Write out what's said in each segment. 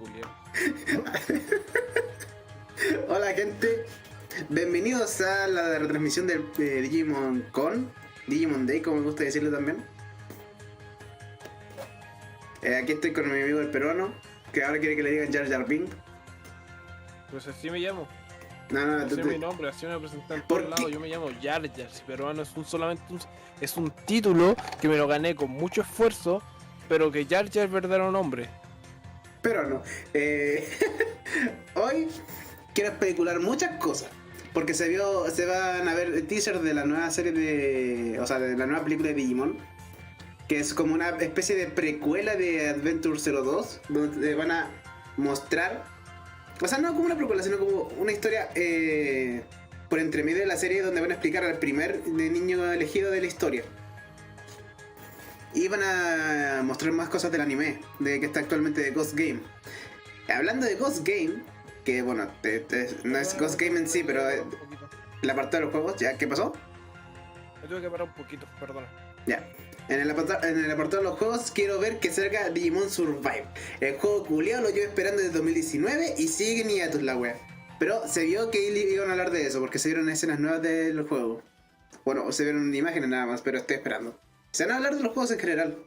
culiao. Hola gente, bienvenidos a la retransmisión de Digimon con Digimon Day, como me gusta decirlo también. Aquí estoy con mi amigo el peruano, que ahora quiere que le digan Jar Jar Binks. Pues así me llamo. No, Ese es mi nombre, así me presentan en todos lados. Yo me llamo Jar Jar, si peruano es es un título que me lo gané con mucho esfuerzo, pero que Jar Jar es verdadero nombre. Peruano. Hoy quiero especular muchas cosas, porque se van a ver teasers de la nueva serie de la nueva película de Digimon, que es como una especie de precuela de Adventure 02, donde van a mostrar, o sea, no como una precuela, sino como una historia por entre medio de la serie, donde van a explicar al primer niño elegido de la historia. Y van a mostrar más cosas del anime, de que está actualmente de Ghost Game. Hablando de Ghost Game, que bueno, no es Ghost Game en sí, pero el apartado de los juegos, ¿ya? ¿Qué pasó? Me tuve que parar un poquito, perdona. Ya. En el apartado de los juegos quiero ver que salga Digimon Survive. El juego culiao lo llevo esperando desde 2019 y sigue ni hiatus la wea. Pero se vio que iban a hablar de eso porque se vieron escenas nuevas del juego. Bueno, se vieron imágenes nada más, pero estoy esperando. Se van a hablar de los juegos en general.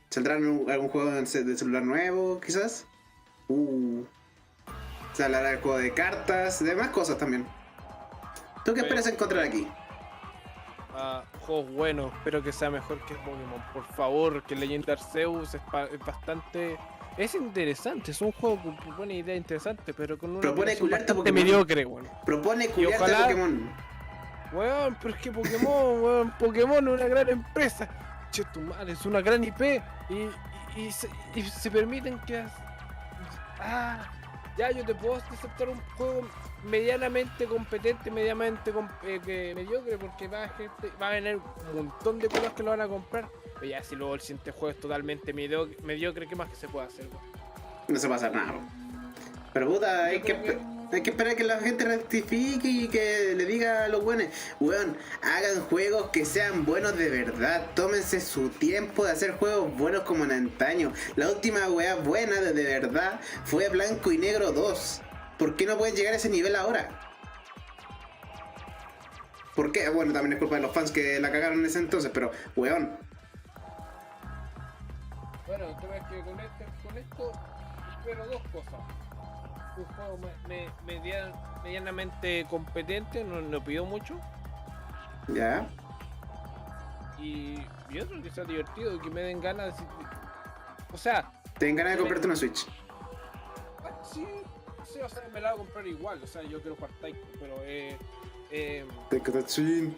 ¿Saldrá algún juego de celular nuevo, quizás? Se hablará del juego de cartas, de más cosas también. ¿Tú qué esperas encontrar aquí? Juegos buenos, espero que sea mejor que Pokémon, por favor, que Leyenda Arceus es bastante... Es interesante, es un juego que propone ideas interesantes, pero con una propone culiarte bastante mediocre, bueno. Propone culiarte ojalá... a Pokémon. Weón, pero es que Pokémon, weón, Pokémon es una gran empresa. Che, tu madre, es una gran IP y se permiten que... ya yo te puedo aceptar un juego medianamente competente, mediocre, porque va a tener un montón de cosas que lo van a comprar. Pero ya si luego el siguiente juego es totalmente mediocre, ¿qué más que se puede hacer, weón? No se pasa nada, bro. Pero puta, hay que esperar que la gente rectifique y que le diga a los buenos, weón, hagan juegos que sean buenos de verdad. Tómense su tiempo de hacer juegos buenos como en antaño. La última weá buena de verdad fue Blanco y Negro 2. ¿Por qué no pueden llegar a ese nivel ahora? ¿Por qué? Bueno, también es culpa de los fans que la cagaron en ese entonces, pero weón. Bueno, el tema es que con esto espero dos cosas. Un juego medianamente competente, no pido mucho. Ya. Y otro que sea divertido, que me den ganas de... O sea... ¿Ten ganas de comprarte una Switch? Sí, o sea, me la voy a comprar igual. O sea, yo quiero jugar Taiko, pero... Tekotachin.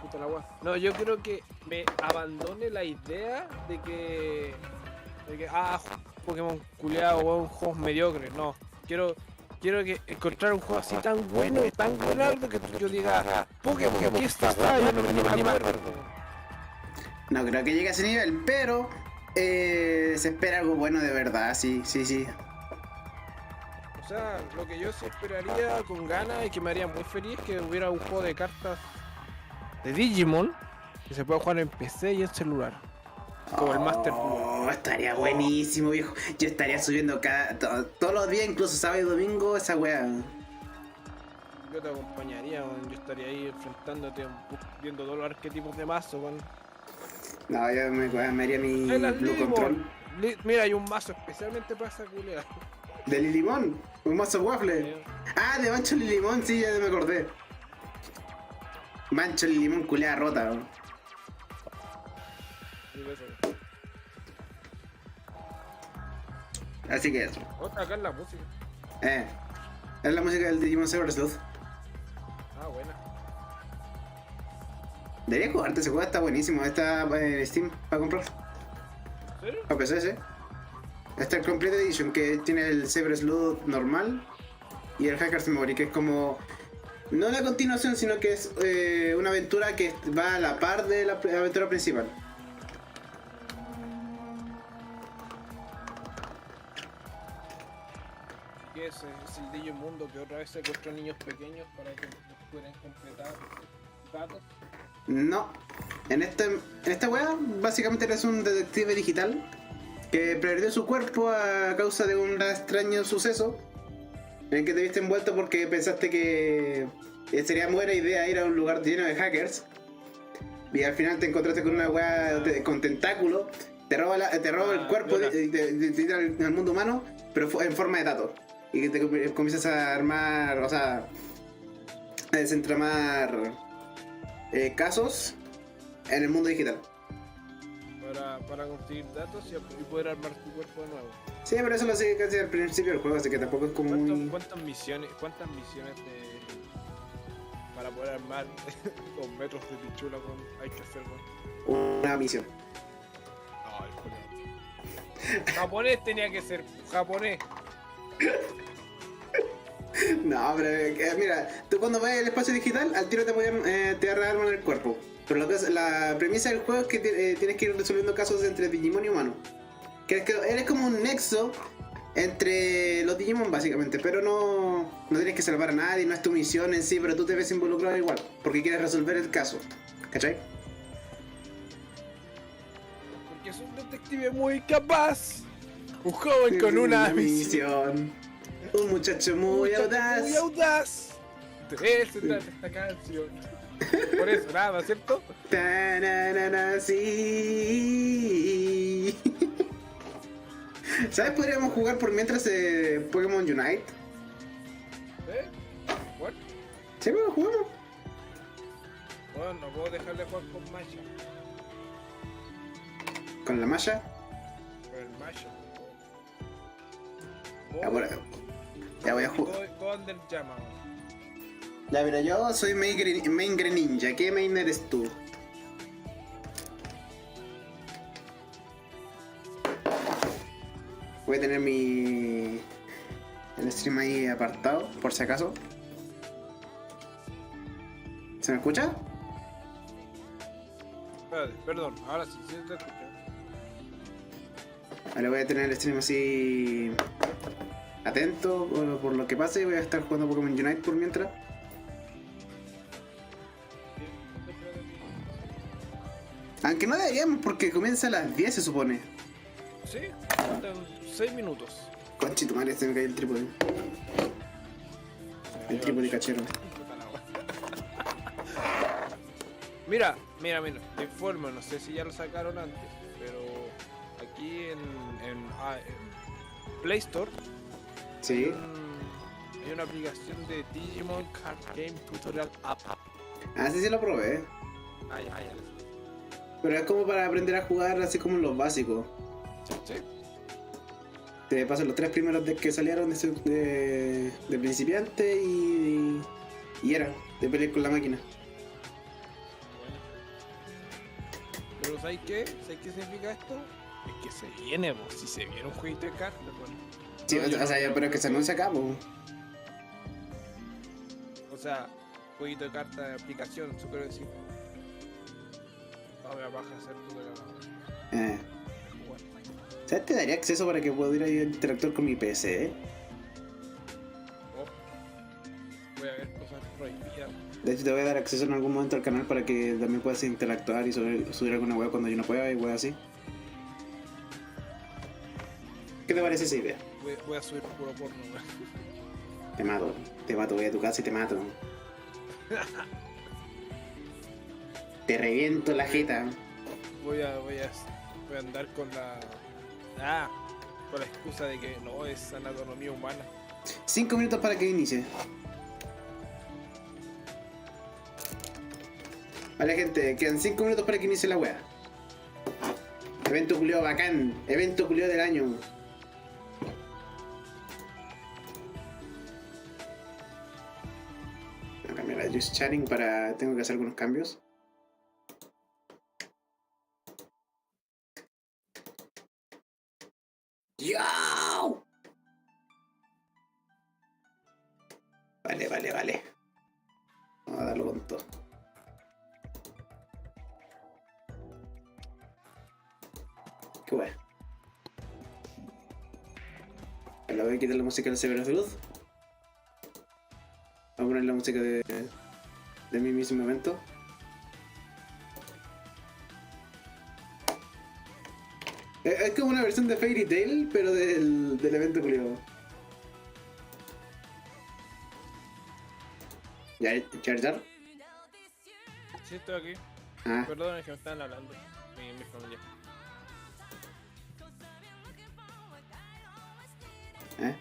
Puta la wea. No, yo creo que me abandone la idea de que Pokémon culeado o juegos mediocres. No, quiero que encontrar un juego así tan bueno y tan buenardo que yo diga Pokémon, ¿qué está? Yo no me acuerdo. No creo que llegue a ese nivel, pero se espera algo bueno de verdad, sí. O sea, lo que yo sí esperaría con ganas y que me haría muy feliz es que hubiera un juego de cartas de Digimon que se pueda jugar en PC y en celular. Como el Master Duel. Estaría buenísimo, viejo. Yo estaría subiendo todos los días, incluso sábado y domingo, esa wea. Yo te acompañaría, man. Yo estaría ahí enfrentándote, viendo todos los arquetipos de mazo, man. No, yo me haría mi Blue Control. Mira, hay un mazo especialmente para esa culea. ¿De Lilimón? ¿Un mazo waffle? De Mancho Lilimón, sí, ya me acordé. Mancho Lilimón, culea rota, bro. Así que eso. Acá es la música. Es la música del Digimon Saber Sleuth. Buena. Debería jugarte, ese juego está buenísimo. Está en Steam para comprar. ¿En serio? Para PC, sí. Está el Complete Edition, que tiene el Saber Sleuth normal y el Hacker's Memory, que es como... No la continuación, sino que es una aventura que va a la par de la aventura principal. ¿Qué es el Digimundo que otra vez secuestró niños pequeños para que puedan completar datos? No. En esta weá, básicamente eres un detective digital que perdió su cuerpo a causa de un extraño suceso en el que te viste envuelto porque pensaste que sería buena idea ir a un lugar lleno de hackers y al final te encontraste con una weá con tentáculos, te roba el cuerpo, te tira al mundo humano, pero en forma de datos. Y que te comienzas a armar, o sea, a desentramar casos en el mundo digital. Para conseguir datos y poder armar tu cuerpo de nuevo. Sí, pero eso lo sé casi al principio del juego, así que tampoco es como muy... ¿Cuántas misiones para poder armar con metros de pichula hay que hacer, weón? Una misión. Ay, joder. Japonés tenía que ser, japonés. No, pero mira, tú cuando vas al espacio digital, al tiro te arman el cuerpo. Pero la premisa del juego es que tienes que ir resolviendo casos entre Digimon y humano. Que eres como un nexo entre los Digimon básicamente, pero no tienes que salvar a nadie, no es tu misión en sí, pero tú te ves involucrado igual, porque quieres resolver el caso. ¿Cachai? Porque es un detective muy capaz. Un joven con una misión. Un muchacho muy audaz. Muy audaz. De él se trata esta canción. Por eso, nada, ¿cierto? Sí. ¿Sabes? Podríamos jugar por mientras Pokémon Unite. ¿Bueno? Sí, pero jugamos. Bueno, no puedo dejarle jugar con Masha. ¿Con la malla? Con el Masha. Ya voy a jugar. Con del llama. Ya, mira, yo soy main Greninja. ¿Qué main eres tú? Voy a tener el stream ahí apartado, por si acaso. ¿Se me escucha? Espérate, perdón, ahora sí te escucho. Vale, voy a tener el stream así atento por lo que pase. Voy a estar jugando Pokémon Unite por mientras. Aunque no deberíamos porque comienza a las 10 se supone. Sí, faltan 6 minutos. Conchito madre, se me cayó el trípode. El trípode cachero. Mira, te informo, no sé si ya lo sacaron antes, pero aquí en Play Store Sí. hay una aplicación de Digimon Card Game Tutorial App. Ah, sí lo probé. Ay. Pero es como para aprender a jugar así como los básicos. Sí. Te pasan los 3 primeros decks que salieron de principiante y era de pelear con la máquina. Pero ¿sabes qué? ¿Sabes qué significa esto? Es que se viene, pues, si se viene un jueguito de cartas, pues. Sí, No, o sea, pero es que se anuncia acá, pues. O sea, jueguito de cartas de aplicación, eso quiero decir. No me vas a hacer tú de la... Bueno. ¿Sabes? Te daría acceso para que pueda ir a interactuar con mi PC, ¿eh? Voy a ver cosas prohibidas. De hecho, te voy a dar acceso en algún momento al canal para que también puedas interactuar y subir alguna web cuando yo no pueda y web así. ¿Qué te parece esa idea? Voy a subir puro porno, weón. Te mato, voy a tu casa y te mato. Te reviento la jeta. Voy a andar con con la excusa de que no es anatomía humana. 5 minutos para que inicie. Vale, gente, quedan 5 minutos para que inicie la wea. Evento culiao bacán, evento culiao del año. Voy a cambiar la Just Chatting para... tengo que hacer algunos cambios. ¡Yo! Vale. Vamos a darlo con todo. Qué bueno. Le voy a quitar la música del Cyberflood. Voy a poner la música de mi mismo evento. Es como una versión de Fairy Tail, pero del evento culiado. ¿Ya, Jar? Sí, estoy aquí. Ah, Perdón, es que me estaban hablando. Mi familia. ¿eh?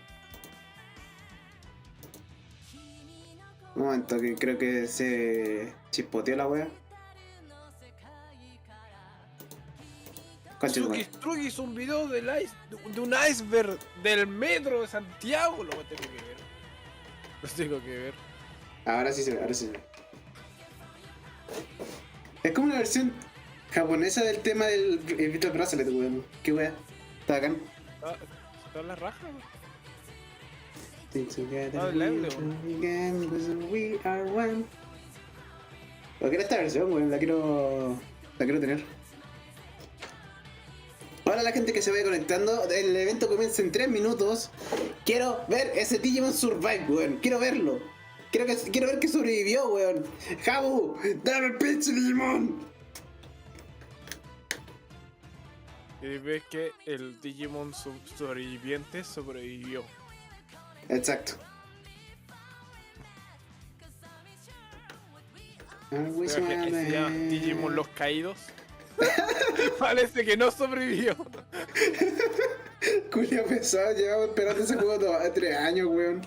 Un momento, que creo que se chispoteó la wea. Concha tu madre. Strugi hizo un video de un iceberg del metro de Santiago. Lo tengo que ver. Lo tengo que ver. Ahora sí se ve, ahora sí se ve. Es como una versión japonesa del tema del Virtual Bracelet, weón. Qué wea. Está bacán. ¿Está en la raja? We are one. Lo quiero esta versión, weón. La quiero tener. Ahora la gente que se vaya conectando, el evento comienza en 3 minutos. Quiero ver ese Digimon Survive, weón. Quiero verlo. Quiero ver que sobrevivió, weón. Jabu, dame el pinche Digimon. Y ves que el Digimon sobreviviente sobrevivió. Exacto. Pero que se llama Digimon los caídos. Parece que no sobrevivió. Culia pesado, llevamos esperando ese juego 3 años, weón.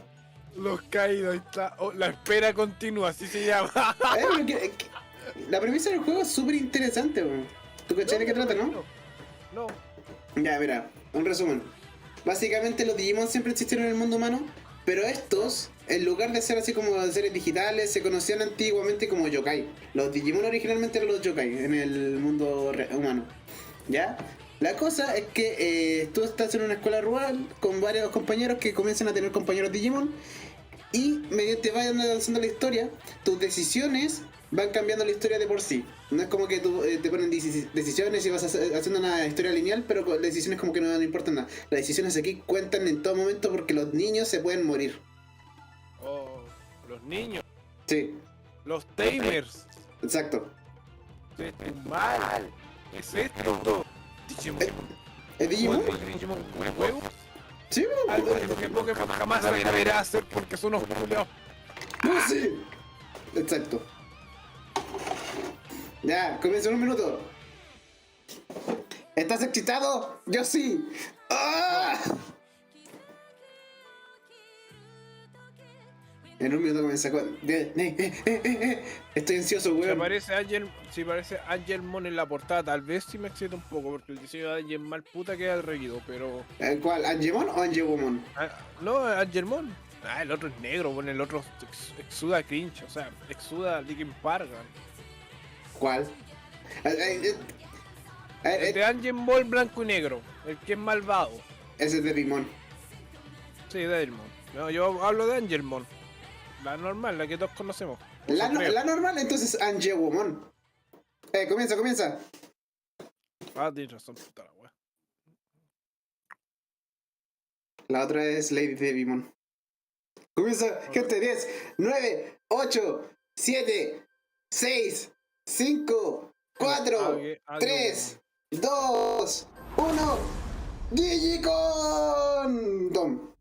Los caídos, ahí está. Oh, la espera continua, así se llama. La premisa del juego es súper interesante, weón. ¿Tú cachai de qué trata, no? No. Ya, mira, un resumen. Básicamente los Digimon siempre existieron en el mundo humano, pero estos, en lugar de ser así como seres digitales, se conocían antiguamente como yokai. Los Digimon originalmente eran los yokai en el mundo humano. ¿Ya? La cosa es que tú estás en una escuela rural con varios compañeros que comienzan a tener compañeros Digimon y mediante vayan avanzando la historia, tus decisiones van cambiando la historia de por sí. No es como que tú te ponen decisiones y vas haciendo una historia lineal, pero con decisiones como que no importan nada. Las decisiones aquí cuentan en todo momento porque los niños se pueden morir. Oh, los niños. Sí, Los tamers. exacto. Esto es mal. ¿Qué es esto? Digimon. ¿Es Digimon? Digimon huevos. Sí, Algo que Pokémon jamás deberá hacer porque son unos culiados. sí. Exacto. Ya, comienza en 1 minuto. ¿Estás excitado? Yo sí. ¡Ah! En 1 minuto comienza con... Estoy ansioso, weón. Si parece Angelmon en la portada, tal vez sí me excita un poco, porque el diseño de Angel mal puta queda el reguido, pero... ¿Cuál? ¿Angemon o Angewomon? No, Angelmon. El otro es negro, bueno, el otro exuda cringe, o sea, exuda Linkin Park. ¿Cuál? El de Angelmon blanco y negro, el que es malvado. Ese es de Digimon. Sí, de Angelmon. No, yo hablo de Angelmon. La normal, la que todos conocemos. La normal, entonces Angewomon. Comienza. Tienes razón, puta la wea. La otra es Lady Digimon. Comienza, gente, 10, 9, 8, 7, 6, 5, 4, 3, 2, 1. Digicon. Tom.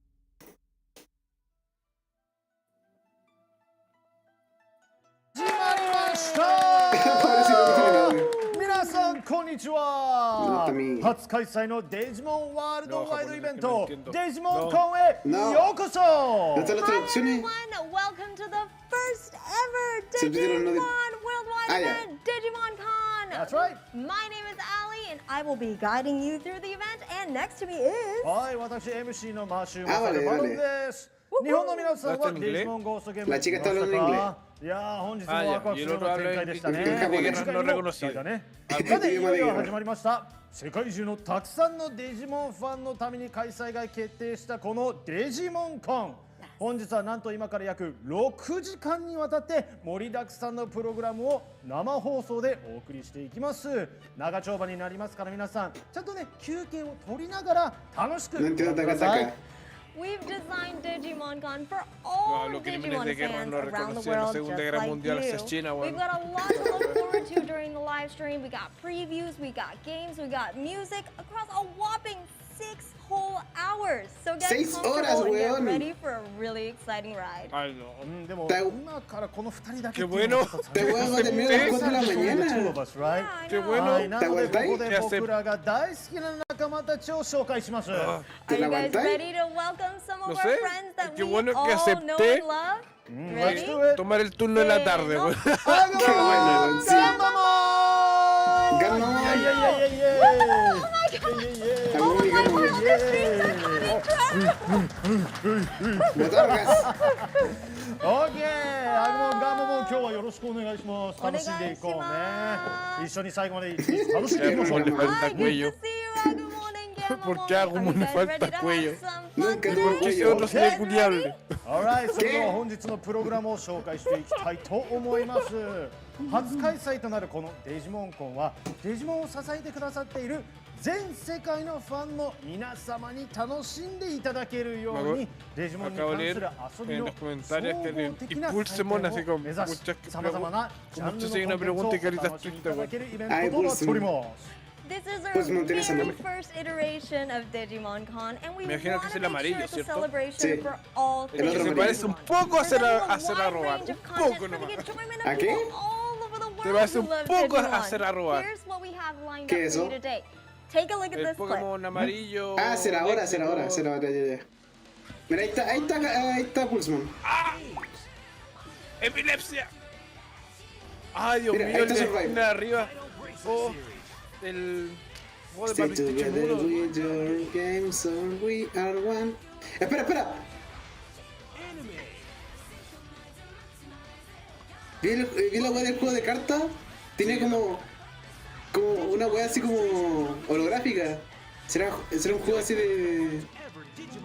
始まりまし Parece que no tiene た audio. 皆さんこんにちは Not me. 初開催のデジモンワールドワイドイベント No, デジモンコンへ No. ようこそ ¿Dónde están las Hi traducciones? everyone, welcome to the first ever Subtítulos no Digimon de- Worldwide Ah, yeah. event, DigimonCon! That's right. My name is Ali and I will be guiding you through the event, and next to me is... はい私 MC のマシューあマサルバロン vale, です日本の皆さんは ¿Hablas デジモンゴーストゲーム La chica está hablando inglés. いやー本日も Ah, ya. ワクワクするような展開でしたね Y el otro habla en japonés. No reconocido. ね Ah, さてい idioma よ de いよ guerra. 始まりました世界中のたくさんのデジモンファンのために開催が決定したこのデジモンコン本日はなんと今から約6時間にわたって盛りだくさんのプログラムを生放送でお送りしていきます長丁場になりますから皆さんちゃんとね休憩を取りながら楽しく No ご覧 entiendo くだ Taka さい Taka. We've designed Digimon Con for No, all los crímenes Digimon de guerra fans no around the reconocían la world, Segunda just Guerra like Mundial, esa es you. China, We've weón. got a lot to look forward to during the live stream. We got previews, we got games, we got music across a whopping 6 whole hours. So get 6 horas, comfortable and get weón. ready for a really exciting ride. Ay, no. でも Te- 今からこの2人だけ Qué っていうのは bueno. ちょっと Te voy a terminar a las 4 de la mañana. right? Yeah, I Qué know. bueno. はい、なので ¿Te ここで aguantáis? 僕らが大好きな仲間たちを紹介します。 Ah, ¿Te Are la you guys aguantáis? ready to welcome some of No our sé. friends that Qué we bueno que all know acepté. and love? Let's Ready? do it. tomar el turno en la tarde, no. weón. Qué bueno, sí. ¡Ganamos! ¡Ganamos! ¡Yay, yay, yay, yay, yay! Oh my god! ¡Yay, yay, yay! Oh my Ganamos. god, the streets are coming through! Botargas. オッケー、アグモンガモモン今日はよろしくお願いします。お願い楽しんでいこうしまね。一緒に最後まで楽しんでいきましょう。 Le falta Hi, good cuello. to see you, Agumon and Gamamon. ¿Por qué a Agumon le Are you guys falta ready to have cuello? some fun Nunca tuvo today? Porque ese cuello. otro se ve culiable. Alright、それでは本日のプログラムを紹介していきたいと思います。初開催となるこのデジモンコンはデジモンを支えてくださっている全世界のファンの皆様に楽しんでいただけるようにデジモンに関する遊びの総合的な祭典を目指しさまざまなジャンルのコンテンツを楽しんでいただけるイベントとなっております。 This is our Pues Monterrey very Salud. first iteration of Digimon Con, and we Me imagino que want es to el make amarillo, sure it's a ¿cierto? celebration Sí. for all El otro things Se amarillo. parece un poco a hacer a robar. There's Un a poco wide range of content for nomás. the enjoyment ¿A of qué? people all over the world Se parece who un love poco a Digimon. hacer a robar. Here's what we have lined ¿Qué up es for you eso? today. Take a look at El this clip. Pokémon amarillo. Ah, será ahora, eléctrico. será ahora, será ahora. Ya. Mira, ahí está Pulsmon. ¡Epilepsia! ¡Ay, Dios Mira, mío! ahí El está de Survive. de arriba. Oh, el juego de Stay papel together mudo. with your game, so we are one. Espera. Vi la weá del juego de cartas. Tiene como una weá así como holográfica. ¿Será un juego así de.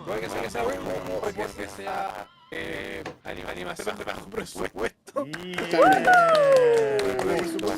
Puede que sea esa wea, o puede que sea animación de bajo presupuesto. いいね。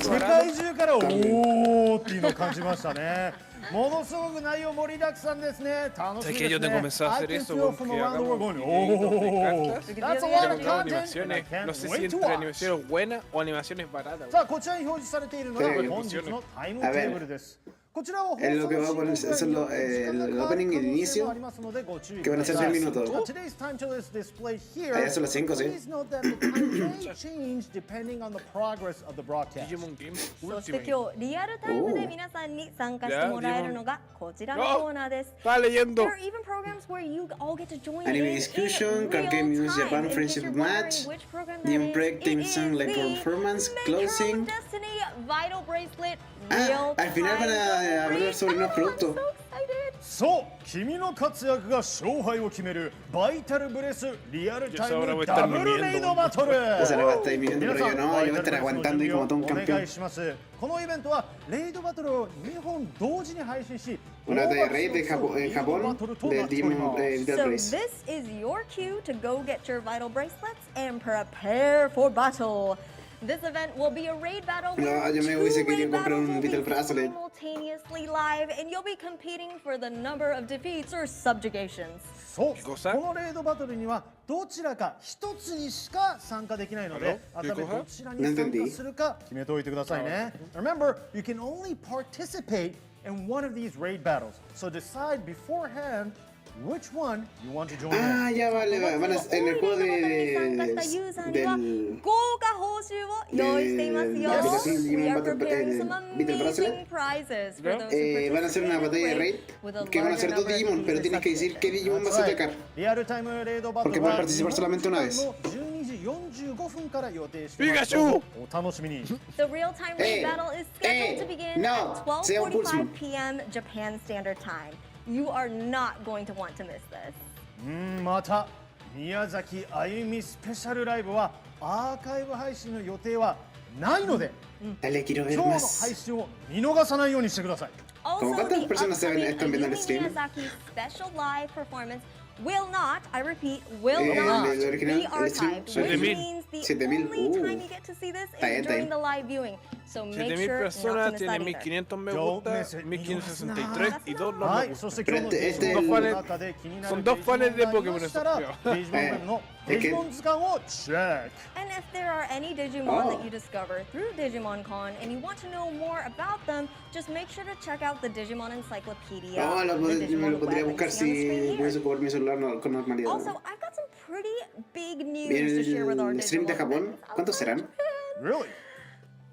世界中からおーっていうのを感じましたね。ものすごく内容盛りだくさんですね。楽しみですね。Es que yo tengo que comenzar a hacer I can eso, feel from porque around the world going, hagamos oh, de that's a Tengo lot of que hacer content. and I animaciones. can't No sé si wait to entre watch. animaciones buenas o animaciones baratas. さあこちらに表示されているのがSí. 本日のタイムテーブルです。こちらは放送 Es lo que の va a poner, 進行 eso es lo, 具合によって時間が el 変わる opening y el 可能性も inicio, ありますのでご注意 que van a く ser ださ 10 い。 minutos. Today's timetable is displayed here. Ah, ya son las 5, sí. Please note that the time may change depending on the progress of the broadcast. Digimon Games そして Ultimate. 今日リアルタイムで皆さんに参加してもらえるのがこちらのコーナーです。 Estaba leyendo. There are even programs where you all get to join Anime in discussion, in card game real news, time. Japan In case friendship you're wondering match, which program that Demon is, Break, it Team is Song, like the performance, Make Your Own closing. Destiny Vital Bracelet Ah, Real al final van a hablar sobre unos productos. I'm so excited. そう君の活躍が勝敗を決めるバイタルブレスリアルタイ Yo ahora voy a ム estar ダブルレイドバトル O sea, la va a estar viviendo, 皆 pero さ yo ん no, バ yo イ voy a タ estar ルブレスの aguantando y 準 como 備 todo を un お願 campeón. いしますこのイベントはレイドバトルを2本同時に配信し Una batalla de raid en Japón de Demon Vital So Race. this is your cue to go get your vital bracelets and prepare for battle. This event will be a raid battle No, where yo me two hubiese raid querido comprar battles un will be Vital Bracelet. simultaneously live, and you'll be competing for the number of defeats or subjugations. そう結構さこのレイドバトルにはどちらか一つにしか参加できないのであ改めれてどちらに参加するか決めておいてくださいね Remember, you can only participate in one of these raid battles so decide beforehand which one you want to join in Ah, ya vale, van a, en el juego 参加したユーザーには del 豪華報酬を用意していますよ。de la aplicación We Digimon are Battle- preparing some Vital amazing Bracelet. prizes for those who Van a hacer una batalla de raid que van a ser 2 Digimon, pero tienes que decir qué Digimon vas a atacar. リアルタイムレイドバトル Porque pueden participar solamente una vez. 12時45分から予定していますピカチュウお楽しみに The real-time raid battle is scheduled to begin no, at sea un pulsman. 12:45 p.m. Japan Standard Time. You are not going to want to miss this. また宮崎あゆみスペシャルライブはアーカイブ配信の予定はないので Dale, quiero 今 ver 日の配 más. 信を見逃さないようにしてください ¿Cómo Also, cuántas the personas upcoming están viendo el Ayumi stream? Miyazaki special live performance will not, I repeat, will El not original, be el stream, archived, 7,000. which means the 7,000, only time you get to see this is Está bien, está during bien. the live viewing. So make 7000 sure not to personas, miss tiene that either. 1500 me Don't gusta, miss it. 1563 y 2 no は me い、そ gustan. して今日のデジこれってモンの中で気になる son dos fans de デジモンがありましたら Pokémon デジモン部のデジモン図鑑をチェック。 And if there are any Digimon Oh. that you discover through DigimonCon and you want to know more about them, just make sure to check out the Digimon Encyclopedia. No, on the me Digimon lo podría web buscar you see on the si screen pudiese here. ocupar mi celular con normalidad. Also, I've got some pretty big news ¿Viene to share with our el stream de Digimon Japón? fans. ¿Cuántos serán? Really?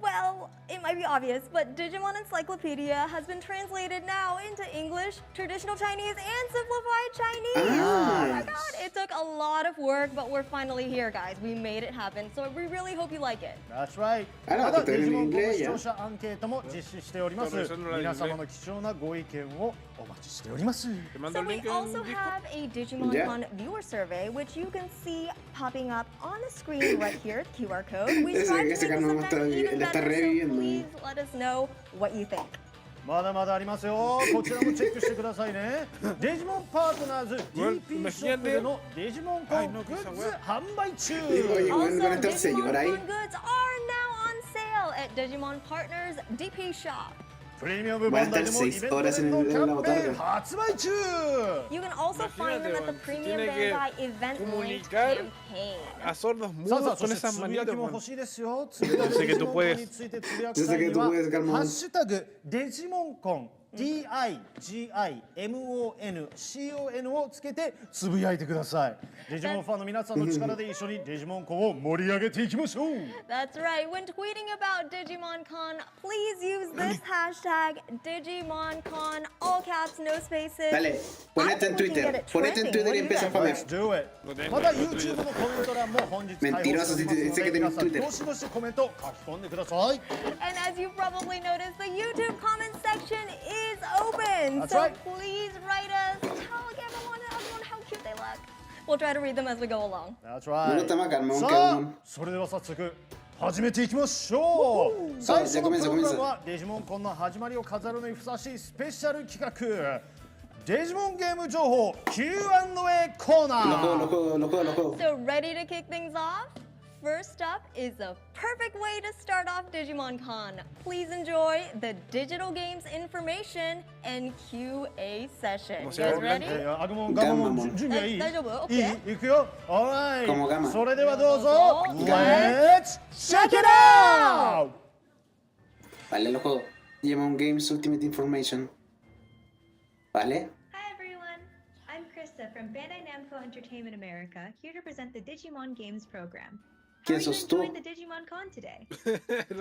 Well, it might be obvious, but Digimon Encyclopedia has been translated now into English, traditional Chinese, and simplified Chinese. Oh my god, it took a lot of work, but we're finally here, guys. We made it happen, so we really hope you like it. That's right. あらまたとてもデジモン部のいいね視聴者アンケートも実施しております。皆様の貴重なご意見をお待ちしております。 Te mando So el we link en also Discord. have a DigimonCon viewer survey, which you can see popping up on the screen right here, QR code. We Ese- tried to ese make canal this está- event even le está better, so reviviendo. please let us know what you think. まだまだありますよ。こちらもチェックしてくださいね。デジモンパートナーズ DP ショップでのデジモンコングッズ販売中。 Oye, Also, bueno, con estos sellos ahí. DigimonCon goods are now on sale at Digimon Partners DP Shop. プレミアムバンダイでもイベントでのキャンペーン発売中。 You can also find them at the Premium Tiene que Bandai Event Link comunicar campaign. A sordos さあさ mudos あ、そ con して esas つぶや manitas, きも weón. 欲しいですよ。つぶやき Yo sé que tú デジモンコン puedes. についてつぶやく Yo sé 際 que に tú は、 puedes, Calmón. ハッシュタグデジモンコン DIGIMONCON をつけてつぶやいてください。デジモンファンの皆さんの力で一緒にデジモンコンを盛り上げていきましょう。 That's right. When tweeting about DigimonCon, please use this hashtag DigimonCon, all caps, no spaces. Dale, ponete en Twitter. Ponete en Twitter y empieza a Let's spamear. do it. また YouTube のコメント欄も本日開放しておりますので、皆さんどしどしコメント書き込んでください。 And as you probably noticed, the YouTube comment section is open. That's so right. please write us. Tell everyone how cute they look. We'll try to read them as we go along. That's も right. ろたまかんもんさかあ、それでは早速始めていきましょう。最初のプログラムはデジモンコンの始まりを飾るのにふさわしいスペシャル企画。デジモンゲーム情報 Q&A コーナ Lo juego, lo ー。 juego, lo juego, lo juego. So ready to kick things off? First up is a perfect way to start off DigimonCon. Please enjoy the digital games information and QA session. You guys ready? アグモン、ガマモン、準備はいい？大丈夫？いい OK？いくよ。Alright。 Como gama. それではどうぞ。どうぞ Let's check it out! Vale, lo juego. Digimon Games Ultimate Information. Vale. Hi everyone! I'm Krista from Bandai Namco Entertainment America, here to present the Digimon Games program. How ¿Quién are you sos tú? enjoying the Digimon Con today? Lo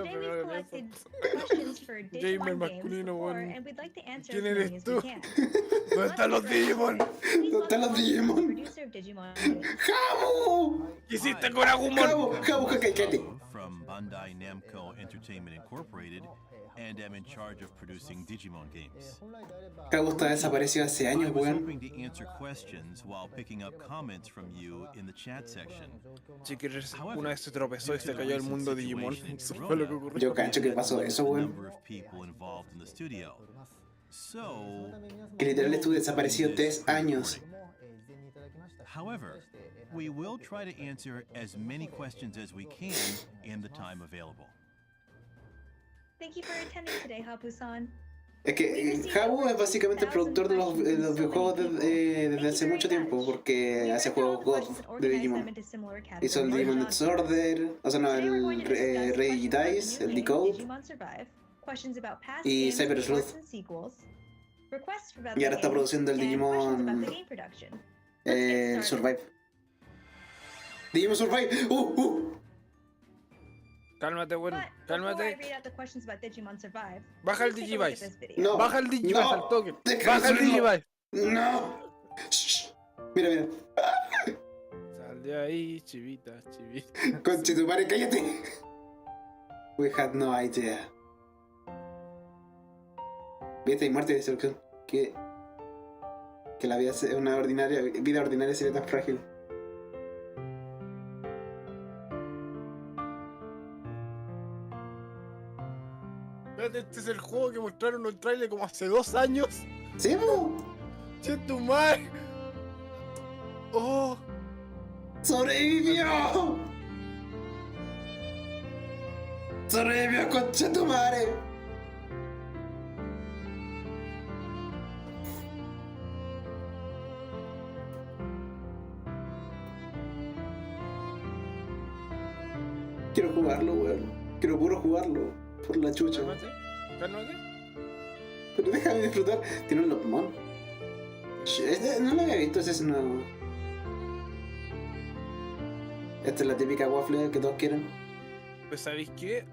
Today primero we've que collected pienso. questions for Gamer Digimon games masculino, before, weón. and we'd like to answer ¿Quién as eres many as tú? we can. ¿Dónde están los Digimon? Please ¿Dónde están los welcome Digimon? the producer of Digimon Games. ¡Jabo! ¿Qué hiciste con Agumon? ¡Jabo, cállate! From Bandai Namco Entertainment Incorporated and am in charge of producing Digimon games. Jabo está desaparecido hace I años, was weón. hoping to answer questions while picking up comments from you in the chat section. Si quieres, una vez se tropezó y se cayó el mundo Digimon. Eso fue lo que ocurrió. Yo cacho que pasó eso, The weón. number of people involved in the studio. So, Que literal estuve desaparecido 3 años. however, we will try to answer as many questions as we can in the time available. Thank you for attending today, Hapu-san. Es que Jabo es básicamente el productor de los videojuegos desde hace mucho tiempo, porque hace juegos God de Digimon. Hizo el Digimon Disorder, o sea, no, el Re-Digitais, el Decode, y Cyber Sleuth. Y ahora está produciendo el Digimon Survive. Digimon Survive. Cálmate, weón. Before I Cálmate. read out the questions about Digimon Survive, Baja el please take a look at Digivice. this video. No. Baja el Digivice No. al toque. Deja Baja el de hacerlo. Digivice. No. Shh. Mira, mira. Sal de ahí, chivita, chivita. Conche tu madre, cállate. We had no idea. Vida y muerte de destrucción. Que la vida ordinaria sería tan frágil. Espérate, este es el juego que mostraron en el trailer como hace 2 años. ¿Sí, po? ¡Che tu madre! ¡Oh! ¡Sobrevivió! ¡Sorrevio, concha tu madre! Quiero jugarlo, weón. Quiero puro jugarlo. Por la chucha. Cálmate, cálmate. Pero déjame disfrutar. Tiene un Lopmon. No lo había visto, ese es nuevo. Esta es la típica waffle que todos quieren. Pues ¿sabéis qué?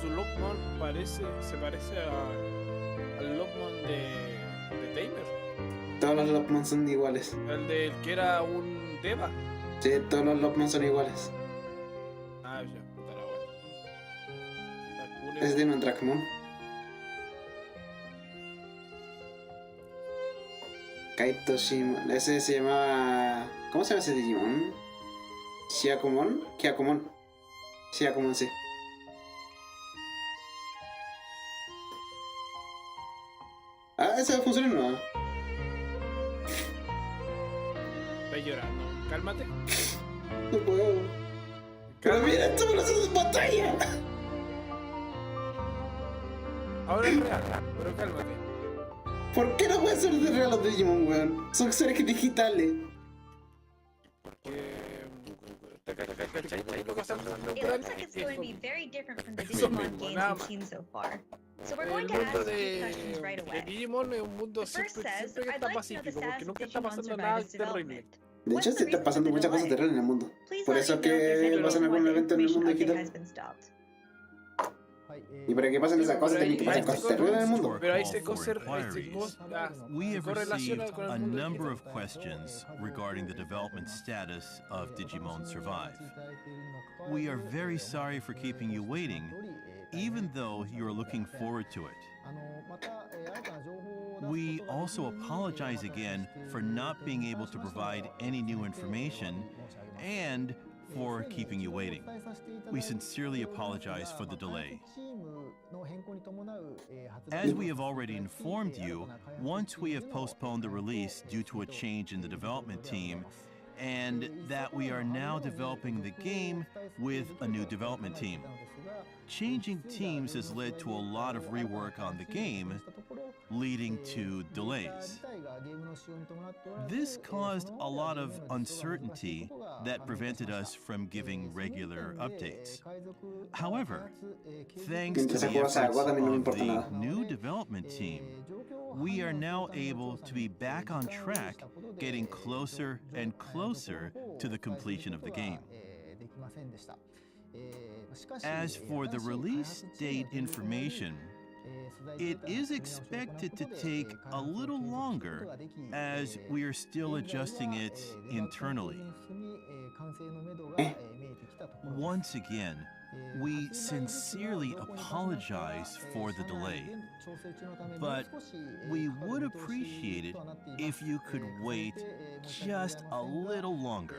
Su Lockman se parece al Lockman de Tamer. Todos los Lopmon son iguales. El del que era un Deva. Sí, todos los Lopmon son iguales. Ah, ya, puta la wea. Ese tiene un Dracmon. Kaito Shimon. Ese se llamaba... ¿Cómo se llama ese Digimon? Shiakumon. Shiakumon, sí. Ah, esa funciona nueva. Estás llorando. Cálmate. No puedo. Pero mira, esto me lo hace en pantalla. Ahora es real, pero cálmate. ¿Por qué no puede ser de real los Digimon, weón? Son seres digitales. ¿Cachai? Lo que están dando It looks like it's going to be very different from the Eso Digimon mismo, games nada we've más. seen so far. So we're El going to mundo ask a few questions right de away. Digimon es un mundo The first siempre, says, siempre que I'd está like to know the pacífico, porque status of nunca está Digimon pasando nada Survivor's terrible. development. De hecho, What's se the están reason for pasando the muchas cosas delay? terribles en el mundo. Please Por let eso me es know if there's que any pasan reason algún why the evento en el information mundo update digital. has been stopped. Y para que pasen esas cosas tienen que pasar cosas terribles en el mundo. Pero ahí se We have correlaciona received con el a mundo number digital. of questions regarding the development status of Digimon Survive. We are very sorry for keeping you waiting, even though you are looking forward to it. We also apologize again for not being able to provide any new information and for keeping you waiting. We sincerely apologize for the delay. As we have already informed you, once we have postponed the release due to a change in the development team, and that we are now developing the game with a new development team. Changing teams has led to a lot of rework on the game, leading to delays. This caused a lot of uncertainty that prevented us from giving regular updates. However, thanks to the efforts of the new development team, we are now able to be back on track, getting closer and closer to the completion of the game. As for the release date information, it is expected to take a little longer as we are still adjusting it internally. Once again, we sincerely apologize for the delay, but we would appreciate it if you could wait just a little longer.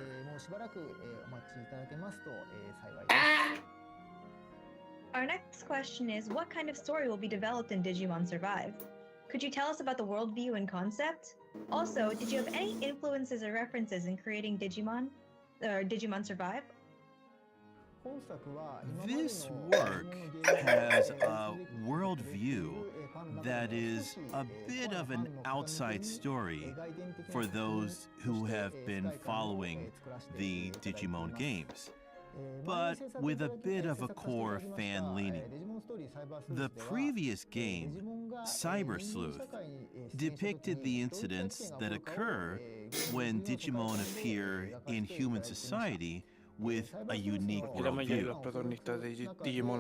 Our next question is, what kind of story will be developed in Digimon Survive? Could you tell us about the worldview and concept? Also, did you have any influences or references in creating Digimon Survive? This work has a worldview that is a bit of an outside story for those who have been following the Digimon games, but with a bit of a core fan leaning. The previous game, Cyber Sleuth, depicted the incidents that occur when Digimon appear in human society with a unique worldview.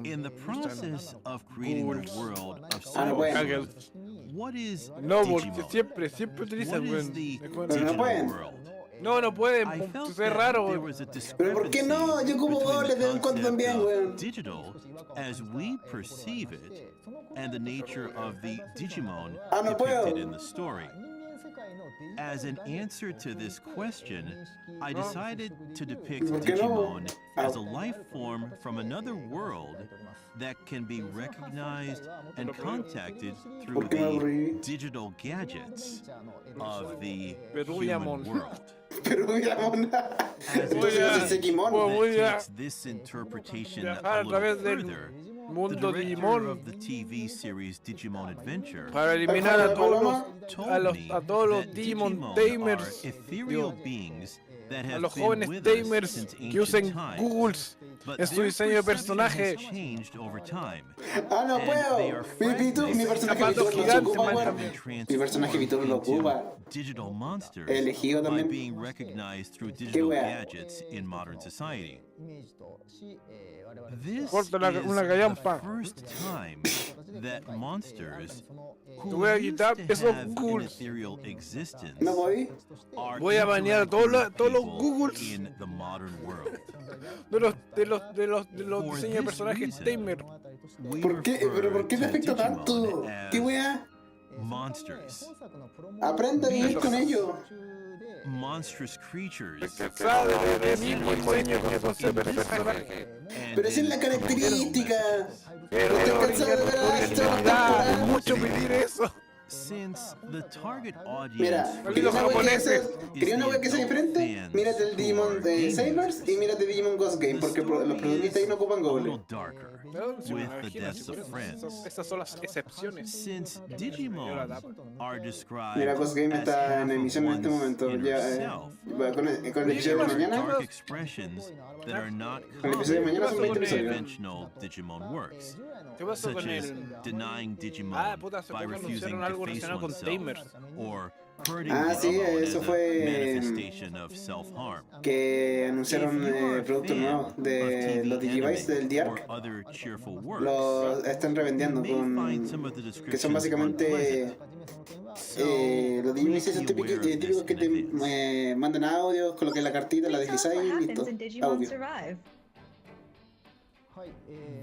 In the process of creating the world of Cyber Sleuth, what is No, porque Digimon? siempre What utilizan, is weón. the no digital pueden. world? No pueden, I felt es that raro. there was a Pero ¿por qué no? Yo como between goles de vez en the cuando también, concept weón. of digital as we perceive it and the nature of the Digimon no puedo. depicted in the story. As an answer to this question, I decided to depict ¿Por qué no? Digimon as a life form from another world that can be recognized and contacted through ¿Por qué me the aburrí? digital gadgets of the Pero human Digimon. world. Pero mira, mona. As Voy Entonces a- es el Sekimon. voy- voy a takes this interpretation viajar a a little través del further, the mundo director Digimon of the TV series Digimon Adventure para eliminar a todos los, told me a todos los that Digimon Digimon tamers, are ethereal digo, beings that a have los been jóvenes with us tamers since que ancient usen times. Googles But en su their diseño de perception personaje. has changed over time. Ah, no And puedo. they are Mi personaje Zapatos Vitor lo gigantes, ocupa, man, weón. también. Mi personaje Vitor lo ocupa. Digital monsters Elegido by también. being recognized through digital wea. gadgets in modern society. This Corta is una the callampa. first time that monsters Te who voy a used quitar to esos have an Googles. ethereal existence ¿No podí? are Voy a banear a todos interacting los with Googles. people in the modern world. de los For diseños de this personajes reason, tamer. We ¿Por qué? refer ¿Pero por qué te to afecta Digimon tanto? as ¿Qué wea? monsters, Aprenda a vivir con ello. monstrous creatures. Sabe de mismo diseño con esos personajes. And Pero esa es la in característica. Pero Estoy cansado de ver a las chavas temporadas. mucho pedir eso. Since the target audience Mira, for quería una wea que japoneses. sea- quería una wea que sea diferente. Mírate el Digimon de Sabers y mírate Digimon Ghost Game, porque los protagonistas ahí no ocupan a goble. little darker, No, sí, with me the imagino, deaths sí, of pero friends. esas son las excepciones. Since Digimon are described Mira, Ghost Game as está half en of emisión en este one's momento. inner Ya, self, con el episodio de Oye, mañana. dark expressions that are not El episodio de common mañana son 20 in episodios. conventional Digimon works, ¿Qué pasó such con as el...? denying Digimon Ah, puta, hace by poco refusing anunciaron algo to face relacionado con oneself, tamers. or hurting Ah, sí, Digimon eso as fue, a manifestation of self-harm. Que anunciaron If you are a productos fan nuevos de of TV los Digivice del anime Diarc. or other cheerful works, Los están revendiendo you may find con. some of the Que son descriptions básicamente. unpleasant. So, Los Digivice esos make you aware of típicos que this te in advance. mandan audios, coloques la cartita, la Please tell us what deslizáis y happens listo. in Digimon Audio. Survive.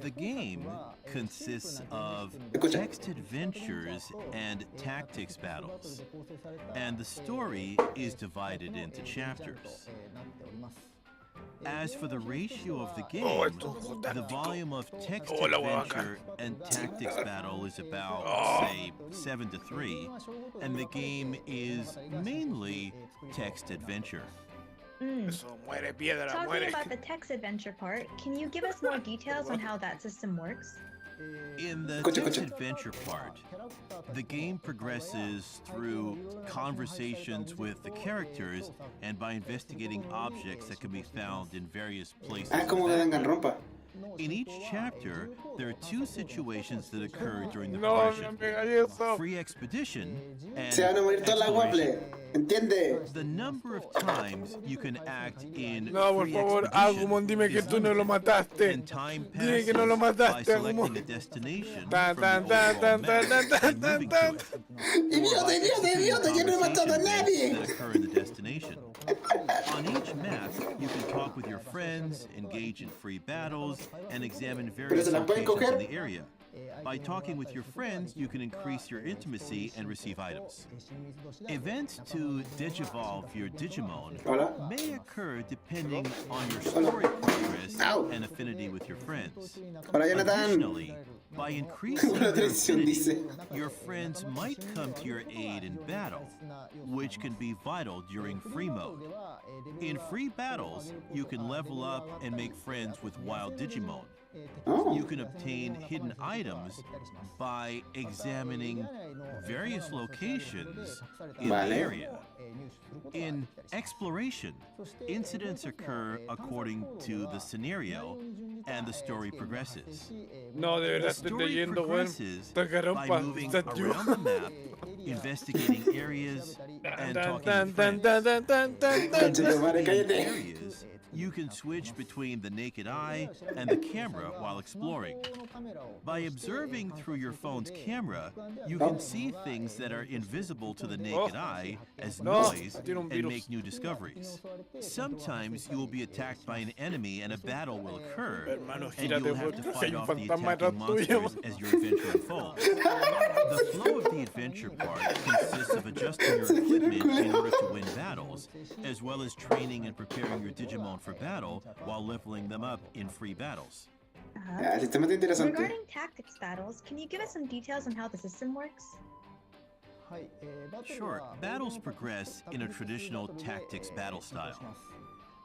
The game consists of Escucha. text adventures and tactics battles, and the story is divided into chapters. As for the ratio of the game, the volume of text adventure and tactics battle is about, say, 7-3, and the game is mainly text adventure. Eso, muere piedra, Talking muere. about the text adventure part, can you give us more details on how that system works? In the Escucha, text escucha. adventure part, the game progresses through conversations with the characters and by investigating objects that can be found in various places. Ah, es como que Danganronpa. In each chapter, there are two situations that occur during the No, me progression. pegaría eso. Free expedition and Se van a morir todas las exploration. waffles. ¿Entiende? The number of times you can act in No, por free favor, expedition Agumon, dime que is tú no lo limited, mataste. and time Dime que no lo passes by mataste, selecting Agumon. a destination Tan, from tan, the tan, overall tan, map tan, tan, and tan, moving tan. to it. Idiota, idiota, idiota, yo no he matado a nadie. That occur in the destination. On each map, you can talk with your friends, engage in free battles, and examine various se las pueden locations in coger. the area. By talking with your friends, you can increase your intimacy and receive items. Events to digivolve your Digimon Hola. may occur depending on your story progress Ow. and affinity with your friends. Hola, Jonathan. Additionally, by increasing Una your traición, affinity, dice. your friends might come to your aid in battle, which can be vital during free mode. In free battles, you can level up and make friends with wild Digimon. Oh. You can obtain hidden items by examining various locations in the Vale. area. In exploration, incidents occur according to the scenario and the story progresses. No, de The verdad estoy story leyendo, weón. progresses by Danganronpa, moving is that you? around the map, investigating areas, and Tan, talking tan, with tan, friends. tan, tan, tan, tan, Conche tu tan. madre, In cállate. areas, you can switch between the naked eye and the camera while exploring. By observing through your phone's camera, you can see things that are invisible to the naked eye as noise tiene un and virus. make new discoveries. Sometimes you will be attacked by an enemy and a battle will occur, Hermano, and gírate, you'll have porque to hay fight un off the fantasma attacking detrás tuyo. monsters as your adventure unfolds. The flow of the adventure part consists of adjusting your equipment in order to win battles, as well as training and preparing your Digimon for battle while leveling them up in free battles. Ah, el sistema está interesante. Regarding tactics battles, can you give us some details on how the system works? Sure, battles progress in a traditional tactics battle style.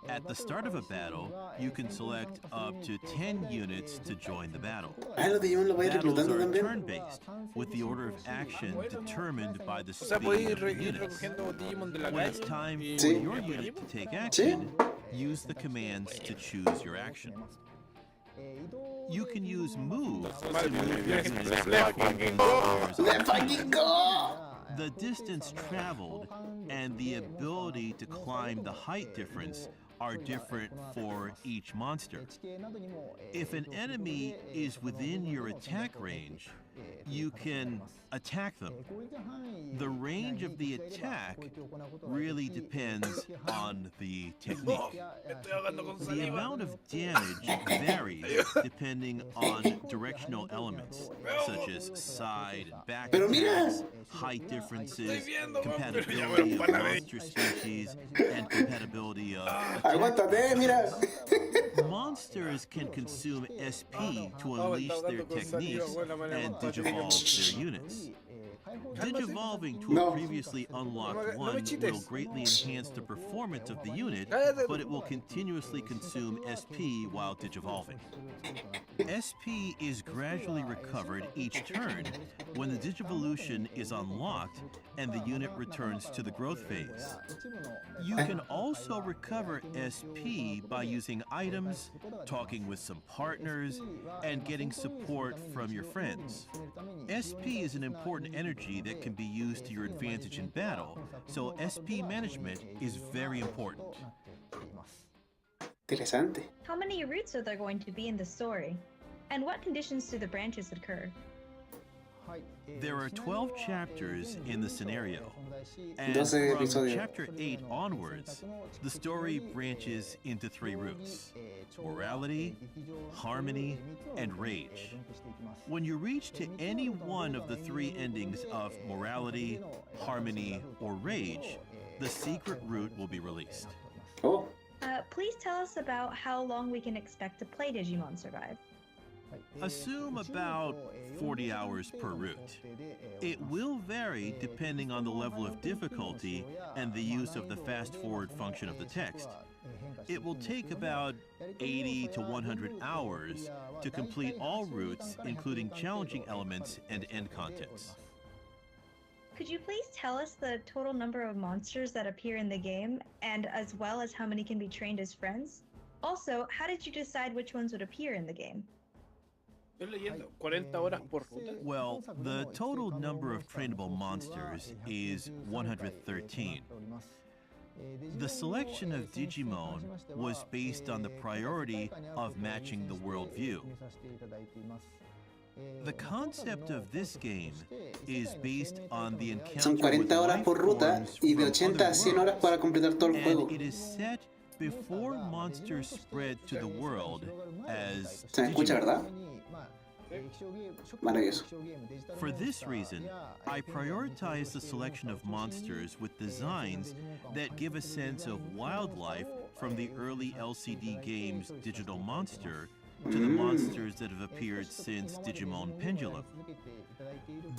At the start of a battle, you can select up to 10 units to join the battle. Ah, los Digimon lo voy Battles reclutando are también. turn-based, with the order of action determined by the O sea, speed podéis of the ir units. recogiendo Digimon de la When it's calle. time y- for Sí. your unit to take action, use the commands to choose your action. You can use moves to move your units Let's back and fucking forth. Let's fucking go! The distance traveled and the ability to climb the height difference are different for each monster. If an enemy is within your attack range, you can attack them. The range of the attack really depends on the technique. Estoy ahogando con The saliva. amount of damage varies depending on directional elements, such as side and back Pero mira. attacks, height differences, viendo, compatibility of pero ya me monster species, and compatibility of attack. Aguántate, mira. Monsters can consume SP to unleash their techniques and digivolve their units. Digivolving to No. a previously unlocked No me one will chites. greatly enhance the performance of the unit, Cállate. but it will continuously consume SP while digivolving. SP is gradually recovered each turn when the digivolution is unlocked and the unit returns to the growth phase. You can also recover SP by using items, talking with some partners, and getting support from your friends. SP is an important energy that can be used to your advantage in battle, so SP management is very important. Interesante. How many routes are there going to be in the story? And what conditions do the branches occur? There are 12 chapters in the scenario, and 12 from episodios. chapter 8 onwards, the story branches into 3 routes: morality, harmony, and rage. When you reach to any one of the 3 endings of morality, harmony, or rage, the secret route will be released. Oh, Please tell us about how long we can expect to play Digimon Survive. Assume about 40 hours per route. It will vary depending on the level of difficulty and the use of the fast-forward function of the text. It will take about 80 to 100 hours to complete all routes, including challenging elements and end contents. Could you please tell us the total number of monsters that appear in the game, and as well as how many can be trained as friends? Also, how did you decide which ones would appear in the game? Estoy leyendo. 40 horas por ruta. Well, the total number of trainable monsters is 113. The selection of Digimon was based on the priority of matching the worldview. The concept of this game is based on the son encounter with 40 horas life por ruta forms y de from 80 a other 100 horas worlds, para completar todo el juego. and it is set before monsters spread to the world as Se me escucha, Digimon. ¿verdad? Maravilloso. For this reason, I prioritize the selection of monsters with designs that give a sense of wildlife from the early LCD games Digital Monster to the monsters that have appeared since Digimon Pendulum.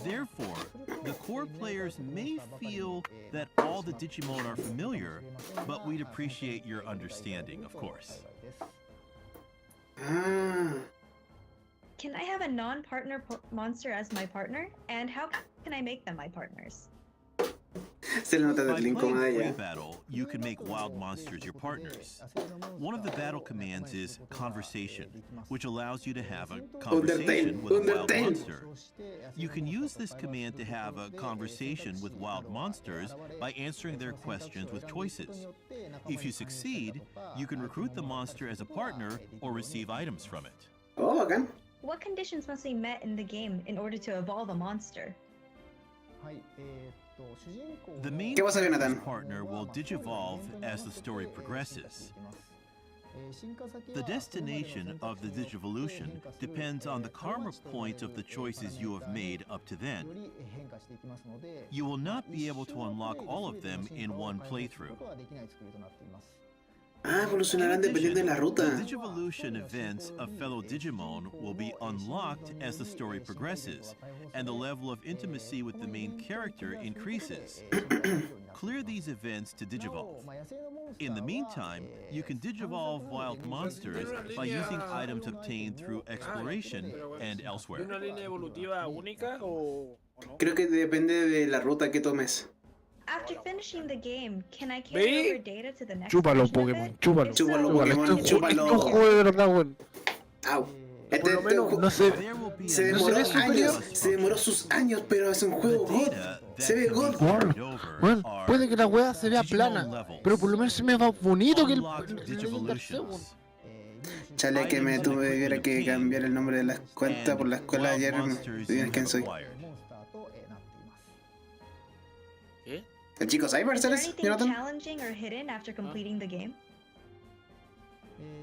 Therefore, the core players may feel that all the Digimon are familiar, but we'd appreciate your understanding, of course. Ah, Can I have a non-partner monster as my partner? And how can I make them my partners? se le nota By la playing incómoda free ya. battle, you can make wild monsters your partners. One of the battle commands is conversation, which allows you to have a conversation with a wild Undertale. monster. You can use this command to have a conversation with wild monsters by answering their questions with choices. If you succeed, you can recruit the monster as a partner or receive items from it. Oh, bacán. What conditions must be met in the game in order to evolve a monster? The main ¿Qué pasa, character's Jonathan? partner will digivolve as the story progresses. The destination of the digivolution depends on the karma points of the choices you have made up to then. You will not be able to unlock all of them in one playthrough. Ah, evolucionarán dependiendo de la The ruta. Digivolution events of fellow Digimon will be unlocked as the story progresses, and the level of intimacy with the main character increases. Clear these events to Digivolve. In the meantime, you can Digivolve wild monsters by using items obtained through exploration and ¿Tiene elsewhere. una línea evolutiva única o no? Creo que depende de la ruta que tomes. After finishing the game, can I carry ¿Ve? over data to the next Chúpalo, version of Pokémon, it? chúpalo. If so, Chúpalo, what Pokémon, would you chúpalo. Este es un juego de verdad, weón. Au. Por lo menos este no sé. There will be se a demoró ¿No se ve años, superior? se demoró sus años, pero es un The juego God. data Se that ve can be God. carried over Weón, are puede que la weá se vea Digimon plana, levels, pero por lo menos se me va bonito que el unlocked leyenda sea, weón. Digivolutions, Chale, que me tuviera que cambiar el nombre de las cuentas por la escuela and ayer. wild monsters Miren you quién have soy. acquired. ¿Qué? El chico Cyber, Is there ¿sabes, anything Jonathan? challenging or hidden after completing the game?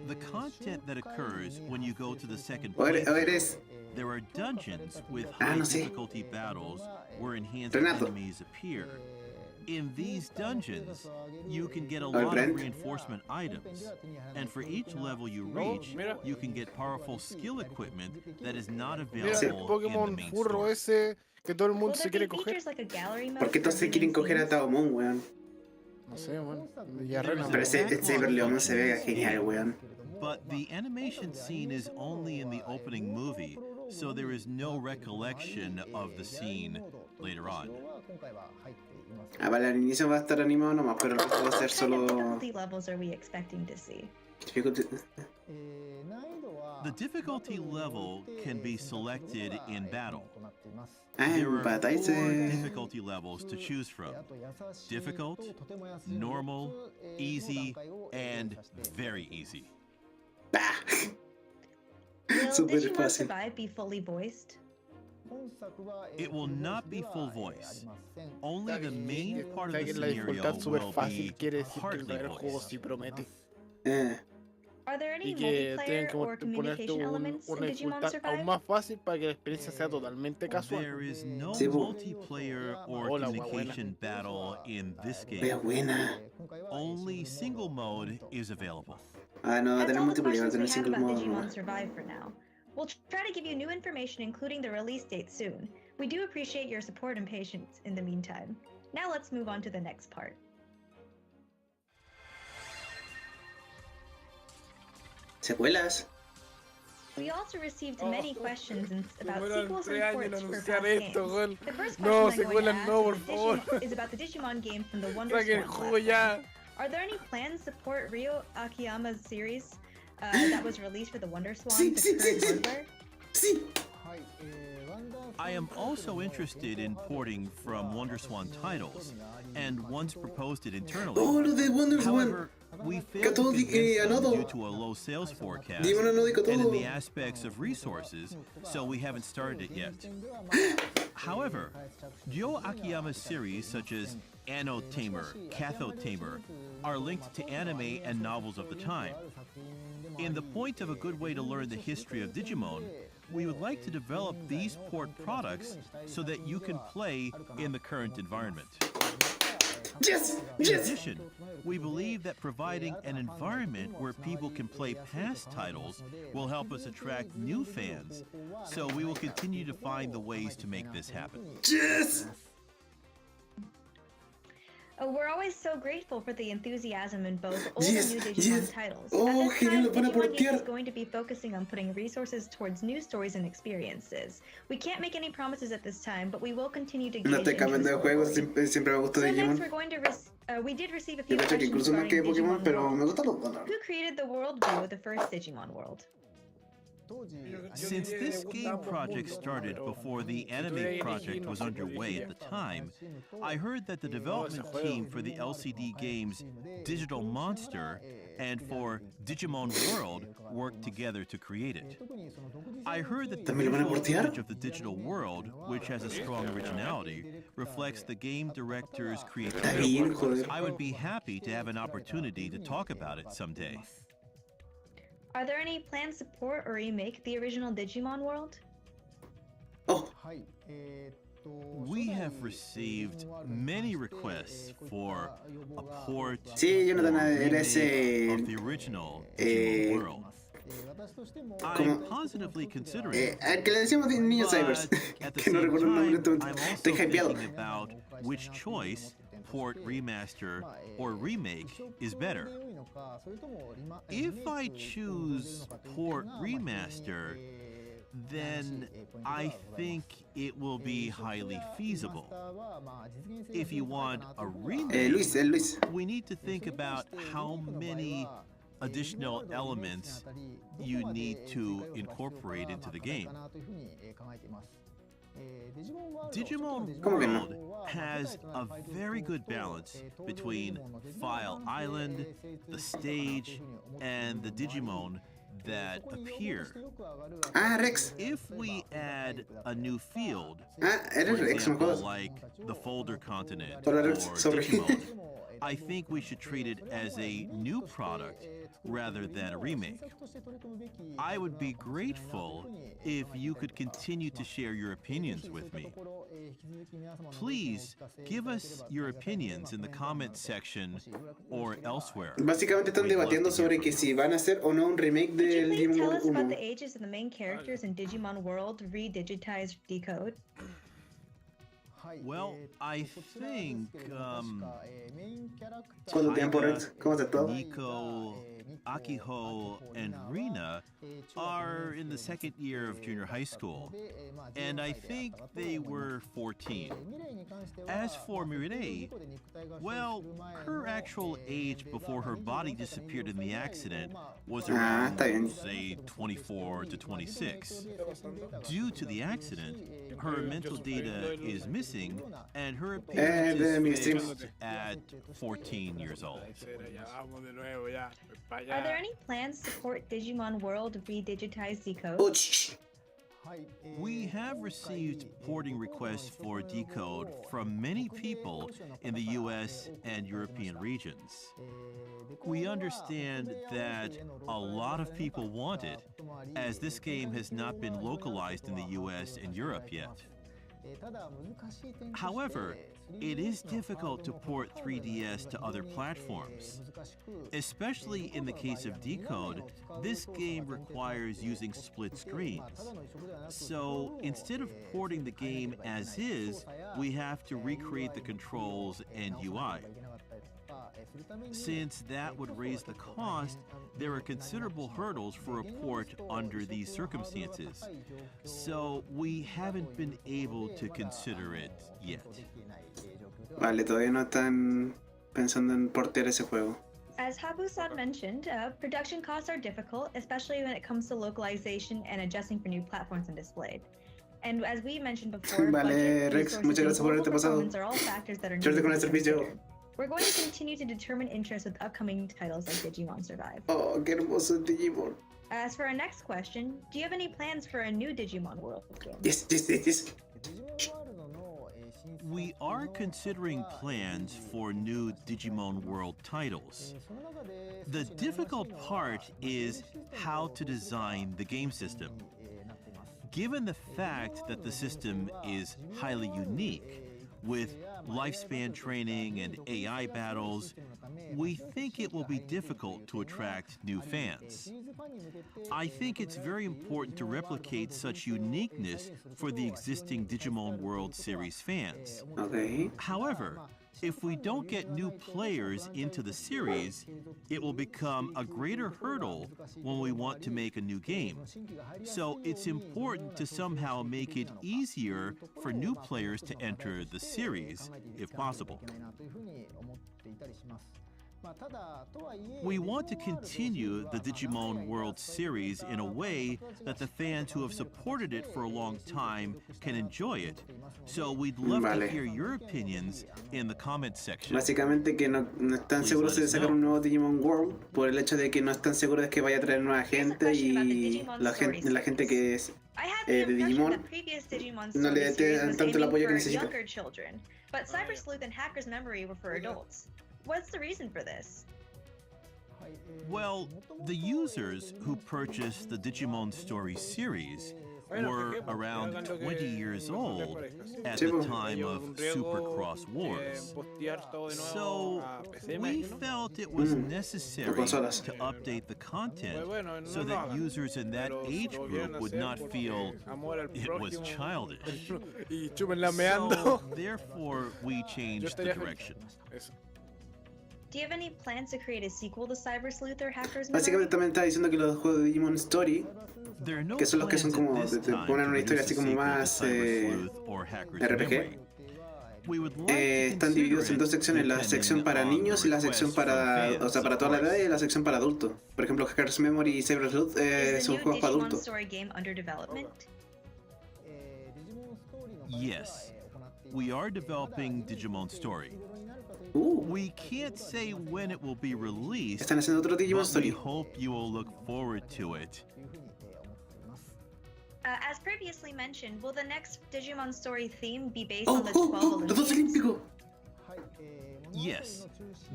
The content that occurs when you go to the second O playthrough, eres there are dungeons with Ah, high no sé. difficulty battles where enhanced Renato. enemies appear. In these dungeons, you can get a Oh, lot Brent. of reinforcement items, and for each level you reach, mira. you can get powerful skill equipment that is not Mira, el available in the Pokémon main furro story. ese que todo el mundo Will se there be quiere coger. features like a gallery mode ¿Por qué for todos se quieren viewing coger a scenes? Taomon, weón? No sé, weón. Ya rena, Pero ese weón. Cyber Leomon se ve genial, weón. But the animation scene is only in the opening movie, so there is no recollection of the scene later on. Ah, vale, al inicio va a estar animado nomás, pero el resto va a ser What kind of solo. difficulty levels are we expecting to see? The difficulty level can be selected in battle. Ah, There en are batalla 4 se. difficulty levels to choose from: difficult, normal, easy, and very easy. ¡Bah! Will Súper Digimon fácil. Survive be fully voiced? It will not be full voice. Only the main part of the Que la scenario dificultad súper will fácil be quiere decir que partly el juego voiced. sí promete. Eh. Are there any Y que multiplayer tienen que or ponerte communication elements in una Digimon dificultad aún Survive? más fácil para que la experiencia sea totalmente casual. There is no Sí, po. multiplayer or Hola, communication battle in this Wea game. buena. Only single mode is available. Ah, no, va a That's tener all the multiplayer, va a questions we tener have single about modo Digimon nomás. Survive for now. We'll try to give you new information, including the release date soon. We do appreciate your support and patience in the meantime. Now let's move on to the next part. ¿Secuelas? We also received Oh, many questions about Demoran sequels 3 and años en ports for anunciar past esto, games. weón. The first No, question I'm going to secuelas ask no, por is, favor. is about the Digimon game from the Wonder Saquen el Swan juego ya. platform. Are there any plans to support Ryo Akiyama's series that was released for the Wonder Swan Sí, to sí, current sí, sí. hardware? Sí. I am also interested in porting from WonderSwan titles, and once proposed it internally. Oh, lo de Wonder Swan. However, we failed to Todo convince them anotado. due to a low sales forecast Digimon anódico and in todo. the aspects of resources, so we haven't started it yet. However, Ryo Akiyama's series such as Anno Tamer, Katho Tamer are linked to anime and novels of the time. In the point of a good way to learn the history of Digimon, we would like to develop these port products so that you can play in the current environment. Yes, In yes. addition, we believe that providing an environment where people can play past titles will help us attract new fans, so we will continue to find the ways to make this happen. Yes. We're always so grateful for the enthusiasm in both old Yes, and new Digimon yes. titles. Oh, At this genial, time, lo van a Digimon Youth portear. is going to be focusing on putting resources towards new stories and experiences. We can't make any promises at this time, but we will continue to No gauge estoy cambiando de interest juego, locally. siempre me gustó So next, Digimon. we're going to we did receive a Yo few cacho que questions incluso más que regarding Pokémon, Digimon pero World. me gustan los dos. la verdad. Who created the worldview of the first Digimon world? Since this game project started before the anime project was underway at the time, I heard that the development team for the LCD games Digital Monster and for Digimon World worked together to create it. I heard that the ¿También lo van a visual portear? image of the digital world, which has a strong originality, reflects the game director's Está creativity. bien, joder. I would be happy to have an opportunity to talk about it someday. Are there any plans to port or remake the original Digimon world? Oh, We have received many requests for a port Sí, Jonathan, or era ese. remake of the original Digimon World. Como- I'm positively considering al que le decíamos de Niño Cybers, but at the que no same recuerdo el nombre en este time, momento. I'm also Estoy hypeado. thinking about which choice, port, remaster, or remake, is better. If I choose port remaster, then I think it will be highly feasible. If you want a remake, Luis. we need to think about how many additional elements you need to incorporate into the game. Digimon ¿Cómo que no? World has a very good balance between File Island, the stage, and the Digimon that appear. Ah, Rex. If we add a new field, Ah, era for Rex, me example, acuerdo. like the Folder Continent or Hola, Rex, sorry. Digimon, I think we should treat it as a new product rather than a remake. I would be grateful if you could continue to share your opinions with me. Please give us your opinions in the comment section or elsewhere. Básicamente están We'd love debatiendo to hear sobre from que you. si van a hacer o no un remake Could you del please Digimon tell World us about 1. the ages of the main characters in Digimon World Redigitized Decode? Well, I think ¿Cuánto tiempo, Taiga, Rex? ¿Cómo has estado? Nico, Akiho, and Rina are in the second year of junior high school, and I think they were 14. As for Mirei, well, her actual age before her body disappeared in the accident was around, está bien. say, 24 to 26. Due to the accident, her mental data is missing, and her appearance de mi is stream. fixed at 14 years old. Ya vamos de nuevo, ya. Pa' allá. Are there any plans to port Digimon World Redigitized Decode? Oh, shh. We have received porting requests for Decode from many people in the US and European regions. We understand that a lot of people want it, as this game has not been localized in the US and Europe yet. However, it is difficult to port 3DS to other platforms. Especially in the case of Decode, this game requires using split screens. So instead of porting the game as is, we have to recreate the controls and UI. Since that would raise the cost, there are considerable hurdles for a port under these circumstances. So we haven't been able to consider it yet. Vale, todavía no están pensando en portear ese juego. As Habu-san mentioned, production costs are difficult, especially when it comes to localization and adjusting for new platforms and display. And as we mentioned before, Vale, budget, Rex, resources, muchas and gracias por global haberte pasado. performance are all factors that are Suerte needed con to el be servicio. considered. We're going to continue to determine interest with upcoming titles like Digimon Survive. Oh, qué hermoso es Digimon. As for our next question, do you have any plans for a new Digimon World game? Yes. We are considering plans for new Digimon World titles. The difficult part is how to design the game system. Given the fact that the system is highly unique, with lifespan training and AI battles, we think it will be difficult to attract new fans. I think it's very important to replicate such uniqueness for the existing Digimon World series fans. Ok. However, if we don't get new players into the series, it will become a greater hurdle when we want to make a new game. So it's important to somehow make it easier for new players to enter the series, if possible. We want to continue the Digimon World series in a way that the fans who have supported it for a long time can enjoy it. So we'd love Vale. to hear your opinions in the comments section. Básicamente que no están seguros de sacar un nuevo Digimon World por el hecho de que no están seguros de que vaya a traer nueva gente y la gente que es I had the de impression Digimon that previous Digimon no le story series dan was tanto el aiming apoyo que for necesita. younger children, but Cyber Sleuth and Hacker's Memory were for adults. What's the reason for this? Well, the users who purchased the Digimon Story series were around 20 years old at the time of Supercross Wars. So we felt it was necessary to update the content so that users in that age group would not feel it was childish. So therefore, we changed the direction. Do you have any plans to create a sequel to Cyber Sleuth or Hackers Básicamente también está diciendo que los juegos de Digimon Story, There are no que son los que son plans como at this te time ponen to una historia produce así como a sequel to más Cyber Sleuth or Hackers RPG. Memory. We would like to Están divididos en dos consider secciones, la it sección para depending on niños the y la sección request from para, fans, o sea, para of toda la edad course. y la sección para adultos. Por ejemplo, Hackers Memory y Cyber Sleuth Is the son new juegos para Digimon adultos. story game under development? Yes, we are developing Digimon Story. We can't say when it will be released, Están haciendo otro Digimon but we Story. hope you will look forward to it. As previously mentioned, will the next Digimon story theme be based on the 12 Los dos Olympians? olímpicos. Yes,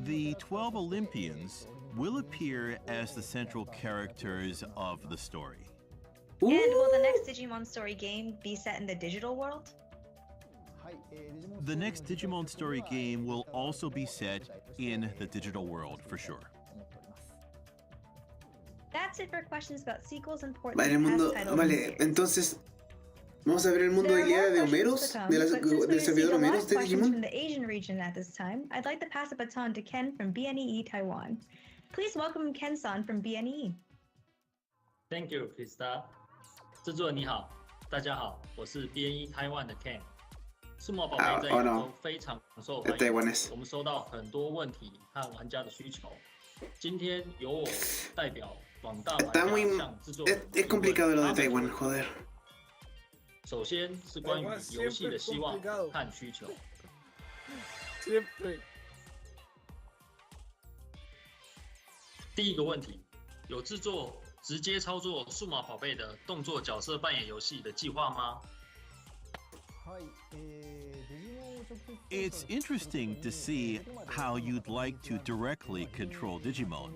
the 12 Olympians will appear as the central characters of the story. And will the next Digimon story game be set in the digital world? The next Digimon Story game will also be set in the digital world, for sure. That's it for questions about sequels and ports Vale, el of mundo, past titles. vale, entonces vamos a ver el mundo de There are Ilíada more de questions Homeros, to come, de but since we del received servidor a lot Homeros of de questions from Digimon. the Asian region at this time, I'd like to pass the baton to Ken from BNE Taiwan. Please welcome Ken-san from BNE. Thank you, Krista. 制作人你好，大家好，我是 BNE Taiwan 的 Ken。数码宝贝在亚洲非常受欢迎，我们收到很多问题和玩家的需求。今天由我代表广大玩家向制作人提 Es 问 complicado lo de 他们的 Taiwan, 问题。 joder. 首先是关于游戏的希望和需求。 Siempre. 第一个问题，有制作直接操作数码宝贝的动作角色扮演游戏的计划吗？ It's interesting to see how you'd like to directly control Digimon.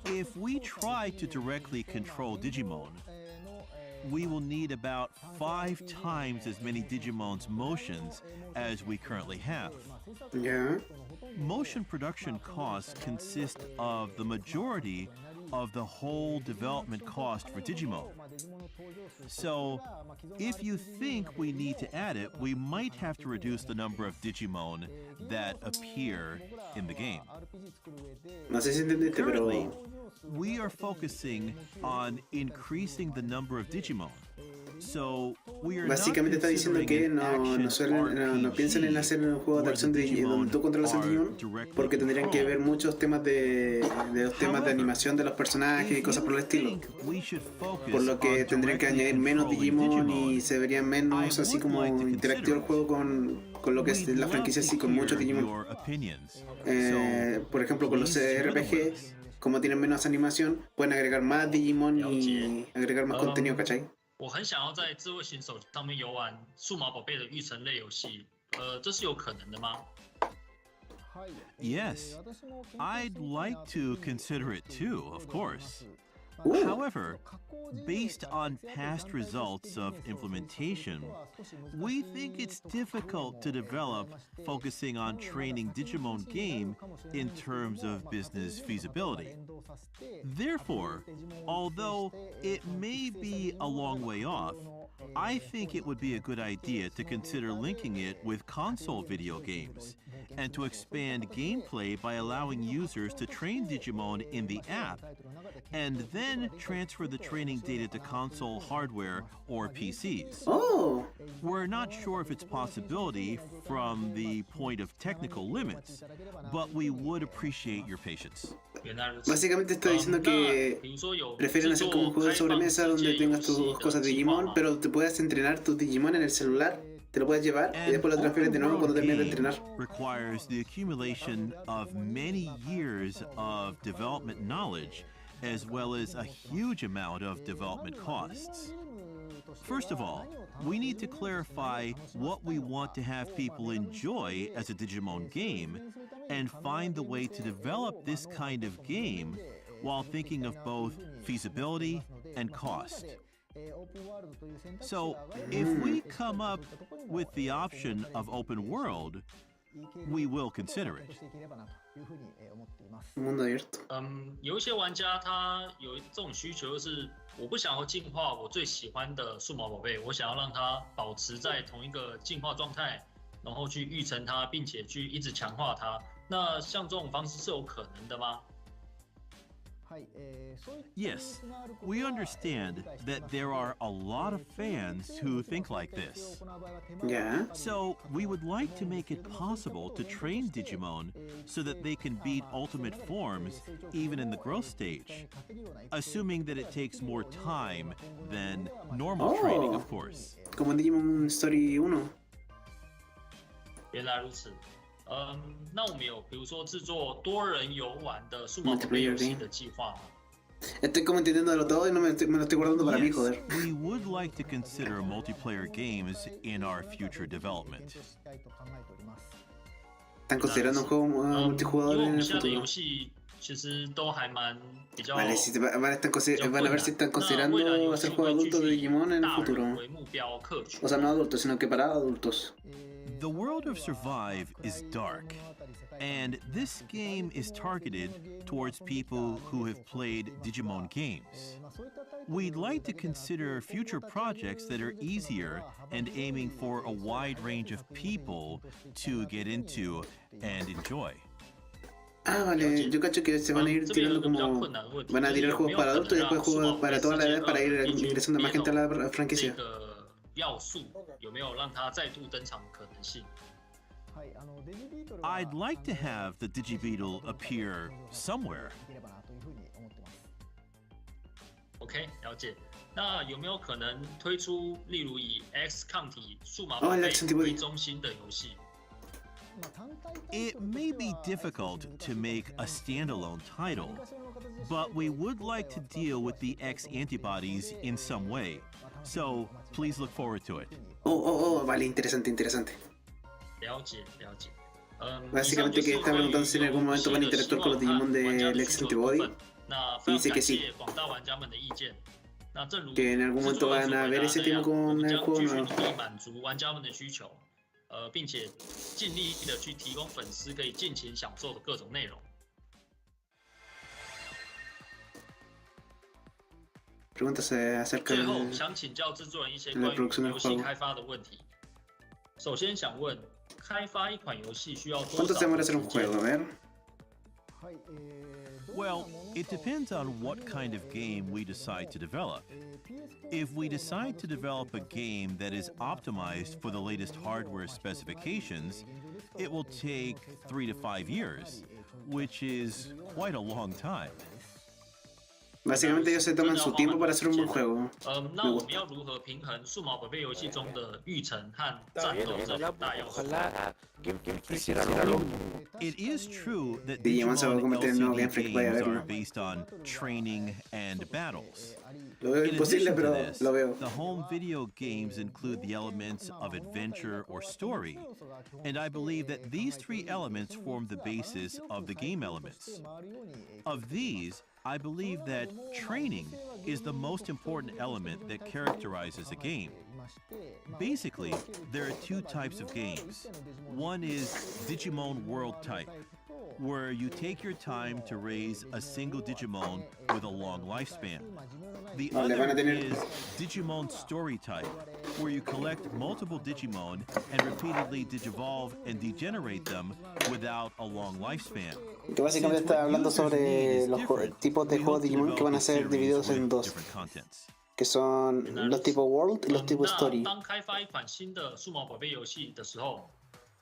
If we try to directly control Digimon, we will need about 5 times as many Digimon's motions as we currently have. Ya. Motion production costs consist of the majority of the whole development cost for Digimon. So, if you think we need to add it, we might have to reduce the number of Digimon that appear in the game. No sé si entendiste, Currently, pero we are focusing on increasing the number of Digimon. So, we are not básicamente está diciendo considering que an action no piensan en hacer un juego de where acción the donde tú controlas al are Digimon, directly porque tendrían que ver controlled. muchos temas de los temas de However, animación de los personajes y If cosas you por el estilo. think we should focus Por lo que on tendrían que directly añadir menos controlling Digimon y Digimon, se verían menos I así would como like to interactivo el consider juego con lo que es we'd la love franquicia to así con muchos hear Digimon. your opinions. Por ejemplo, con los please share them with RPG, us. como tienen menos animación, pueden agregar más Digimon y agregar más contenido, ¿cachai? 我很想要在智慧型手机上面游玩数码宝贝的育成类游戏，这是有可能的吗？ Yes, I'd like to consider it too, of course. Ooh. However, based on past results of implementation, we think it's difficult to develop focusing on training Digimon game in terms of business feasibility. Therefore, although it may be a long way off, I think it would be a good idea to consider linking it with console video games and to expand gameplay by allowing users to train Digimon in the app and then transfer the training data to console hardware or PCs. Oh, We're not sure if it's a possibility from the point of technical limits, but we would appreciate your patience. 原来如此。 básicamente está diciendo que 那比如说有 prefieren 制 hacer 作 como un juego de 开放 sobremesa 世 donde 界游 tengas 戏 tus 的 cosas de 计划 Digimon, 吗？ pero te puedes entrenar tus Digimon en el celular, te lo puedes llevar y después lo transfieres de nuevo cuando termines de entrenar. Requires the accumulation of many years of development knowledge, as well as a huge amount of development costs. First of all, we need to clarify what we want to have people enjoy as a Digimon game and find the way to develop this kind of game while thinking of both feasibility and cost. So, if we come up with the option of open world, we will consider it. Mundo abierto. 有一些玩家他有这种需求，就是我不想要进化我最喜欢的数码宝贝，我想要让它保持在同一个进化状态，然后去育成它，并且去一直强化它。那像这种方式是有可能的吗？ Yes, we understand that there are a lot of fans who think like this. Yeah. So, we would like to make it possible to train Digimon so that they can beat ultimate forms even in the growth stage, assuming that it takes more time than normal training, of course. Como en Digimon Story 1. 原来如此。那我们有比如说制作多人游玩的数码宝贝游戏的计划吗？ Estoy como entendiéndolo todo y no me lo estoy guardando para mí, Yes, joder. we would like to consider multiplayer games in our future development. ¿Están considerando un juego multijugador 因为我 en 们 el 现在的 futuro? 游戏其实都还蛮比较 Vale, van a ver si están considerando hacer juegos adultos de Digimon en el futuro. 为目标客群。 O sea, no adultos, sino que para adultos. The world of Survive is dark, and this game is targeted towards people who have played Digimon games. We'd like to consider future projects that are easier and aiming for a wide range of people to get into and enjoy. Ah, vale, yo cacho que se van a ir tirando como... Van a tirar juegos para adultos y después juegos para toda la edad para ir ingresando más gente a la franquicia. 要素有没有让它再度登场的可能性？ I'd like to have the Digibeetle appear somewhere. OK， 了解。那有没有可能推出例如以 X 抗体数码宝贝为中心的游戏？ It may be difficult to make a standalone title, but we would like to deal with the X antibodies in some way. So please look forward to it. Vale, interesante. 了解。Básicamente que está preguntando si en algún momento van a interactuar con los Digimon del X Antibody. 那 Y dice que sí. 广大玩家们的意见。那正如 Que en algún momento van a ver ese tema con el juego nuevo. 继续努力满足玩家们的需求，并且尽力的去提供粉丝可以尽情享受的各种内容。 Preguntas acerca 最后想请教制作人一些关于游戏开发的问题。首先想问，开发一款游戏需要多 ¿Cuánto 少 se demora hacer un juego? A ver. Well, it depends on what kind of game we decide to develop. If we decide to develop a game that is optimized for the latest hardware specifications, it will take 3 to 5 years, which is quite a long time. Básicamente ellos se toman su tiempo para hacer un buen juego. 那我们要如何平衡数码宝贝游戏中的育成和战斗这两大要素？ It is true that Digimon se va a Digimon convertir en nuevo LCD Game Freak, voy a games verlo. are based on training and battles. Lo veo In imposible, addition to pero this, lo veo. the home video games include the elements of adventure or story, and I believe that these 3 elements form the basis of the game elements. Of these, I believe that training is the most important element that characterizes a game. Basically, there are 2 types of games. One is Digimon World type, where you take your time to raise a single Digimon with a long lifespan. The other is Digimon Story type, where you collect multiple Digimon and repeatedly digivolve and degenerate them without a long lifespan. Que básicamente está hablando sobre los tipos de juegos Digimon que van a ser divididos en 2. Que son los tipos World y los tipos Story. 当开发一款新的数码宝贝游戏的时候，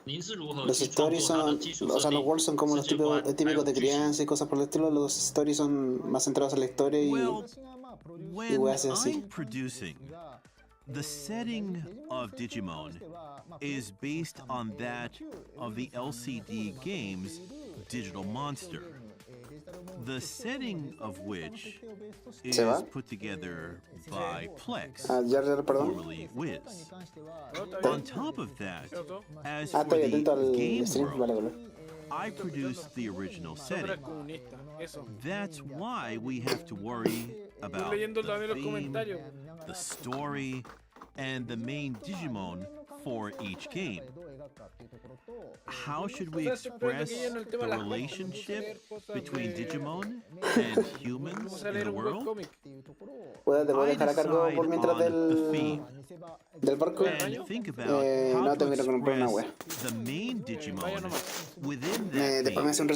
您是如何 Los 去创 stories 作它的 son, 基础 o 设 sea, los 定、 worlds son como 世 los 界观 típicos de 还有剧情？ crianza y cosas por el estilo. Los stories son más centrados en la historia y Well, when weas así. I'm producing, the setting of Digimon is based on that of the LCD games Digital Monster, the setting of which is put together by Plex, formerly Wiz. On top of that, as for estoy the atento al game stream, vale, world, vale. I produced the original setting. That's why we have to worry about leyendo también the los theme, comentarios. the story, and the main Digimon for each game. How should we express the relationship between Digimon and humans in the world? Puedo, te puedo I dejar a cargo decide por mientras on the theme del barco. and think about how no to tengo que ir a comprar una express the main Digimon within Después me that hace un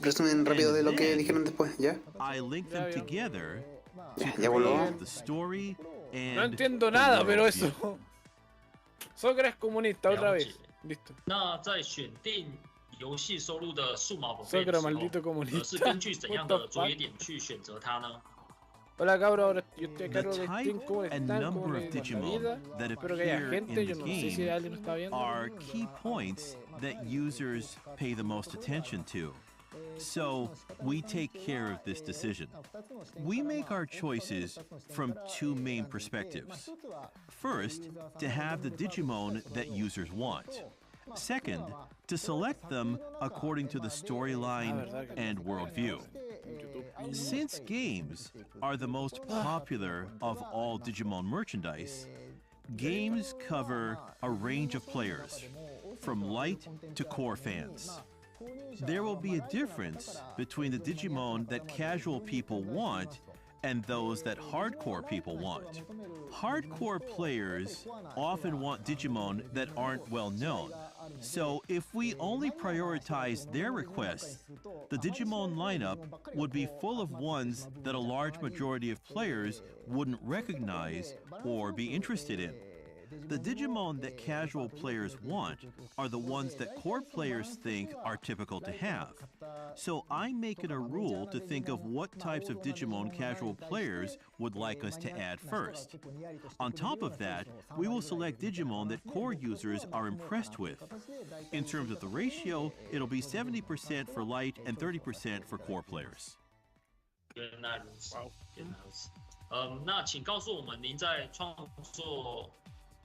resumen rápido de lo que dijeron después, ¿ya? theme. I link them together to Ya volvó. create the story and No entiendo the nada, pero worldview. eso. Soccer es comunista, otra 了 vez. 解 Listo. 那在选定游戏收录的数码宝贝 Soccer 的时候， maldito comunista. 是根据怎样 What 的 the 着眼 fuck? 点去选择它呢？ Hola cabros, ahora yo estoy a The cargo de type Steam, ¿cómo and están? ¿Cómo number les of va la Digimon vida? that Espero que haya appear gente, in yo the no sé si game alguien lo está viendo. are key points that users pay the most attention to. So we take care of this decision. We make our choices from two main perspectives. First, to have the Digimon that users want. Second, to select them according to the storyline and worldview. Since games are the most popular of all Digimon merchandise, games cover a range of players, from light to core fans. There will be a difference between the Digimon that casual people want and those that hardcore people want. Hardcore players often want Digimon that aren't well known. So if we only prioritize their requests, the Digimon lineup would be full of ones that a large majority of players wouldn't recognize or be interested in. The Digimon that casual players want are the ones that core players think are typical to have. So I make it a rule to think of what types of Digimon casual players would like us to add first. On top of that, we will select Digimon that core users are impressed with. In terms of the ratio, it'll be 70% for light and 30% for core players. 原来如此，原来如此。那请告诉我们，您在创作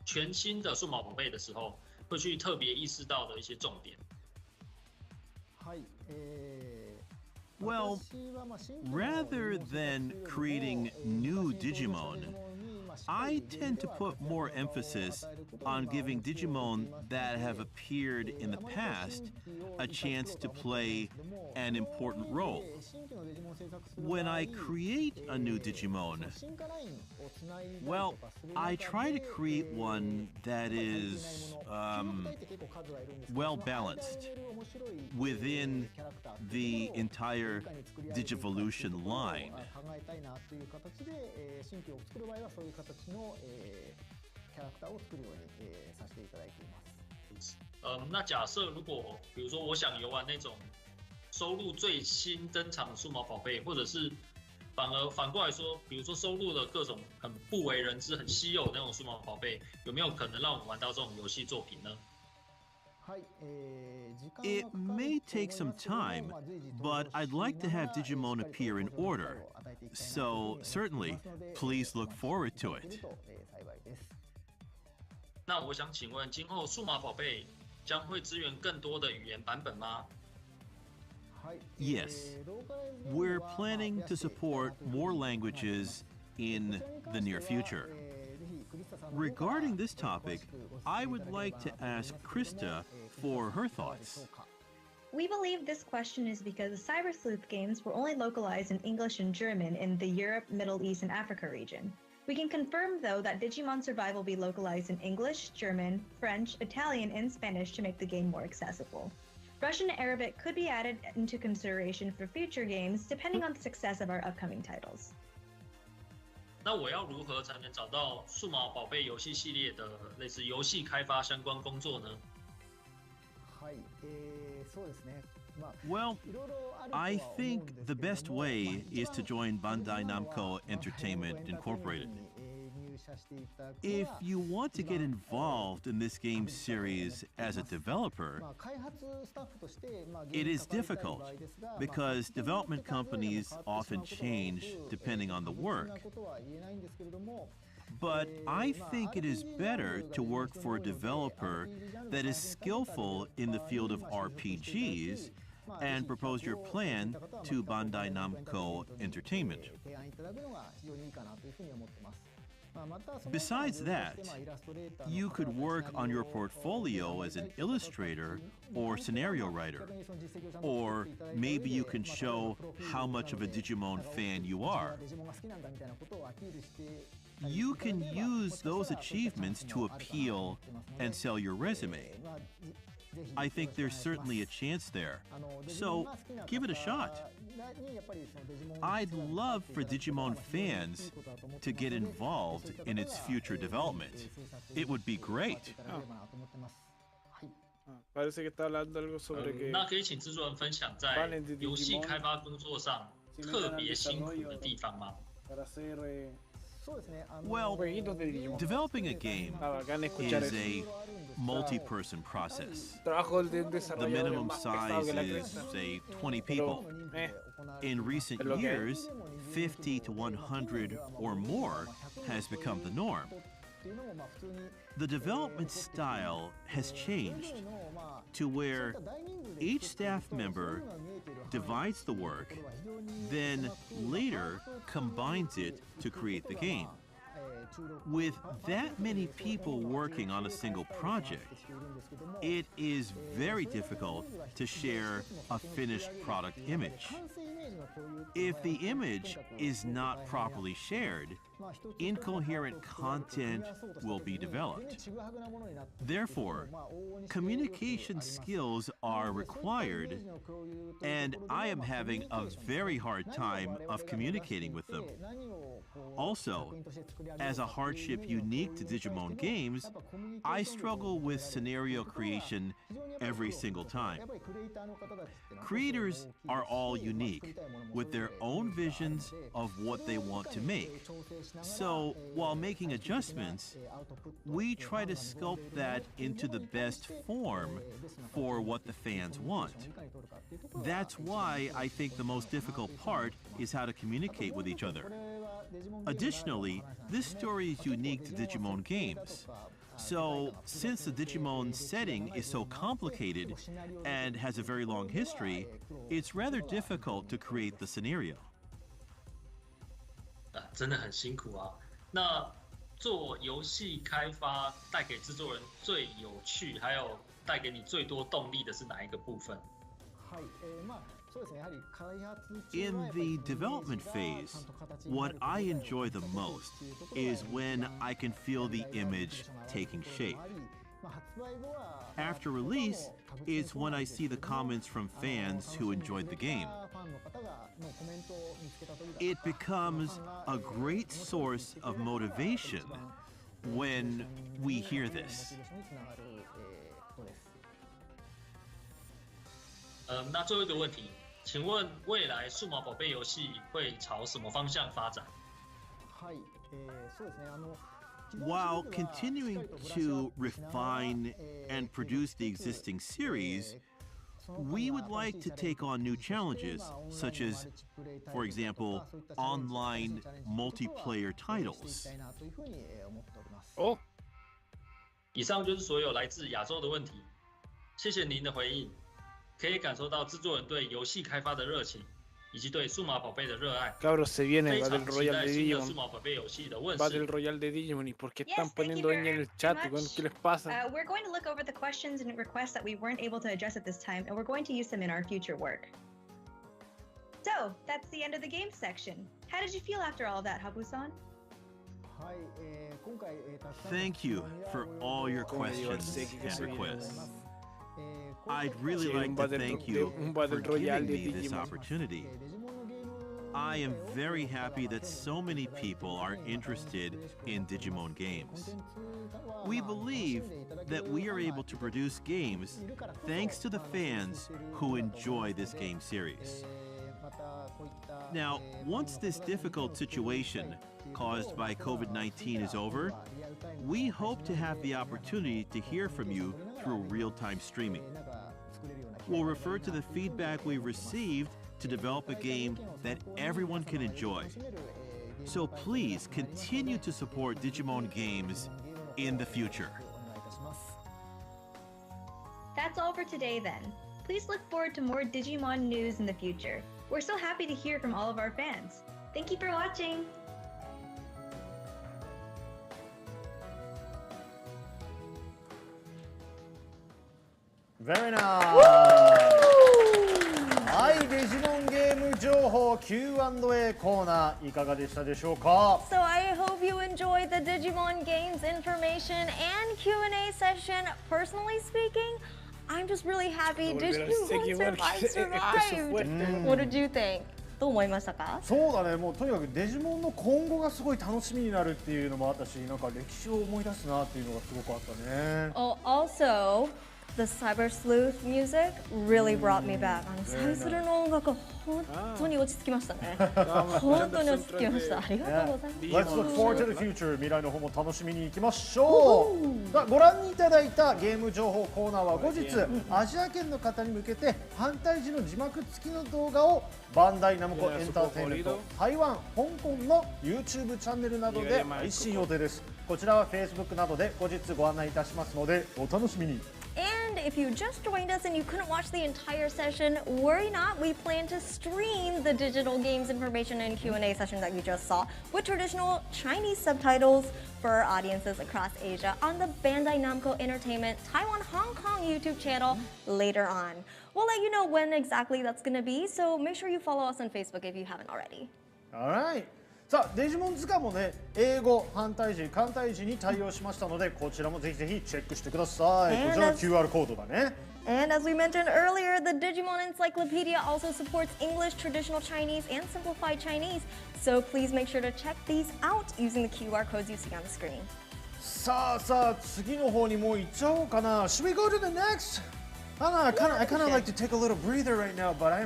全新的数码宝贝的时候，会去特别意识到的一些重点。 Well, rather than creating new Digimon, I tend to put more emphasis on giving Digimon that have appeared in the past a chance to play an important role. When I create a new Digimon, well, I try to create one that is well balanced within the entire Digivolution line. Character 那假设如果比如说我想游玩那种收录最新登场的数码宝贝，或者是反过来说，比如说收录了各种很不为人知、很稀有的那种数码宝贝，有没有可能让我们玩到这种游戏作品呢？ It may take some time, but I'd like to have Digimon appear in order. So certainly, please look forward to it. 那我想请问，今后数码宝贝将会支援更多的语言版本吗？ Yes, we're planning to support more languages in the near future. Regarding this topic, I would like to ask Krista for her thoughts. We believe this question is because the Cyber Sleuth games were only localized in English and German in the Europe, Middle East, and Africa region. We can confirm, though, that Digimon Survive will be localized in English, German, French, Italian, and Spanish to make the game more accessible. Russian and Arabic could be added into consideration for future games, depending on the success of our upcoming titles. 那我要如何才能找到数码宝贝游戏系列的类似游戏开发相关工作呢？ Well, I think the best way is to join Bandai Namco Entertainment Incorporated. If you want to get involved in this game series as a developer, it is difficult because development companies often change depending on the work. But I think it is better to work for a developer that is skillful in the field of RPGs and propose your plan to Bandai Namco Entertainment. Besides that, you could work on your portfolio as an illustrator or scenario writer. Or maybe you can show how much of a Digimon fan you are. You can use those achievements to appeal and sell your resume. I think there's certainly a chance there, so give it a shot. I'd love for Digimon fans to get involved in its future development. It would be great. Parece que está hablando algo sobre que 那可以请制作人分享在游戏开发工作上特别辛苦的地方吗？ para hacer Well, jueguitos de Digimon. developing a game Bacán escuchar is eso. a multi-person process. Trabajo de The desarrollador minimum más pesado size que la is, cresta. say, 20 people. In recent Pero que- years, 50 to 100 or more has become the norm. The development style has changed to where each staff member divides the work, then later combines it to create the game. With that many people working on a single project, it is very difficult to share a finished product image. If the image is not properly shared, incoherent content will be developed. Therefore, communication skills are required, and I am having a very hard time of communicating with them. Also, as a hardship unique to Digimon games, I struggle with scenario creation every single time. Creators are all unique, with their own visions of what they want to make. So, while making adjustments, we try to sculpt that into the best form for what the fans want. That's why I think the most difficult part is how to communicate with each other. Additionally, this story is unique to Digimon games. So, since the Digimon setting is so complicated and has a very long history, it's rather difficult to create the scenario. 真的很辛苦啊。那做游戏开发带给制作人最有趣，还有带给你最多动力的是哪一个部分？ In the development phase, what I enjoy the most is when I can feel the image taking shape. After release, it's when I see the comments from fans who enjoyed the game. It becomes a great source of motivation when we hear this. 那最后一个问题，请问未来数码宝贝游戏会朝什么方向发展？ While continuing to refine and produce the existing series, we would like to take on new challenges, such as, for example, online multiplayer titles. 哦，以上就是所有来自亚洲的问题，谢谢您的回应。可以感受到制作人对游戏开发的热情，以及对数码宝贝的热爱。 Cabros, se viene 非 el 常 Battle 期 Royale 待 de 新的 Digimon. 数码宝贝游戏的问 Battle 世。 Royale de Digimon. ¿Y por qué Yes, están thank you poniendo very en el much. chat? ¿Qué les pasa? We're going to look over the questions and requests that we weren't able to address at this time, and we're going to use them in our future work. So, that's the end of the game section. How did you feel after all of that, Habu-san? Thank you for all your questions and requests. I'd really like to thank you for giving me this opportunity. I am very happy that so many people are interested in Digimon games. We believe that we are able to produce games thanks to the fans who enjoy this game series. Now, once this difficult situation caused by COVID-19 is over, we hope to have the opportunity to hear from you through real-time streaming. We'll refer to the feedback we've received to develop a game that everyone can enjoy. So please continue to support Digimon games in the future. That's all for today then. Please look forward to more Digimon news in the future. We're so happy to hear from all of our fans. Thank you for watching! Very nice! はい、デジモンゲーム情報 Q&A コーナーいかがでしたでしょうか？ So I hope you enjoyed the Digimon games information and Q&A session. Personally speaking, I'm just really happy Digimon survived. What did you think? どう思いましたか？そうだね、もうとにかくデジモンの今後がすごい楽しみになるっていうのもあったし、なんか歴史を思い出すなっていうのがすごくあったね。Oh, also, the Cyber Sleuth music really brought me back. サイスルの音楽本当に落ち着きましたね。本当に落ち着きました。ありがとうございます。Let's look forward to the future. 未来の方も楽しみに行きましょう。ご覧いただいたゲーム情報コーナーは後日アジア圏の方に向けて反対時の字幕付きの動画をバンダイナムコエンターテインメント台湾、香港の YouTube チャンネルなどで配信予定です。こちらは Facebook などで後日ご案内いたしますのでお楽しみに。And if you just joined us and you couldn't watch the entire session, worry not. We plan to stream the digital games information and Q&A session that you just saw with traditional Chinese subtitles for our audiences across Asia on the Bandai Namco Entertainment Taiwan Hong Kong YouTube channel later on. We'll let you know when exactly that's going to be, so make sure you follow us on Facebook if you haven't already. Alright. さあ、デジモン図鑑もね、英語、反対字、簡体字に対応しましたので、こちらもぜひぜひチェックしてください。こちらの QR コードだね。And as we mentioned earlier, the Digimon Encyclopedia also supports English, traditional Chinese, and simplified Chinese. So please make sure to check these out using the QR codes you see on the screen. さあさあ、次の方にもう行っちゃおうかな。Should we go to the next? I kind of like to take a little breather right now, but I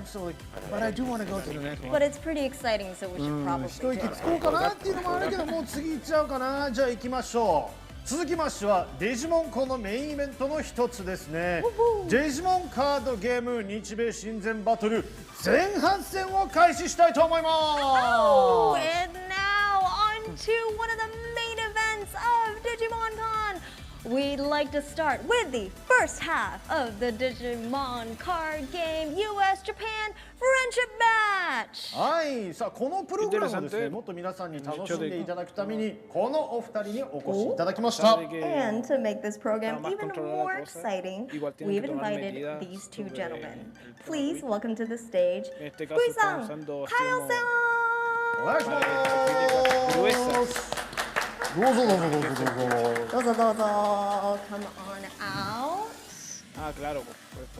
do want to go to the next one. But it's pretty exciting, so we should probably 一息つこうかなっていうのもあるけど、もう次行っちゃおうかな。じゃあ行きましょう。続きましてはデジモンコのメインイベントの一つですね。デジモンカードゲーム日米親善バトル前半戦を開始したいと思います。Oh, and now on to one of the main events of DigimonCon. We'd like to start with the first half of the Digimon card game US-Japan Friendship Match! はい、さあこのプログラムをですね、もっと皆さんに楽しんでいただくためにこのお二人にお越しいただきました。And to make this program even more exciting, we've invited these two gentlemen. Please welcome to the stage, Fukui-san, Kyle-san! お願いします。どうぞどうぞどうぞどうぞ。どうぞどうぞ。Come on out. Claro.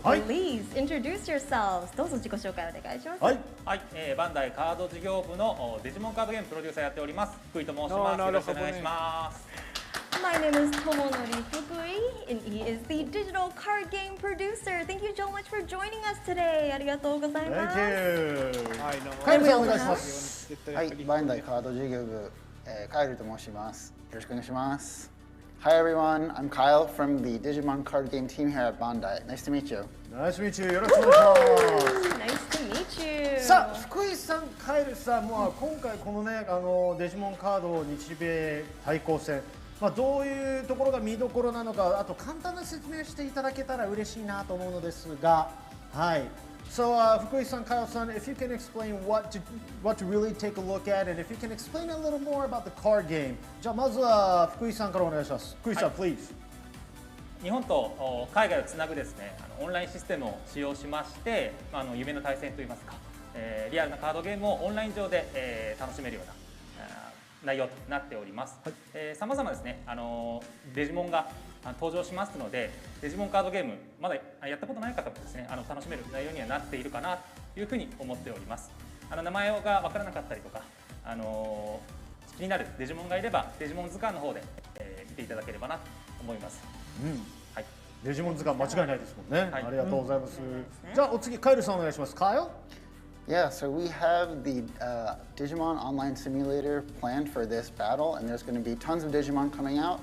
Please introduce yourselves. どうぞ自己紹介お願いします。はい。はい、バンダイカード事業部のデジモンカードゲームプロデューサーやっております。福井と申します。よろしくお願いします。My name is Tomonori Fukui, and he is the digital card game producer. Thank you so much for joining us today. ありがとうございます。Thank you. カイルさんお願いします。はい、バンダイカード事業部カイルと申します。よろしくお願いします。Hi everyone, I'm Kyle from the Digimon card game team here at Bandai. Nice to meet you. Nice to meet you. よろしくお願いします。 Nice to meet you. さあ、福井さん、カイルさんも今回このね、デジモンカード日米対抗戦、どういうところが見どころなのか、あと簡単な説明していただけたら嬉しいなと思うのですが、はい。So, Fukui-san, Kyle-san, if you can explain what to really take a look at, and if you can explain a little more about the card game. じゃあまずは福井さんからお願いします。福井さん、please. 日本と海外をつなぐですね、オンラインシステムを使用しまして、夢の対戦といいますか、リアルなカードゲームをオンライン上で楽しめるような内容となっております。さまざまですね、デジモンが登場しますので、デジモンカードゲームまだやったことない方もですね、楽しめる内容にはなっているかなというふうに思っております。名前が分からなかったりとか、気になるデジモンがいればデジモン図鑑の方で、見ていただければなと思います。はい。デジモン図鑑間違いないですもんね。ありがとうございます。じゃあお次カイルさんお願いします。Kyle? Yeah, so we have the Digimon online simulator planned for this battle, and there's going to be tons of Digimon coming out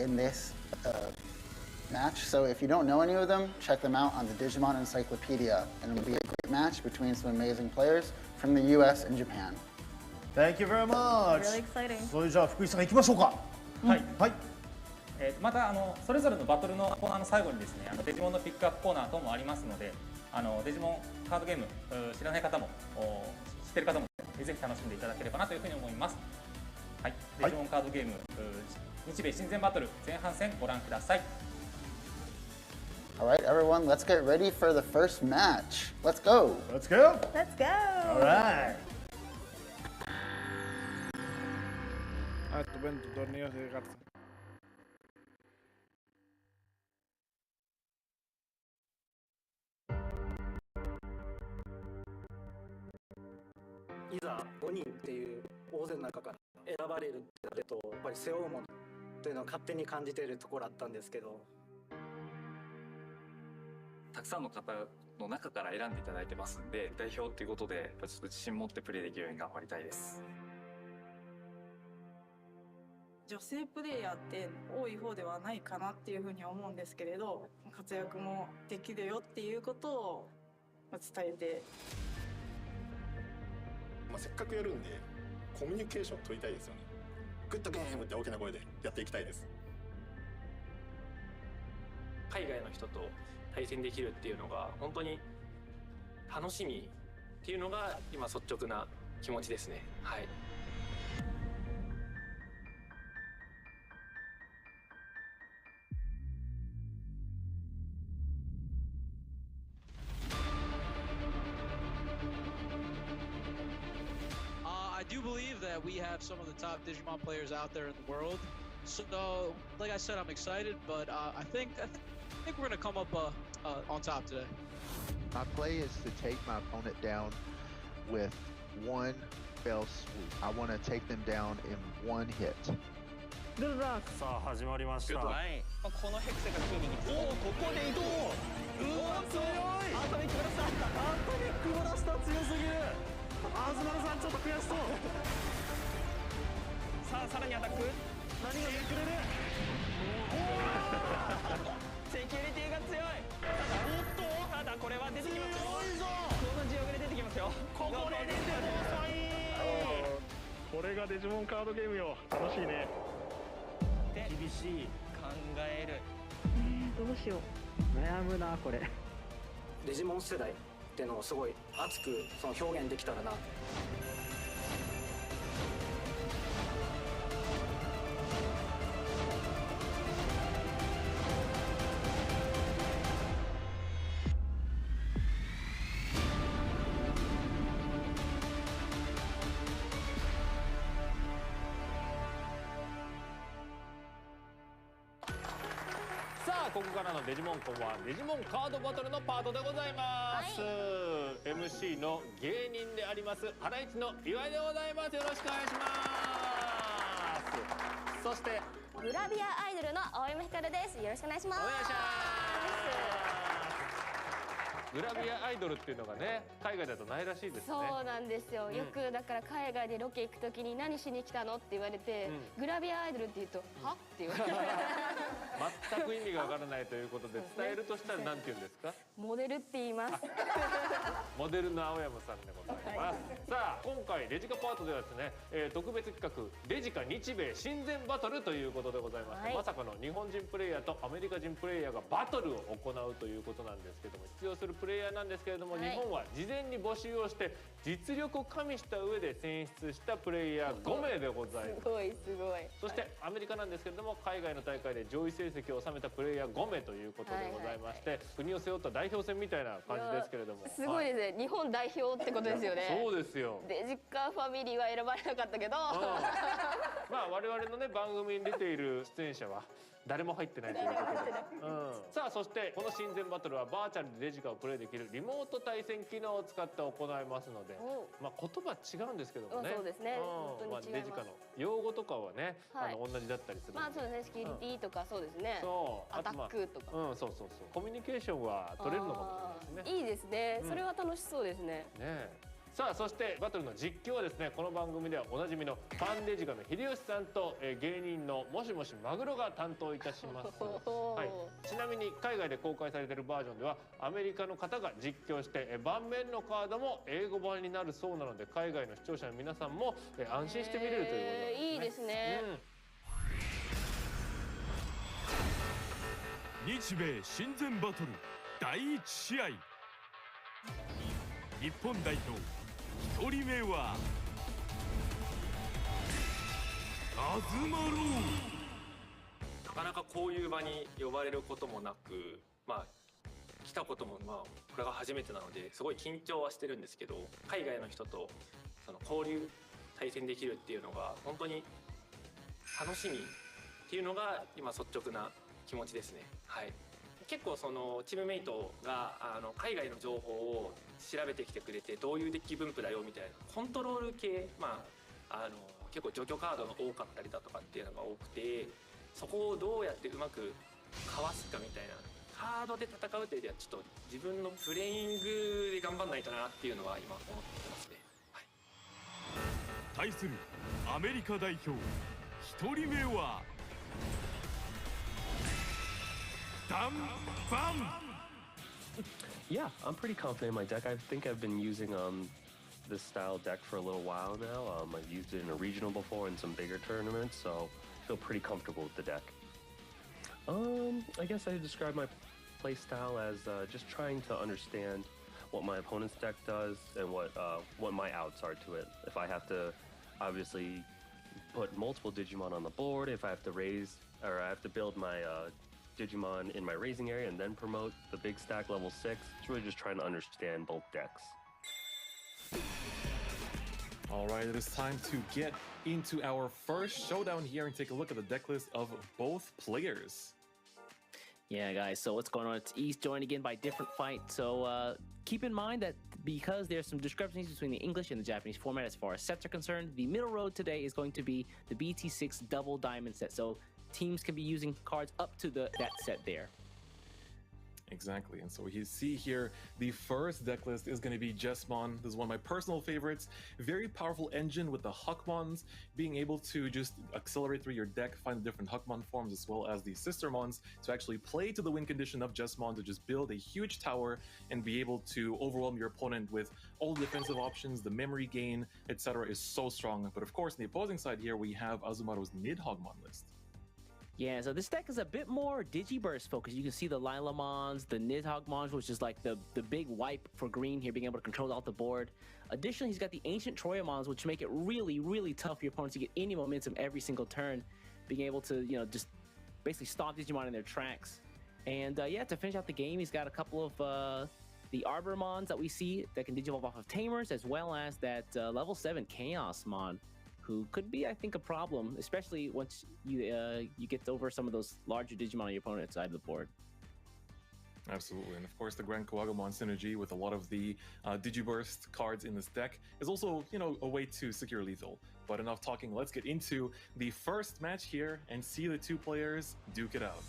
in this match. So if you don't know any of them, check them out on the Digimon Encyclopedia, and it'll be a great match between some amazing players from the US and Japan. Thank you very much. Really exciting. それじゃあ福井さん行きましょうか。はい。はい。またそれぞれのバトルのコーナーの最後にですね、デジモンのピックアップコーナー等もありますので、デジモンカードゲーム知らない方も知ってる方もぜひ楽しんでいただければなというふうに思います。はい、デジモンカードゲーム日米親善バトル前半戦ご覧ください。All right, everyone, let's get ready for the first match. Let's go. Let's go. Let's go. All right. Ah, estupendo, torneos de cartas. いざ5人っていう大勢の中から選ばれるってなると、やっぱり背負うものというのを勝手に感じているところあったんですけど、たくさんの方の中から選んでいただいてますんで、代表っていうことでやっぱちょっと自信持ってプレーできるように頑張りたいです。女性プレイヤーって多い方ではないかなっていうふうには思うんですけれど、活躍もできるよっていうことを伝えて、せっかくやるんでコミュニケーション取りたいですよね。グッドゲームって大きな声でやっていきたいです。海外の人と対戦できるっていうのが本当に楽しみっていうのが今率直な気持ちですね。はい。I do believe that we have some of the top Digimon players out there in the world. So, like I said, I'm excited, but I think we're gonna come up on top today. My play is to take my opponent down with one fell swoop. I want to take them down in one hit. さあ始まりました。はい。このヘクセがキーに来て。おお、ここで移動。うわ強い。アトミックブラスター。アトミックブラスター強すぎる。アズマルさんちょっと悔しそう。さあさらにアタック。何が出てくれる。セキュリティが強い。ただこれは出てきますよ。このジオグで出てきますよ。ここで出ても遅い。これがデジモンカードゲームよ。楽しいね。厳しい。考える。どうしよう。悩むなこれ。デジモン世代っていうのをすごい熱くその表現できたらな。ここからのデジモンコンはデジモンカードバトルのパートでございます、MC の芸人でありますハライチの岩井でございます。よろしくお願いします。そしてグラビアアイドルの青山ひかるです。よろしくお願いします。お願いします。グラビアアイドルっていうのがね、海外だとないらしいですね。そうなんですよ、よくだから海外でロケ行くときに何しに来たのって言われて、グラビアアイドルって言うとはって言われて全く意味がわからないということで、伝えるとしたら何て言うんですか？モデルって言いますモデルの青山さんでございます、さあ今回レジカパートではですね、特別企画レジカ日米親善バトルということでございまして、まさかの日本人プレイヤーとアメリカ人プレイヤーがバトルを行うということなんですけども、出場するプレイヤーなんですけれども、日本は事前に募集をして実力を加味した上で選出したプレイヤー5名でございます。すごいすごい。そしてアメリカなんですけれども、海外の大会で上位成績を収めたプレイヤー5名ということでございまして、国を背負った代表戦みたいな感じですけれども、すごいですね、日本代表ってことですよね。そうですよ。デジカファミリーは選ばれなかったけどまあ我々のね番組に出ている出演者は誰も入ってないということで、さあそしてこの親善バトルはバーチャルでデジカをプレイできるリモート対戦機能を使って行いますので、まあ言葉違うんですけどもね、そうですね、本当に違います。デジカの用語とかはね、同じだったりする。まあそうですね、セキュリティとかそうですね、アタックとか、そうそうそう、コミュニケーションは取れるのかもしれないですね。いいですね、それは楽しそうですね。さあそしてバトルの実況はですね、この番組ではおなじみのパンデジカの秀吉さんと芸人のもしもしマグロが担当いたします、ちなみに海外で公開されているバージョンではアメリカの方が実況して盤面のカードも英語版になるそうなので、海外の視聴者の皆さんも安心して見れるということですね。いいですね。日米親善バトル第1試合日本代表1人目は東ロなかなかこういう場に呼ばれることもなく、来たこともこれが初めてなのですごい緊張はしてるんですけど、海外の人とその交流対戦できるっていうのが本当に楽しみっていうのが今率直な気持ちですね。はい。結構そのチームメイトが海外の情報を調べてきてくれて、どういうデッキ分布だよみたいなコントロール系、結構除去カードが多かったりだとかっていうのが多くて、そこをどうやってうまくかわすかみたいな、カードで戦うというよりはちょっと自分のプレイングで頑張んないとなっていうのは今思ってますね。はい、対するアメリカ代表1人目はダンバン。 Yeah, I'm pretty confident in my deck. I think I've been using this style deck for a little while now. I've used it in a regional before in some bigger tournaments, so I feel pretty comfortable with the deck. I guess I would describe my play style as just trying to understand what my opponent's deck does and what my outs are to it. If I have to obviously put multiple Digimon on the board, if I have to raise or I have to build my Digimon in my raising area and then promote the big stack level 6. It's really just trying to understand both decks. Alright, it is time to get into our first showdown here and take a look at the deck list of both players. Yeah, guys, so what's going on? It's East joined again by Different Fight. So keep in mind that because there's some discrepancies between the English and the Japanese format as far as sets are concerned, the middle road today is going to be the BT6 double diamond set. So teams can be using cards up to that set there. Exactly, and so you see here, the first deck list is going to be Jesmon. This is one of my personal favorites. Very powerful engine with the Huckmons, being able to just accelerate through your deck, find the different Huckmon forms as well as the Sistermons to actually play to the win condition of Jesmon to just build a huge tower and be able to overwhelm your opponent with all the defensive options. The memory gain, etc. is so strong. But of course, on the opposing side here, we have Azumaro's Nidhoggmon list. Yeah, so this deck is a bit more Digiburst focused. You can see the Lilamons, the Nidhoggmons, which is like the big wipe for green here, being able to control out the board. Additionally, he's got the Ancient Troyamons, which make it really, really tough for your opponents to get any momentum every single turn, being able to, just basically stomp Digimon in their tracks. And yeah, to finish out the game, he's got a couple of the Arbormons that we see that can Digivolve off of Tamers, as well as that level 7 Chaosmon, who could be, I think, a problem, especially once you get over some of those larger Digimon on your opponent's side of the board. Absolutely, and of course the Grand Koagomon synergy with a lot of the Digiburst cards in this deck is also, a way to secure lethal. But enough talking, let's get into the first match here and see the two players duke it out.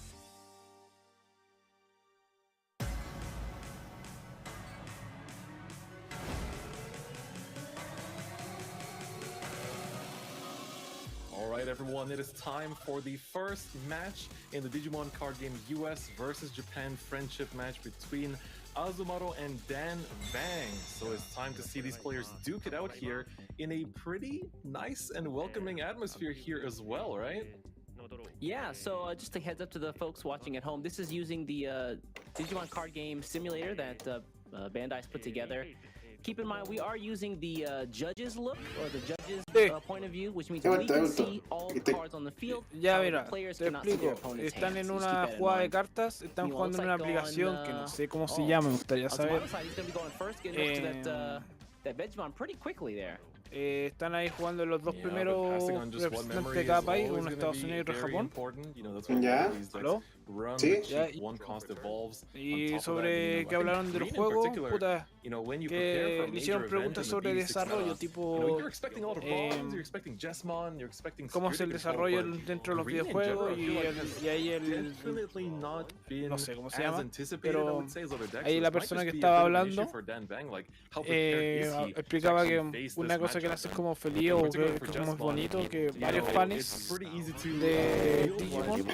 Alright everyone, it is time for the first match in the Digimon card game US versus Japan friendship match between Azumaro and Dan Bang. So it's time to see these players duke it out here in a pretty nice and welcoming atmosphere here as well, right? Yeah, so just a heads up to the folks watching at home, this is using the Digimon card game simulator that Bandai's put together. Keep in mind, we are using the judges look, or the judges point of view, which means we can see all the cards on the field. Ya mira, te explico. Están en una jugada de cartas, están jugando en una aplicación que no sé cómo se llama, me gustaría saber. That Vegemon pretty quickly there. Están ahí jugando los dos primeros representantes de cada país, uno Estados Unidos y otro Japón. ¿Ya? ¿Aló? Sí. Y sobre que hablaron del juego, puta, que le hicieron preguntas sobre desarrollo, tipo cómo es el desarrollo dentro de los videojuegos, y ahí el no sé cómo se llama, pero ahí la persona que estaba hablando explicaba que una cosa que le hace como feliz o que es como bonito, que varios fans de Digimon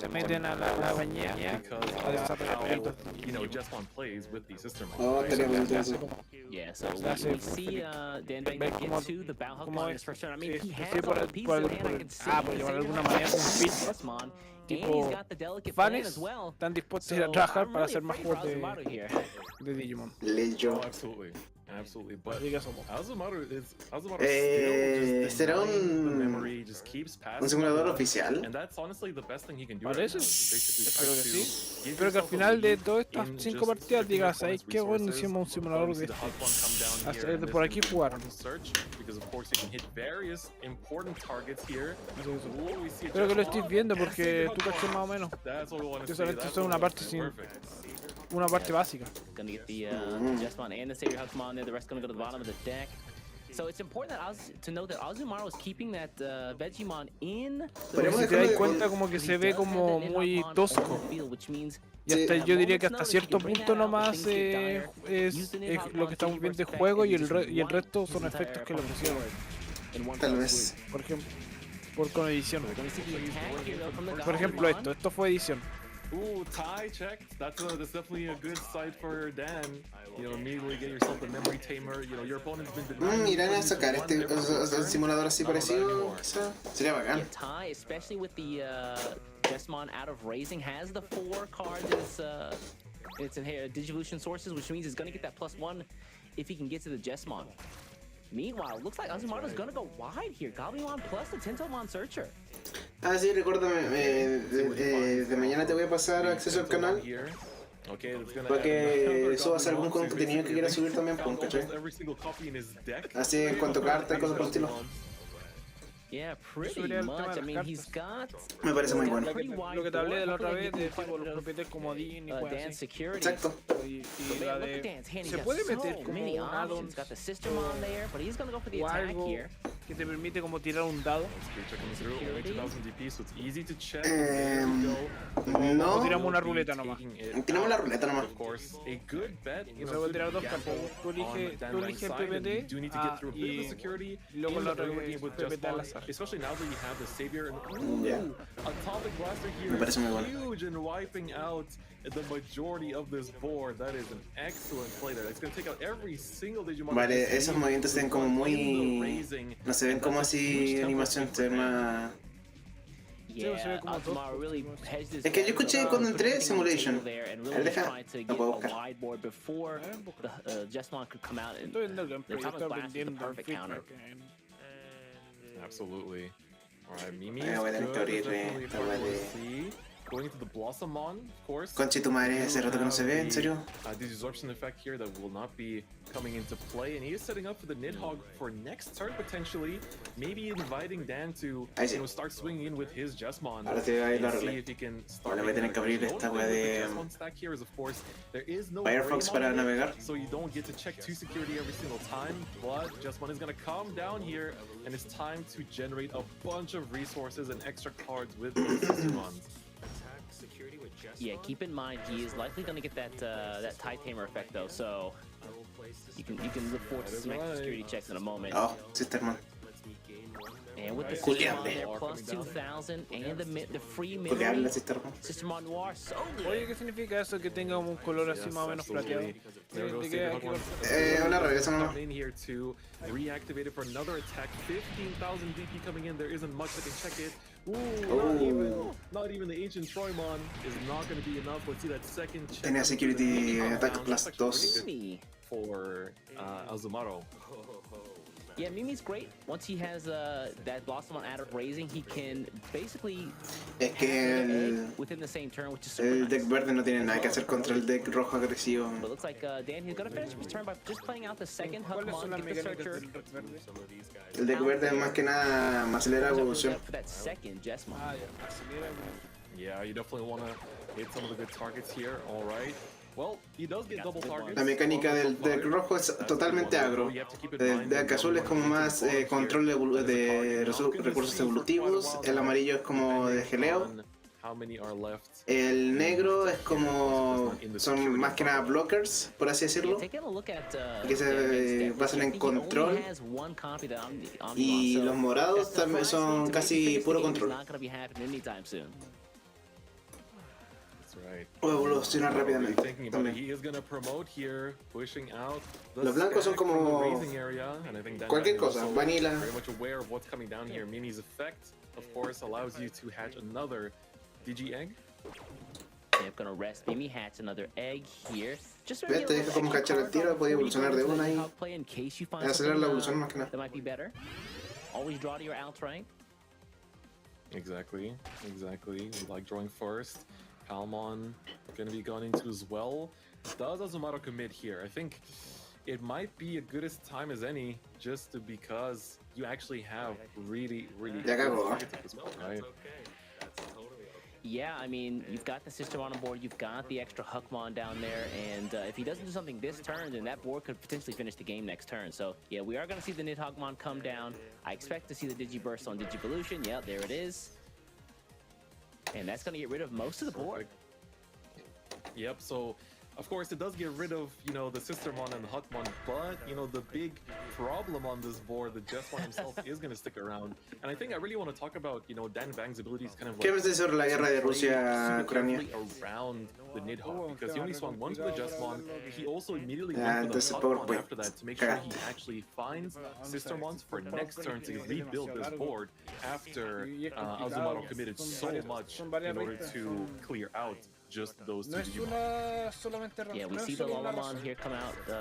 se meten a la bañera a desarrollar proyectos. Oh, estaría bonito eso. Yeah, so we see Dan Bang get to the Balhawk on his first turn. I mean, he has all the pieces, and I can see por llamar de alguna manera un pit. tipo fans están dispuestos a ir a trabajar para hacer más juegos de Digimon. Leyo. Absolutely. Absolutely, but Así que somos. Azumaru ¿Será un simulador oficial? And that's honestly the best thing he can do. Parece. Right now, is basically Espero que try sí. to give Espero que al yourself a final de lead todas estas in 5 just partidas picking digas, up ¿sabes bonus qué bueno? resources. Hicimos un simulador de Obviously, the este. hot one come down here Hasta and de por this aquí is jugar. important to search, because of course you can hit various important targets here. Ooh, we see a Espero que lo just estés one. viendo porque tú caché más o menos. That's what we want to Yo see. solamente That's soy what una we parte want to see. sin Perfect. una parte básica. Gonna get the Jesmon and the Savior Huxmon there. The rest gonna go to the bottom of the deck. So it's important to note that Azumaro is keeping that Vegemon in. Pero si te das cuenta como que se ve como muy tosco. Y hasta yo diría que hasta cierto punto nomás es lo que estamos viendo de juego y el resto son efectos que le pusieron. Tal vez. Por ejemplo, con edición. Por ejemplo esto fue edición. Ooh, tie checked. That's definitely a good sight for Dan. You know, immediately get yourself the memory tamer. You know, your opponent's been denying. Irán a sacar este simulador así parecido. Sería bacán. Tie, especially with the Jesmon out of raising, has the 4 cards in its Digivolution sources, which means it's gonna get that +1 if he can get to the Jesmon. Meanwhile, looks like Azumaro's gonna go wide here. Goblimon plus the Tintomon Searcher. Ah, sí, recuérdame, de mañana te voy a pasar acceso al canal para que subas algún contenido que quieras subir también, ¿cachai? Así en cuanto a cartas y cosas por el estilo. Yeah, pretty much. I mean, he's got. Me parece muy bueno. Lo que te hablé de la otra vez de tipo los propietarios comodín y cosas así. Exacto. Y la de se puede meter como un add-on o algo que te permite como tirar un dado. No. O tiramos una ruleta nomás. Tiramos la ruleta nomás. Y se puede tirar 2 cartas. Tú eliges el PPT y luego la otra PPT al azar. Especially now that you have the Savior Yeah. Atomic Blaster here. Me parece muy bueno. Huge and wiping out the majority of this board. That is an excellent play there. It's going to take out every single Digimon. Vale, esos movimientos se ven como muy... No se ven como así animación, se ven más... Es que yo escuché cuando entré Simulation. A ver, deja, lo puedo buscar. Estoy viendo el gameplay, yo estaba aprendiendo feedback. Absolutely. Alright, Mimi. Voy a tener que abrir esta wea de... Going into the Blossomon, of course. Conche tu madre, hace rato que no se ve, en serio. Desorption effect here that will not be coming into play, and he is setting up for the Nidhogg for next turn potentially, maybe inviting Dan to start swinging in with his Jesmon. Ahora te voy a ir la See regla. if he can start. Vale, voy a tener que abrir esta wea de Firefox para navegar. So you don't get to check 2 security every single time, but Jesmon is gonna come down here, and it's time to generate a bunch of resources and extra cards with these Jesmons. Yeah, keep in mind he is likely going to get that that tie tamer effect though, so you can look forward to some extra security checks in a moment. Oh, Sisterman. And with the Sistermon there, plus 2,000 and the free Culeable, mirror. Sisterman. Sistermon Noir, so good. Oye, ¿qué significa eso? Que tenga un color así más o menos plateado. Una regresa nomás. In here to reactivate it for another attack. 15,000 DP coming in. There isn't much that can check it. Ooh, not even the ancient Troymon is not going to be enough. Let's see that second check. Tenía security attack plus 2. For Azumaro. Yeah, Mimi's great. Once he has that Blossomon out of raising, he can basically Es que within the same turn, which is super el nice. deck verde no tiene nada que hacer contra el deck rojo agresivo. But looks like Dan, he's gonna finish his turn by just playing out the second Huckmon, get the Searcher. El deck verde más que nada acelera evolución. For that second Jesmon. Yeah, you definitely want to hit some of the good targets here. All right. Well, he does get double targets. La mecánica del deck rojo es totalmente agro. El deck azul es como más control de recursos evolutivos. El amarillo es como de geleo. El negro es como... son más que nada blockers, por así decirlo. Que se basan en control. Y los morados también son casi puro control. O evolucionar rápidamente también. Los blancos son como cualquier cosa, vanilla. Digi egg. Yep, gonna rest Mimi, hatch another egg here. Just Ves, te deja como cachar el tiro, podía evolucionar de una y play in case you find acelerar la something, evolución más que nada. that might be better. Always draw to your outrank. Exactly. We like drawing first. Palmon gonna be gone into as well. Does Azumarill commit here? I think it might be a good as time as any, just because you actually have really good targets at this point, right? Yeah, I mean, you've got the Sistermon on board, you've got the extra Huckmon down there, and if he doesn't do something this turn, then that board could potentially finish the game next turn. So, yeah, we are going to see the Nidhoggmon come down. I expect to see the Digiburst on Digivolution. Yeah, there it is. And that's going to get rid of most of the board. Yep, so of course it does get rid of, you know, the Sistermon and the Huckmon, but, you know, the big problem on this board, the Jesmon himself is going to stick around. And I think I really want to talk about, you know, Dan Bang's abilities kind of ¿Qué like... pensás sobre la guerra de Rusia-Ucrania? Around the Nidhogg, because he only swung once with the Jesmon, he also immediately Ah, went for the entonces Huckmon PowerPoint. after that to make sure he actually finds Sistermons for next turn to rebuild this board after Azumarill committed so much in order to clear out just those two Digimon. Yeah, we see the Lullabon here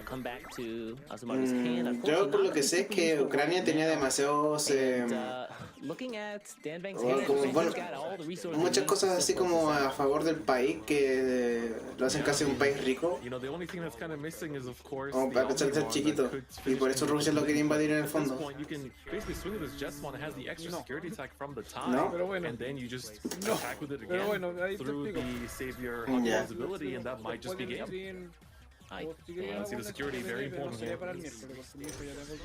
come back to Azumarill's hand. Yo por lo que sé es que Ucrania tenía demasiados Looking at Dan Bang's bueno, hand, muchas cosas así como a favor del país que lo hacen casi un país rico. Como para pesar de ser chiquito. Y por eso Rusia lo quería invadir en el fondo. No, pero bueno. And then you just attack with it again through the savior Huckmon's ability, and that might just be game. See the security, very important here.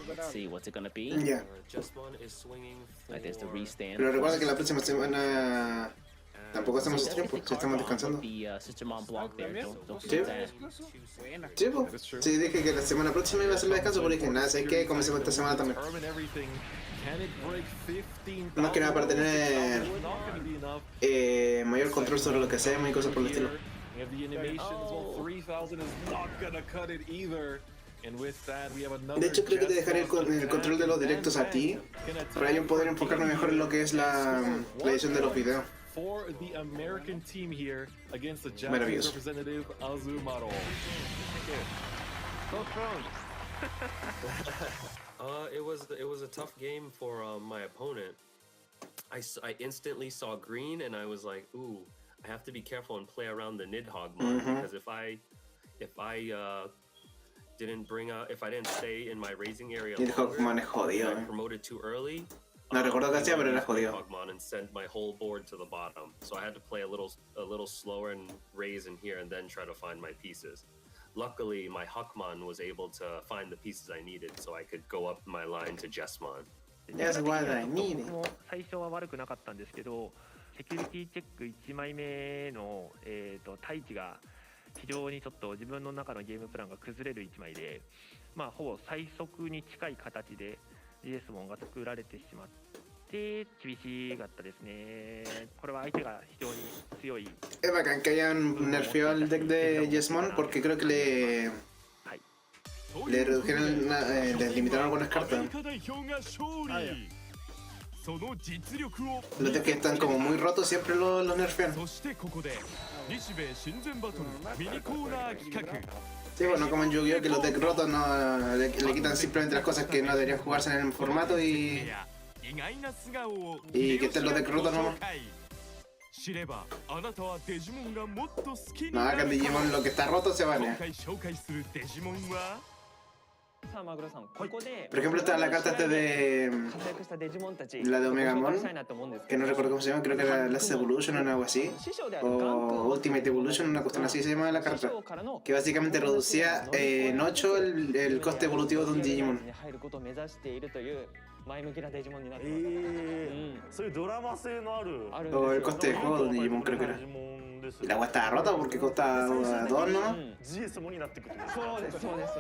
Let's see, what's it gonna be? Yeah. Right, there's the restand. Pero recuerda que la próxima semana tampoco hacemos stream porque estamos descansando. Sí, sí, dije que la semana próxima iba a ser el descanso, pero dije, nada, ¿sabes qué? Comencemos esta semana también. Más que nada para tener mayor control sobre lo que hacemos y cosas por el estilo. De hecho, creo que te dejaré el control de los directos a ti, para yo poder enfocarme mejor en lo que es la edición de los videos. Maravilloso. It was a tough game for my opponent. I instantly saw green and I was like, ooh, I have to be careful and play around the Nidhoggmon because if I didn't stay in my raising area longer, I promoted too early. No recuerdo qué hacía, pero era jodido. And sent my whole board to the bottom. So I had to play a little slower and raise in here and then try to find my pieces. Luckily, my Huckmon was able to find the pieces I needed, so I could go up my line to Jesmon. That's what I needed. 最初は悪くなかったんですけど、セキュリティチェック1枚目の対値が非常にちょっと自分の中のゲームプランが崩れる1枚で、まあほぼ最速に近い形で GS モンが作られてしまって厳しかったですね。これは相手が非常に強い。Es bacán que hayan nerfeado el deck de Jesmon porque creo que le redujeron, le limitaron algunas cartas. Los decks que están como muy rotos siempre los nerfean. Sí, bueno, como en Yu-Gi-Oh! Que los decks rotos no, le quitan simplemente las cosas que no deberían jugarse en el formato y que estén los decks rotos nomás. No, acá en Digimon lo que está roto se banea. Por ejemplo, está la carta de la de Omegamon, que no recuerdo cómo se llama, creo que era Last Evolution o algo así, o Ultimate Evolution, una cuestión así se llama la carta, que básicamente reducía en 8 el coste evolutivo de un Digimon. 前向きなデジモンになってます。そういうドラマ性のある。O el coste de juego de un Digimon creo que era. Y la agua estaba rota porque costaba 2, ¿no? GS モンになってくる。そうですそうです。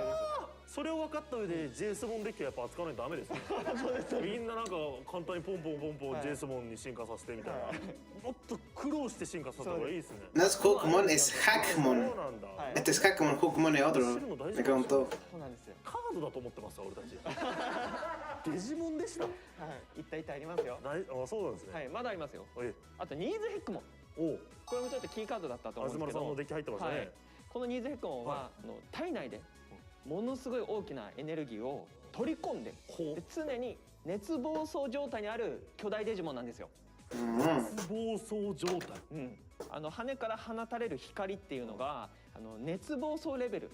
それを分かった上で GS モンデッキはやっぱ扱わないとダメですね。そうです。みんななんか簡単にポンポンポンポン GS モンに進化させてみたいな。もっと苦労して進化させた方がいいですね。No es Hookmon, es Hackmon. Este es Hackmon, Hookmon es otro. Me cago en todo. そうなんですよ。カードだと思ってました俺たち。デジモンでした。はい。一体ありますよ。あ、そうなんですね。はい、まだありますよ。あとニーズヘックモン。おこれもちょっとキーカードだったと思うんですけど、東さんのデッキ入ってますね、はい、このニーズヘックモンは、体内でものすごい大きなエネルギーを取り込んで、で常に熱暴走状態にある巨大デジモンなんですよ。熱暴走状態、羽から放たれる光っていうのが熱暴走レベル、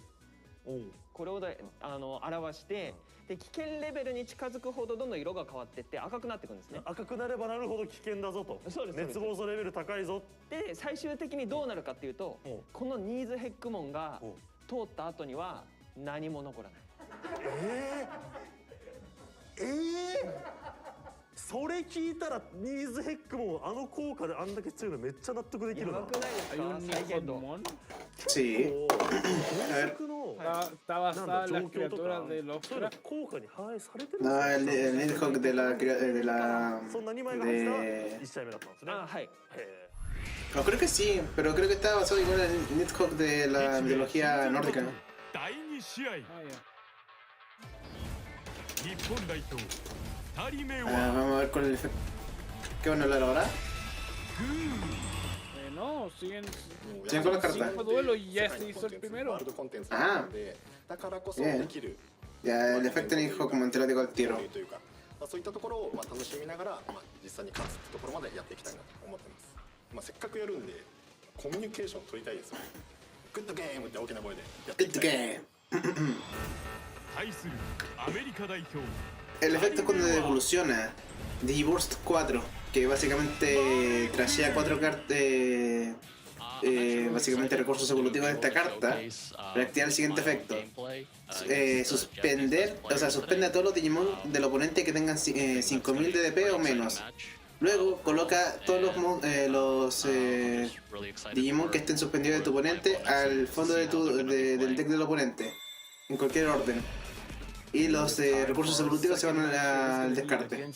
これを表して、で危険レベルに近づくほどどんどん色が変わっていって赤くなっていくんですね。赤くなればなるほど危険だぞと。そうです。熱暴走レベル高いぞ。で最終的にどうなるかっていうと、このニーズヘックモンが通った後には何も残らない。それ聞いたらニーズヘックモン効果であんだけ強いのめっちゃ納得できるな。やばくないですか？再現度。Sí. Está basada en las criaturas de los cracks. No, el Nidhogg de la... No, creo que sí, pero creo que está basado igual en el Nidhogg de la mitología nórdica. Vamos a ver con el efecto. ¿Qué van a hablar ahora? No, siguen con las cartas. Duelo y ya se hizo el primero. Ah, bien. Ya, el efecto Nidhogg como te lo digo al tiro. そういったところを楽しみながら実際に勝つってところまでやっていきたいなと思ってます。せっかくやるんでコミュニケーション取りたいですよね。グッドゲームって大きな声でやっていきたい。 El efecto es cuando evoluciona Digiburst 4, que básicamente trashea 4 cartas, básicamente recursos evolutivos de esta carta, para activar el siguiente efecto. Suspender, o sea, suspende a todos los Digimon del oponente que tengan 5000 de DP o menos. Luego coloca todos los Digimon que estén suspendidos de tu oponente al fondo de del deck del oponente, en cualquier orden. Y los recursos evolutivos se van al descarte.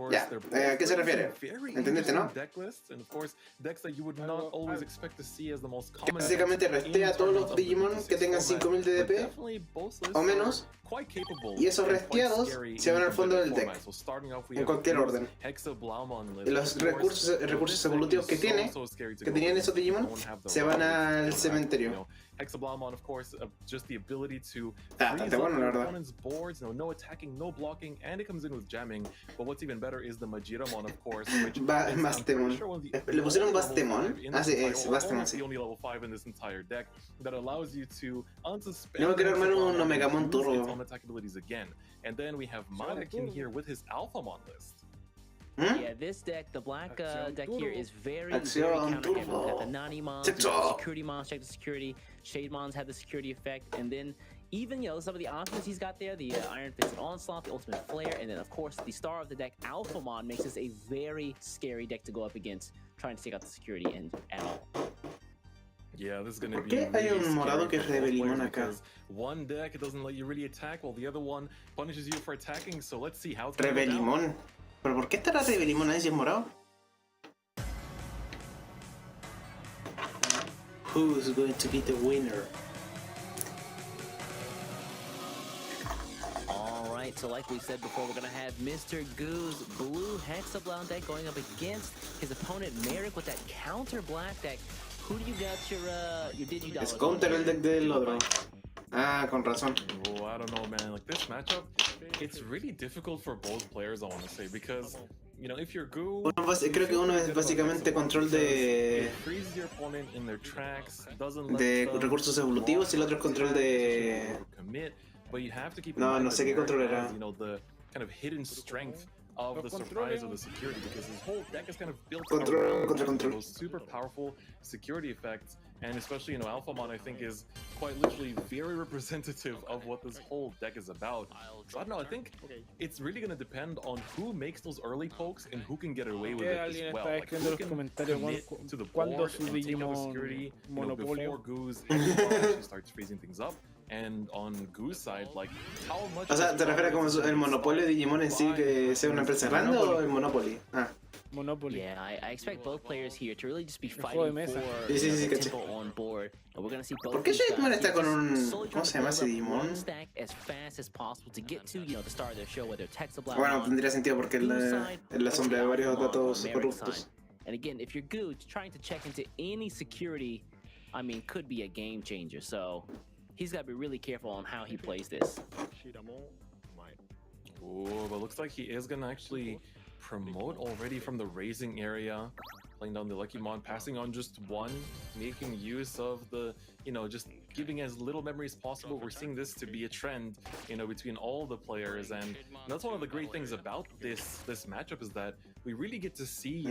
Ya, ¿a qué se refiere? ¿Entendiste, no? Que básicamente restea a todos los Digimon que tengan 5000 de DP o menos, y esos resteados se van al fondo del deck, en cualquier orden. Y los recursos evolutivos que tenían esos Digimon, se van al cementerio. Hexablaumon, of course, just the ability to freeze up your opponent's boards, no attacking, no blocking, and it comes in with jamming. But what's even better is the Majiramon, of course, which Bastemon. ¿Le pusieron Bastemon? Ah, sí, es Bastemon, sí. The only level 5 in this entire deck that allows you to unsuspend. No quiero armar un Omegamon Turbo. Attack abilities again. And then we have Madek in here with his Alphamon list. Yeah, this deck, the black deck here is very counter-heavy. We've got the Nani Mons, the Security Mons, check the security. Shade Mons have the security effect, and then even, some of the options he's got there, the Iron Fist Onslaught, the Ultimate Flare, and then of course the star of the deck, Alphamon, makes this a very scary deck to go up against, trying to take out the security end at all. Yeah, this is gonna be ¿Por qué hay un morado que es Revelimon acá? One deck doesn't let you really attack, while the other one punishes you for attacking, so let's see how it's gonna go down. Revelimon. ¿Pero por qué estará Revelimon ahí si es morado? Who's going to be the winner? Alright, so like we said before, we're gonna have Mr. Goo's blue Hexablown deck going up against his opponent Merrick with that counter black deck. Who do you got your Digidollar? Es counter el deck del otro. Ah, con razón. Oh, I don't know, man. Like this matchup, it's really difficult for both players, I want to say, because if you're Goo, creo que uno es básicamente control de recursos evolutivos y el otro es control de... No sé qué control era. Of the surprise of the security, because his whole deck is kind of built around those super powerful security effects, and especially Alphamon I think is quite literally very representative of what this whole deck is about. So I don't know, I think it's really going to depend on who makes those early pokes and who can get away with it as well. Like who can commit to the board and take out the security before Goo's actually starts freezing things up. And on Goo's side, like, how much... O sea, ¿te refieres como el monopolio de Digimon en sí que sea una empresa grande o el Monopoly? Ah. Monopoly. Yeah, I expect both players here to really just be juego de fighting mesa. for Sí, the caché. tempo on board, and we're gonna see both ¿Por qué these Digimon guys está here con just un... slowly ¿Cómo trying se to llama build ese up Digimon? one stack as fast as possible to get to, the start of their show, whether it's Hexablow Bueno, tendría sentido porque es la sombra de varios datos corruptos. And again, if you're good, trying to check into any security, I mean, could be a game changer. So he's got to be really careful on how he plays this. Oh, but looks like he is gonna actually promote already from the raising area, playing down the Lucky Mon, passing on just one, making use of the, just giving as little memory as possible. We're seeing this to be a trend, between all the players, and that's one of the great things about this matchup is that we really get to see,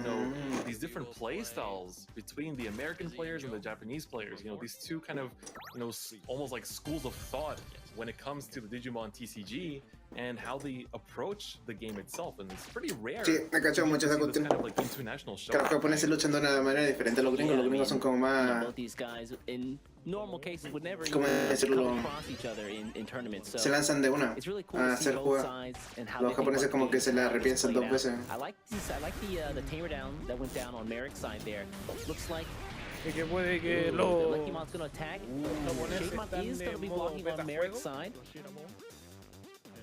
these different play styles between the American players and the Japanese players. These two kind of, almost like schools of thought when it comes to the Digimon TCG and how they approach the game itself, and it's pretty rare. Sí, me cachó mucho esa cuestión. Kind of like international show. Que los japoneses luchan de una manera diferente a los gringos son como más... Both these guys in normal cases would never ¿Cómo even decirlo? come across each other in tournaments. So Se lanzan de una it's really cool a to see hacer both juego. sides and how Los they think japoneses about como the que se la game, how this repiensan played dos veces. out. I like the tamer down that went down on Merrick's side there. Looks like Y que puede que the los Lucky Mon's gonna attack. japoneses Shakeman están is de gonna be modo blocking on Merrick's betajuego. side.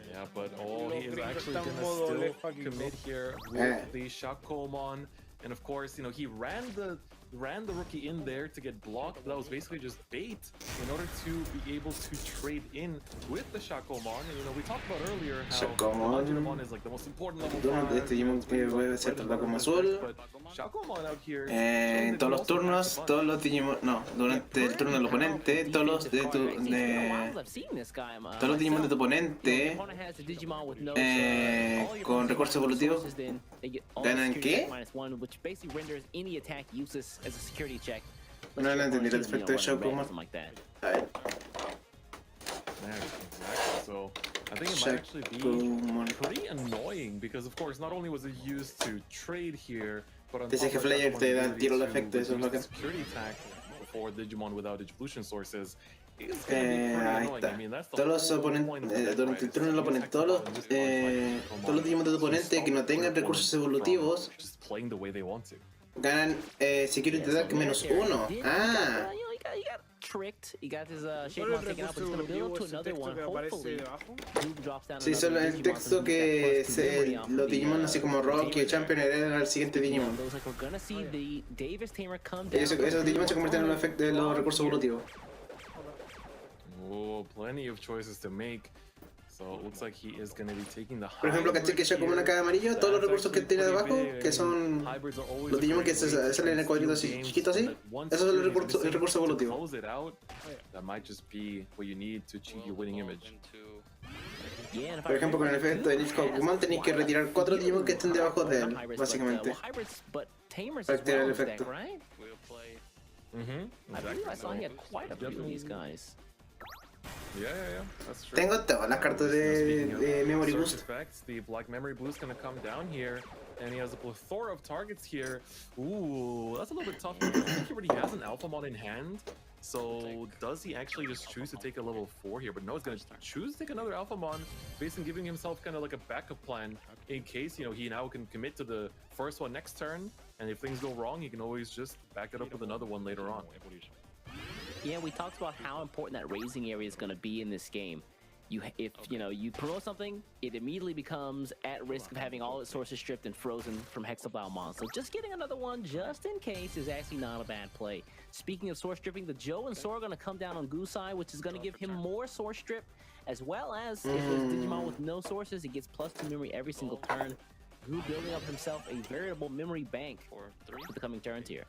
Yeah, but he is gringos actually están gonna modo still left fucking commit go. here with the Shakomon, and of course, he ran the rookie in there to get blocked, but that was basically just bait in order to be able to trade in with the Shakomon. And we talked about earlier how Shakomon is like the most important level 5. Este Digimon que puede ser tratado como azul. But Shakomon out here, En todos los turnos, todos los Digimon... No, durante el turno del oponente, todos los de tu... todos los Digimon de tu oponente con recursos evolutivos ganan ¿qué? No lo entendí, el efecto de Shakomon. A ver. Exactly. So I think it might actually be pretty annoying because, of course, not only was it used to trade here, but on top Dice que of Flyer that, te da el tiro el efecto, eso es lo que... security attack for Digimon without Digivolution sources is going to be pretty Ahí annoying. está. I mean, that's the Todos los whole oponentes, point of it, durante el right? turno del oponente, todos los Digimon de tu oponente que no tengan recursos evolutivos Just playing the way they want to. ganan security attack -1. Ah, He got tricked. He got his Shakeman taken out, but he's gonna build up to another one. Hopefully, Goob drops down sí, another solo el Digimon texto to que boost that plus 2 memory off los of the, Digimon así como Rocky o Champion heredan al siguiente Digimon. Looks like we're gonna see the Davis tamer come down. Esos Digimon se convierten en los recursos evolutivos. Oh, plenty of choices to make. So it looks like he is going to be taking the Por ejemplo, caché que ya como una cada amarillo, todos los recursos que tiene debajo, que son los Digimon que salen en el cuadrito así, chiquito así, esos son el recurso evolutivo. Close it out. That might just be what you need to achieve your winning image. Por ejemplo, con el efecto de Leaf Hawkman tenéis que retirar 4 Digimon que estén debajo de él, básicamente, para activar el efecto. I believe I saw he had quite a few of these guys. Yeah, that's true. Tengo todas las cartas de Memory Search Boost. effects, the black memory boost gonna come down here, and he has a plethora of targets here. Ooh, that's a little bit tough. I think he already has an Alphamon in hand. So does he actually just choose to take a level 4 here? But no, he's gonna choose to take another Alphamon, basically giving himself kind of like a backup plan in case he now can commit to the first one next turn, and if things go wrong, he can always just back it up with another one later on. Yeah, we talked about how important that raising area is going to be in this game. If you promote something, it immediately becomes at risk of having all its sources stripped and frozen from Hexablow Mon. So just getting another one just in case is actually not a bad play. Speaking of source stripping, the Joe and Sora are going to come down on Gusai, which is going to give him more source strip, as well as if it's Digimon with no sources, he gets +2 memory every single turn. Goo building up himself a veritable memory bank for the coming turns here.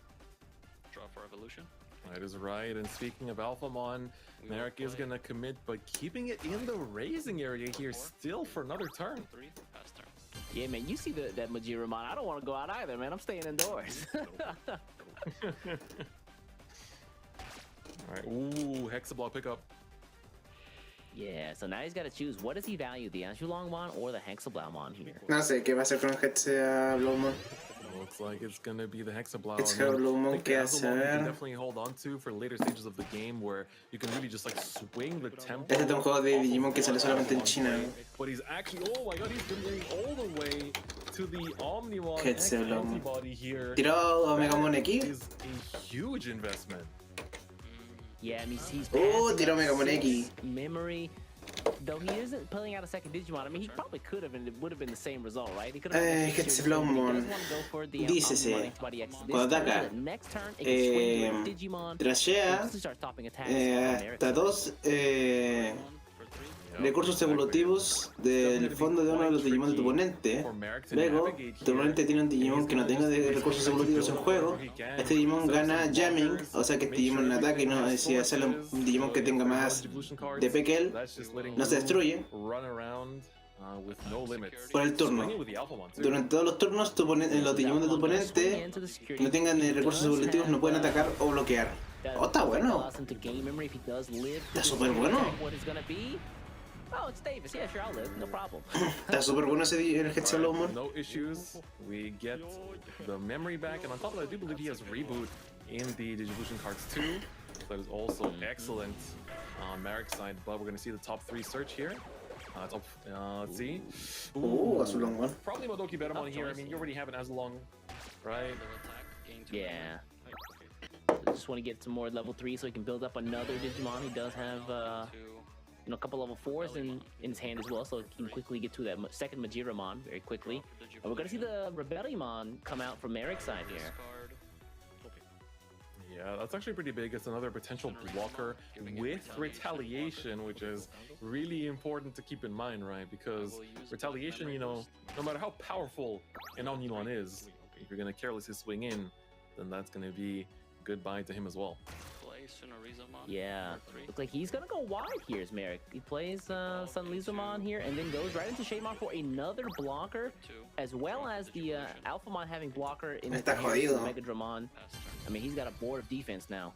Draw for evolution. That is right, and speaking of Alphamon, Merrick is gonna commit, but keeping it in the raising area here still for another turn. Yeah, man, you see that Majiramon. I don't want to go out either, man. I'm staying indoors. Alright, ooh, Hexablow pickup. Yeah, so now he's got to choose. What does he value, the Anshulongmon or the Hexablowmon here? No sé qué va a hacer con Hexablowmon. Looks like it's gonna be the Hexablow. Hexablumon, ¿qué hace? A You can ver. definitely hold on to for later stages of the game where you can really just like swing the tempo. Este es un juego de Digimon que sale solamente en China. But he's actually, oh my god, he's been all the way to the Omnimon X Hexablumon. antibody here. Tiró Omegamon X. Is a huge investment. Yeah, I mean, he's tiró Omegamon X. memory. Though he isn't pulling out a second Digimon, I mean, he probably could have, and it would have been the same result, right? He could have. Hexablumon. Dícese, cuando ataca, trashea hasta 2 recursos evolutivos del fondo de uno de los Digimon de tu oponente. Luego, tu oponente tiene un Digimon que no tenga de recursos evolutivos en juego. Este Digimon gana jamming, o sea que este Digimon ataca y no, si sale un Digimon que tenga más DP que él, no se destruye. Por el turno. Durante todos los turnos, los Digimon de tu oponente que no tengan recursos evolutivos no pueden atacar o bloquear. Oh, está bueno. Está súper bueno. Oh, it's Davis. Yeah, sure, I'll live. No problem. Está súper bueno ese el Hexablumon. No issues. We get the memory back, and on top of that, I do believe he has reboot in the Digivolution cards too. That is also excellent on Merrick's side. But we're going to see the top 3 search here. Let's see. Ooh, Azulon one. Probably Modoki Betamon here. I mean, you already have an Azulon, right? Yeah. Just want to get some more level 3 so he can build up another Digimon. He does have a couple level 4s in his hand as well, so he can quickly get to that second Majiramon very quickly. And we're gonna see the Rebellion come out from Eric's side here. Yeah, that's actually pretty big. It's another potential blocker with retaliation, which is really important to keep in mind, right? Because retaliation, no matter how powerful an Omnimon is, if you're gonna carelessly swing in, then that's gonna be goodbye to him as well. Yeah, looks like he's gonna go wide here as Merrick. He plays Sun Lizamon here and then goes right into Shaymon for another blocker, as well as the Alphamon having blocker in the Megadramon. I mean, he's got a board of defense now.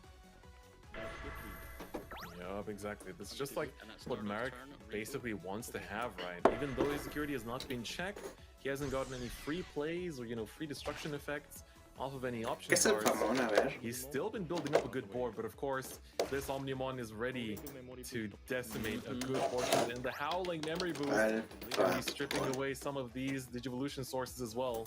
Yup, exactly. This is just like what Merrick basically wants to have, right? Even though his security has not been checked, he hasn't gotten any free plays or, free destruction effects off of any option cards. He's still been building up a good board, but of course, this Omnimon is ready to decimate a good portion. And the Howling Memory Boost is stripping away some of these Digivolution sources as well.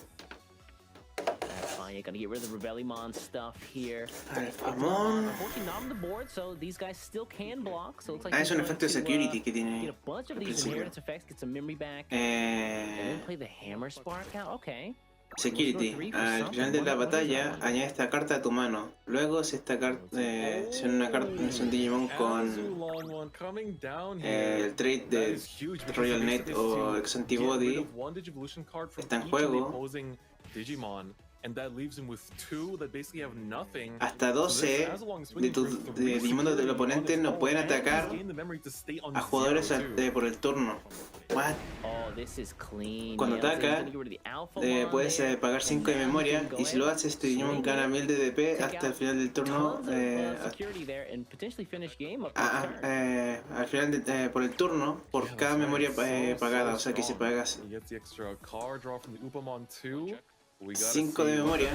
Fine, you're gonna get rid of the Rebellion stuff here. Unfortunately, not on the board, so these guys still can block. So it looks like es un efecto de security que tiene. Get a bunch of these inheritance effects, get some memory back, and then play the Hammer Spark out. Okay. Security. Al final de la batalla, añade esta carta a tu mano. Luego, si esta carta es un Digimon con el trait de Royal Net o Ex Antibody, está en juego. And that leaves him with 2 that basically have nothing. Hasta 12 de Digimon del oponente no pueden atacar a jugadores por el turno. What? Cuando ataca, puedes pagar 5 de memoria y si lo haces, este Digimon gana 1000 de DP hasta el final del turno. Al final por el turno, por cada memoria pagada, o sea que si pagas 5 de memoria,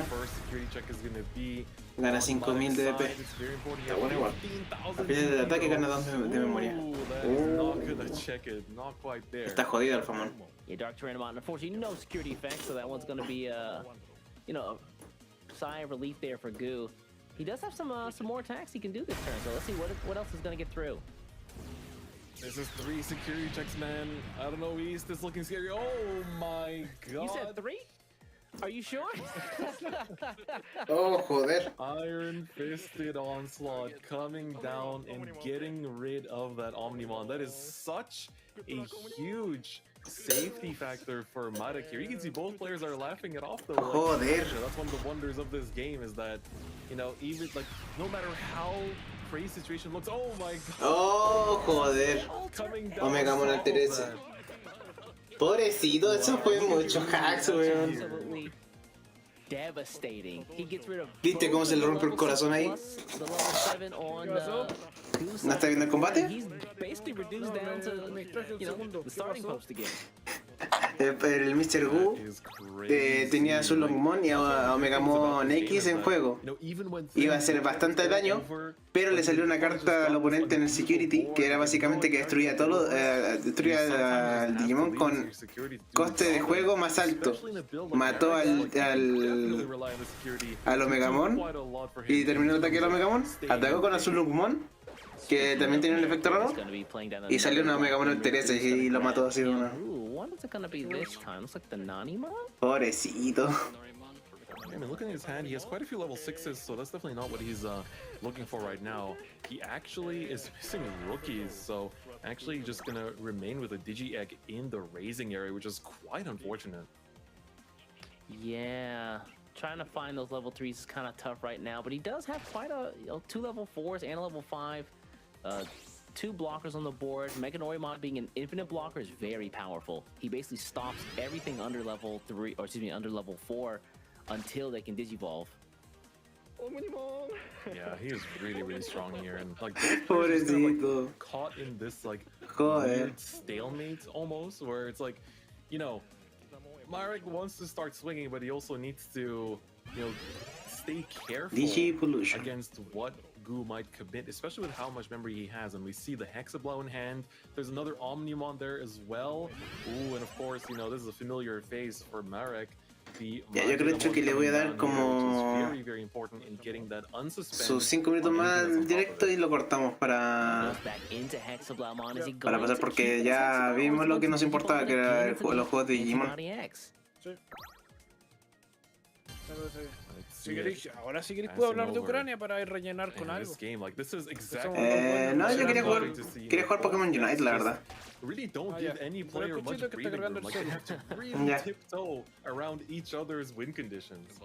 gana 5000 de DP. Está bueno igual. Al final del ataque gana 2 de memoria. Está jodido el Famón. Yeah, Dark Tyrannomon. Unfortunately, no security effects, so that one's gonna be a sigh of relief there for Goo. He does have some more attacks he can do this turn, so let's see what else is gonna get through. This is 3 security checks, man. I don't know, East is looking scary. Oh my god. You said 3? Are you sure? Oh, joder. Iron Fisted Onslaught coming down and getting rid of that Omnimon. That is such a huge safety factor for Madak here. You can see both players are laughing it off though. Joder. That's one of the wonders of this game is that, even like no matter how crazy situation looks, oh my god. Oh, joder. Omegamon Alterece. Pobrecito, eso fue mucho hacks, weón. Devastating. He gets rid of. ¿Viste cómo se le rompe el corazón ahí? ¿No está viendo el combate? He's basically reduced down to, the starting post again. el Mr. Gu tenía su Longmon y a Omegamon X en juego. Iba a hacer bastante daño, pero le salió una carta al oponente en el Security que era básicamente que destruía todo, destruía al Digimon con coste de juego más alto. Mató al Omegamon y terminó el ataque al Omegamon. Atacó con Azul Longmon, que también tenía un efecto raro, y salió una Omegamon en Teresa y lo mató así de una. Pobrecito. I mean, looking at his hand, he has quite a few level 6s, so that's definitely not what he's looking for right now. He actually is missing rookies, so actually just gonna remain with a Digi-Egg in the raising area, which is quite unfortunate. Yeah, trying to find those level 3s is kind of tough right now, but he does have quite a 2 level 4s and a level 5. 2 blockers on the board. Meganorimon being an infinite blocker is very powerful. He basically stops everything under level 3, or excuse me, under level 4 until they can digivolve. Yeah, he is really, really strong here, and like both players are kind of, like, caught in this like weird stalemate almost, where it's like, you know, Marek wants to start swinging, but he also needs to, you know, stay careful against what Gu might commit, especially with how much memory he has. And we see the Hexablow in hand. There's another Omnimon there as well. Ooh, and of course, you know, this is a familiar face for Marek. Ya, yo creo que le voy a dar como sus 5 minutos más directo y lo cortamos para pasar, porque ya vimos lo que nos importaba, que era los juegos de Digimon. Ahora si queréis puedo hablar de Ucrania para rellenar con algo. No, yo quería jugar Pokémon Unite, la verdad. Really don't give any player much breathing room. Like, they have to really tiptoe around each other's win conditions.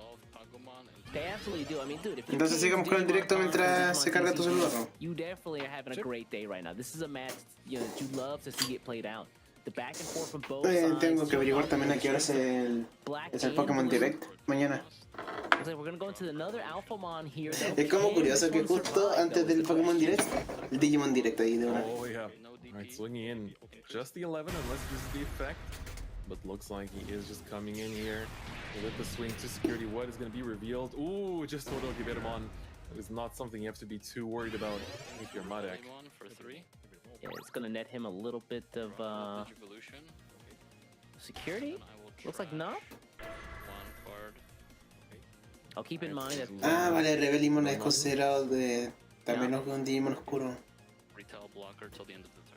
They absolutely do. I mean, dude, if entonces sigamos con el directo mientras se carga tu celular, ¿no? You definitely are having a great day right now. This is a match, you know, that you love to see it played out. The back and forth from both sides. Tengo que averiguar también a qué hora es el Pokémon Direct mañana. We're gonna go into another Alphamon here. Es como curioso que justo antes del Pokémon Direct, el Digimon Direct ahí de una. Oh yeah. Alright, swinging in just the 11 unless this is the effect. But looks like he is just coming in here with the swing to security. What is going to be revealed? Ooh, just Todo Gibermon. It is not something you have to be too worried about if you're Marek. Yeah, it's going to net him a little bit of security. Looks like not. I'll keep in mind that. Vale, Rebellimon es considerado de también un Digimon oscuro.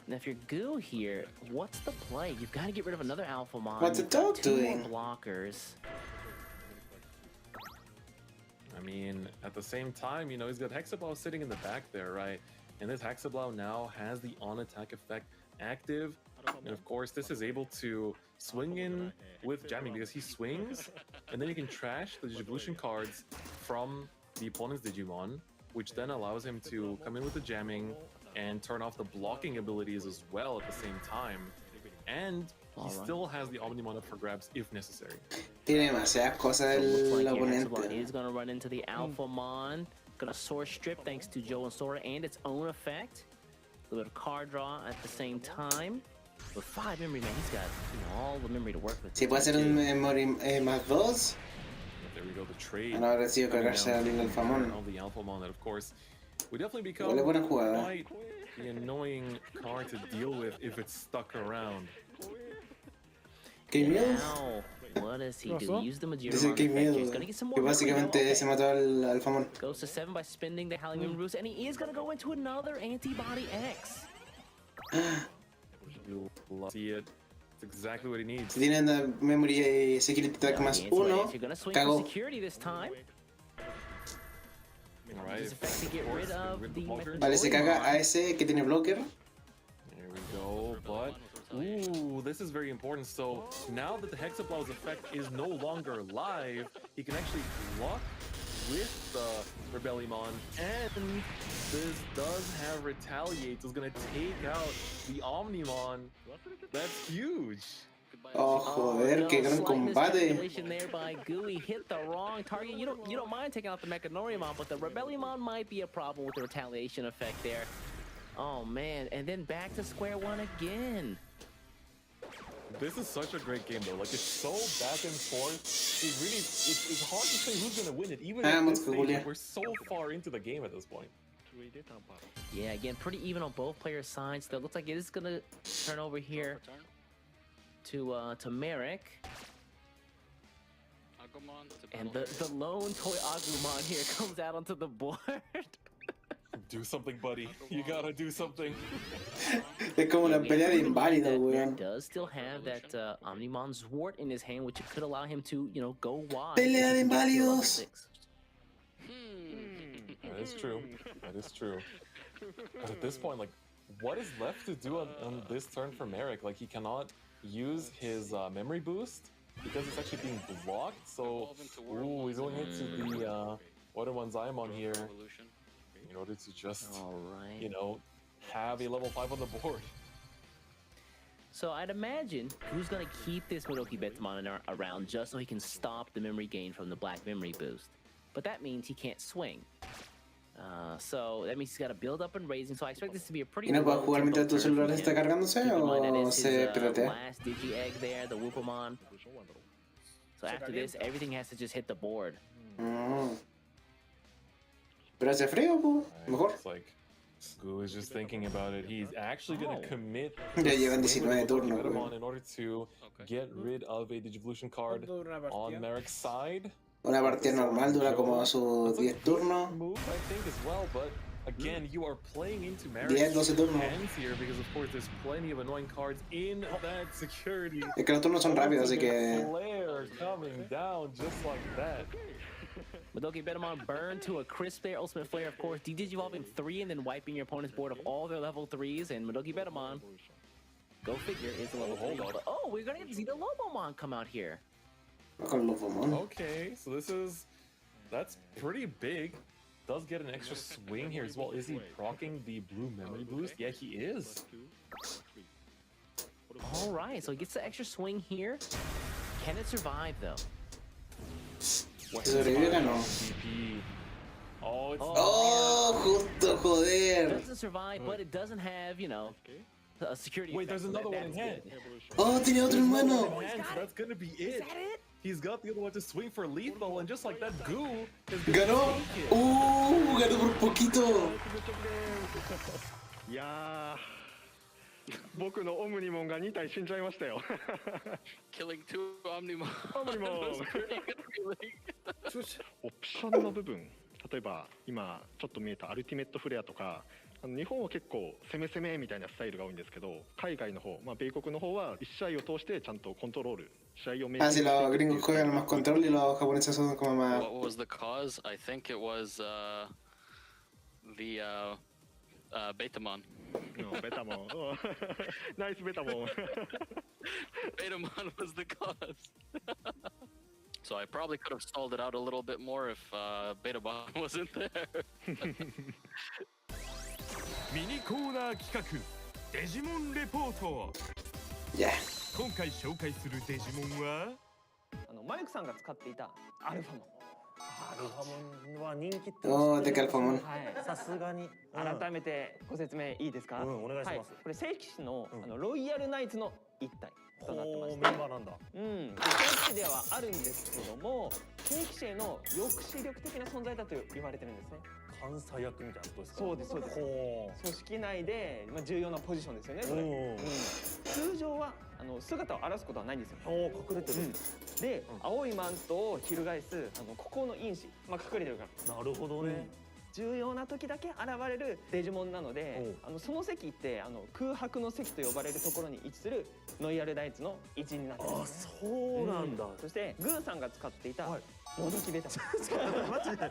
Now, if you're Goo here, what's the play? You've got to get rid of another Alphamon. What's the dog doing? 2 more blockers. I mean, at the same time, you know, he's got Hexablow sitting in the back there, right? And this Hexablow now has the on-attack effect active. And of course, this is able to swing in with jamming because he swings, and then you can trash the Digivolution cards from the opponent's Digimon, which then allows him to come in with the jamming and turn off the blocking abilities as well at the same time. And he still has the Omnimon up for grabs if necessary. Tiene demasiadas cosas el oponente. He's going to run into the Alphamon. Going to Source Strip thanks to Joe and Sora and its own effect. A little bit of card draw at the same time. With 5 memory, man, he's got, you know, all the memory to work with. Si puede hacer un memory más 2. There we go, the trade. No habrá sido cargarse al Alphamon. The Alphamon that, of course, would definitely become quite the annoying card to deal with if it's stuck around. Qué miedo. What does he do? Use the Majira. Dice que miedo. Que básicamente se mató al Alphamon. Goes to 7 by spending the Howling Moon Roost, and he is going to go into another Antibody X. You'll see it. It's exactly what he needs. Si tienen la memory security attack más 1, cago. Vale, se caga a ese que tiene blocker. There we go, but ooh, this is very important. So now that the Hexablow's effect is no longer live, he can actually block with the Rebellimon, and this does have Retaliate, so it's gonna take out the Omnimon. That's huge. Oh, joder, qué gran combate. There by Gooey hit the wrong target. You don't mind taking out the Mechanorimon, but the Rebellimon might be a problem with the retaliation effect there. Oh man, and then back to square one again. This is such a great game though. Like it's so back and forth. It really it's hard to say who's gonna win it. Even at this stage, we're so far into the game at this point. Yeah, again, pretty even on both players' sides. Though it looks like it is gonna turn over here to Merrick. And the lone toy Agumon here comes out onto the board. Do something, buddy. You gotta do something. Es como una pelea de inválidos, weón. Does still have that Omnimon Zwart in his hand, which could allow him to, you know, go wide. Pelea de inválidos. That is true. That is true. But at this point, like, what is left to do on this turn for Merrick? Like, he cannot use his memory boost because it's actually being blocked. So, ooh, he's going into the Water One Zaimon here in order to just, you know, have a level 5 on the board. So I'd imagine who's going to keep this Modoki Betamon around just so he can stop the memory gain from the black memory boost. But that means he can't swing. So that means he's got to build up and raising. So I expect this to be a pretty. ¿Y no puedo jugar mientras tu celular está cargándose o se piratea? Last Digi Egg there, the Woopamon. So after this, everything has to just hit the board. Pero hace frío, po. Mejor. It's like Goo is just thinking about it. He's actually going to commit Ya llevan 19 turnos, Betamon in order to get rid of a Digivolution card on Merrick's side. Una partida normal dura como sus 10 turnos. Move, I think, as well, but again, you are playing into 10, 12 turnos. hands here because, of course, there's plenty of annoying cards in that security. Es que los turnos son rápidos, así que. Flare coming down just like that. Modoki Betamon burned to a crisp there. Ultimate Flare, of course, de-digivolving 3 and then wiping your opponent's board of all their level 3s. And Modoki Betamon, go figure, is a level 3. But, oh, we're going to get to see the Lobomon come out here. Okay, so that's pretty big. Does get an extra swing here as well. Is he proccing the blue memory boost? Yeah, he is. All right, so he gets the extra swing here. Can it survive, though? ¿Sobrevive o no? Oh, justo, joder. It doesn't survive, but it doesn't have, you know, a security. Wait, there's another one in hand. Oh, tiene otro en mano. That's gonna be it. Is that it? He's got the other one to swing for lethal, and just like that, Goo is Ganó. Ganó por poquito. いやー、僕のオムニモンが2体死んじゃいましたよ。Killing two Omnimon. オムニモン。 That was pretty good feeling. オプションの部分、例えば今ちょっと見えたアルティメットフレアとか、日本は結構攻め攻めみたいなスタイルが多いんですけど、海外の方、米国の方は1試合を通してちゃんとコントロール、試合をメイクして。Si los gringos juegan más control y los japoneses son como más. What was the cause? I think it was the Betamon. No, Betamon. Oh. Nice Betamon. Betamon was the cause. So I probably could have stalled it out a little bit more if Betamon wasn't there. ミニコーナー企画デジモンレポート。今回紹介するデジモンはマイクさんが使っていたアルファモン。アルファモンは人気って。Oh, de Calfamon. はい。さすがに。改めてご説明いいですか。お願いします。これ正規種のロイヤルナイツの一体となってまして。メンバーなんだ。正規種ではあるんですけども、正規種への抑止力的な存在だと言われてるんですね。監査役みたいなことですか。そうです、そうです。組織内で重要なポジションですよね。これ。通常は姿を現すことはないんですよ。隠れてる。で、青いマントを翻すここの因子、隠れてるから。なるほどね。重要な時だけ現れるデジモンなので、その席って空白の席と呼ばれるところに位置するロイヤルナイツの一員になってます。そうなんだ。そしてグーさんが使っていたモドキベタモン。マジで。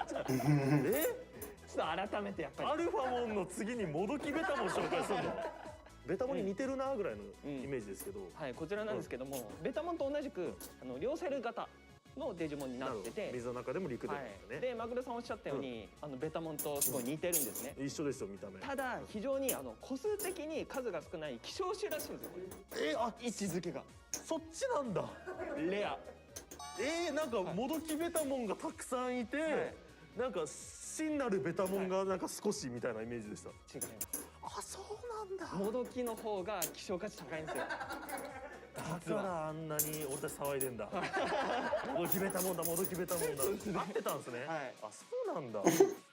ちょっと改めてやっぱり。アルファモンの次にモドキベタモン紹介するんだ。ベタモンに似てるなぐらいのイメージですけど。はい、こちらなんですけども、ベタモンと同じく両セル型のデジモンになってて、水の中でも陸でもね。で、マグロさんおっしゃったように、ベタモンとすごい似てるんですね。一緒ですよ、見た目。ただ非常に個数的に数が少ない希少種らしいんですよ。位置づけが。そっちなんだ。レア。なんかモドキベタモンがたくさんいて、なんか真なるベタモンがなんか少しみたいなイメージでした。違います。あ、そうなんだ。モドキの方が希少価値高いんですよ。だからあんなに俺たち騒いでんだ。もどきべたもんだ、もどきべたもんだ。合ってたんですね。はい。あ、そうなんだ。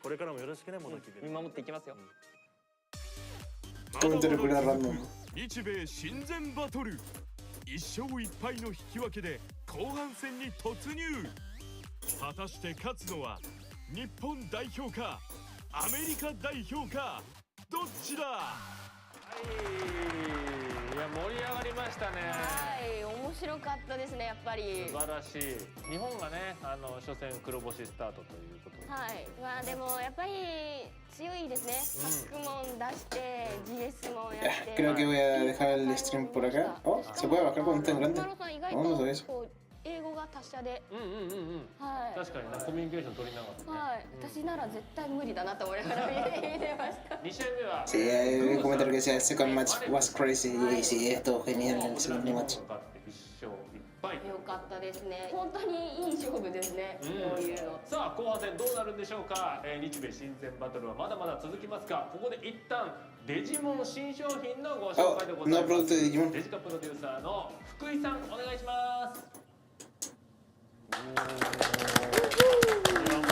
これからもよろしくね、もどきべた。見守っていきますよ。日米親善バトル。1勝1敗の引き分けで後半戦に突入。果たして勝つのは日本代表かアメリカ代表かどっちだ。いや盛り上がりましたね。はい、面白かったですね、やっぱり。素晴らしい。日本がね、初戦黒星スタートということで。はい、まあでもやっぱり強いですね。パックモン出して GS もやって。Creo que voy a dejar el stream por acá. Oh, se puede bajar cuando esté grande. 意外と英語が達者で。はい。確かにな、コミュニケーション取りながら、ね。はい。私なら絶対無理だなと思いながら見てました。2試合目は。Sí, hay que comentar que el second match was crazy. Y sí, estuvo genial en el segundo match. よかったですね。本当にいい勝負ですね。こういうの。さあ後半戦どうなるんでしょうか。日米親善バトルはまだまだ続きますが、ここで一旦デジモン新商品のご紹介でございます。デジカプロデューサーの福井さんお願いします。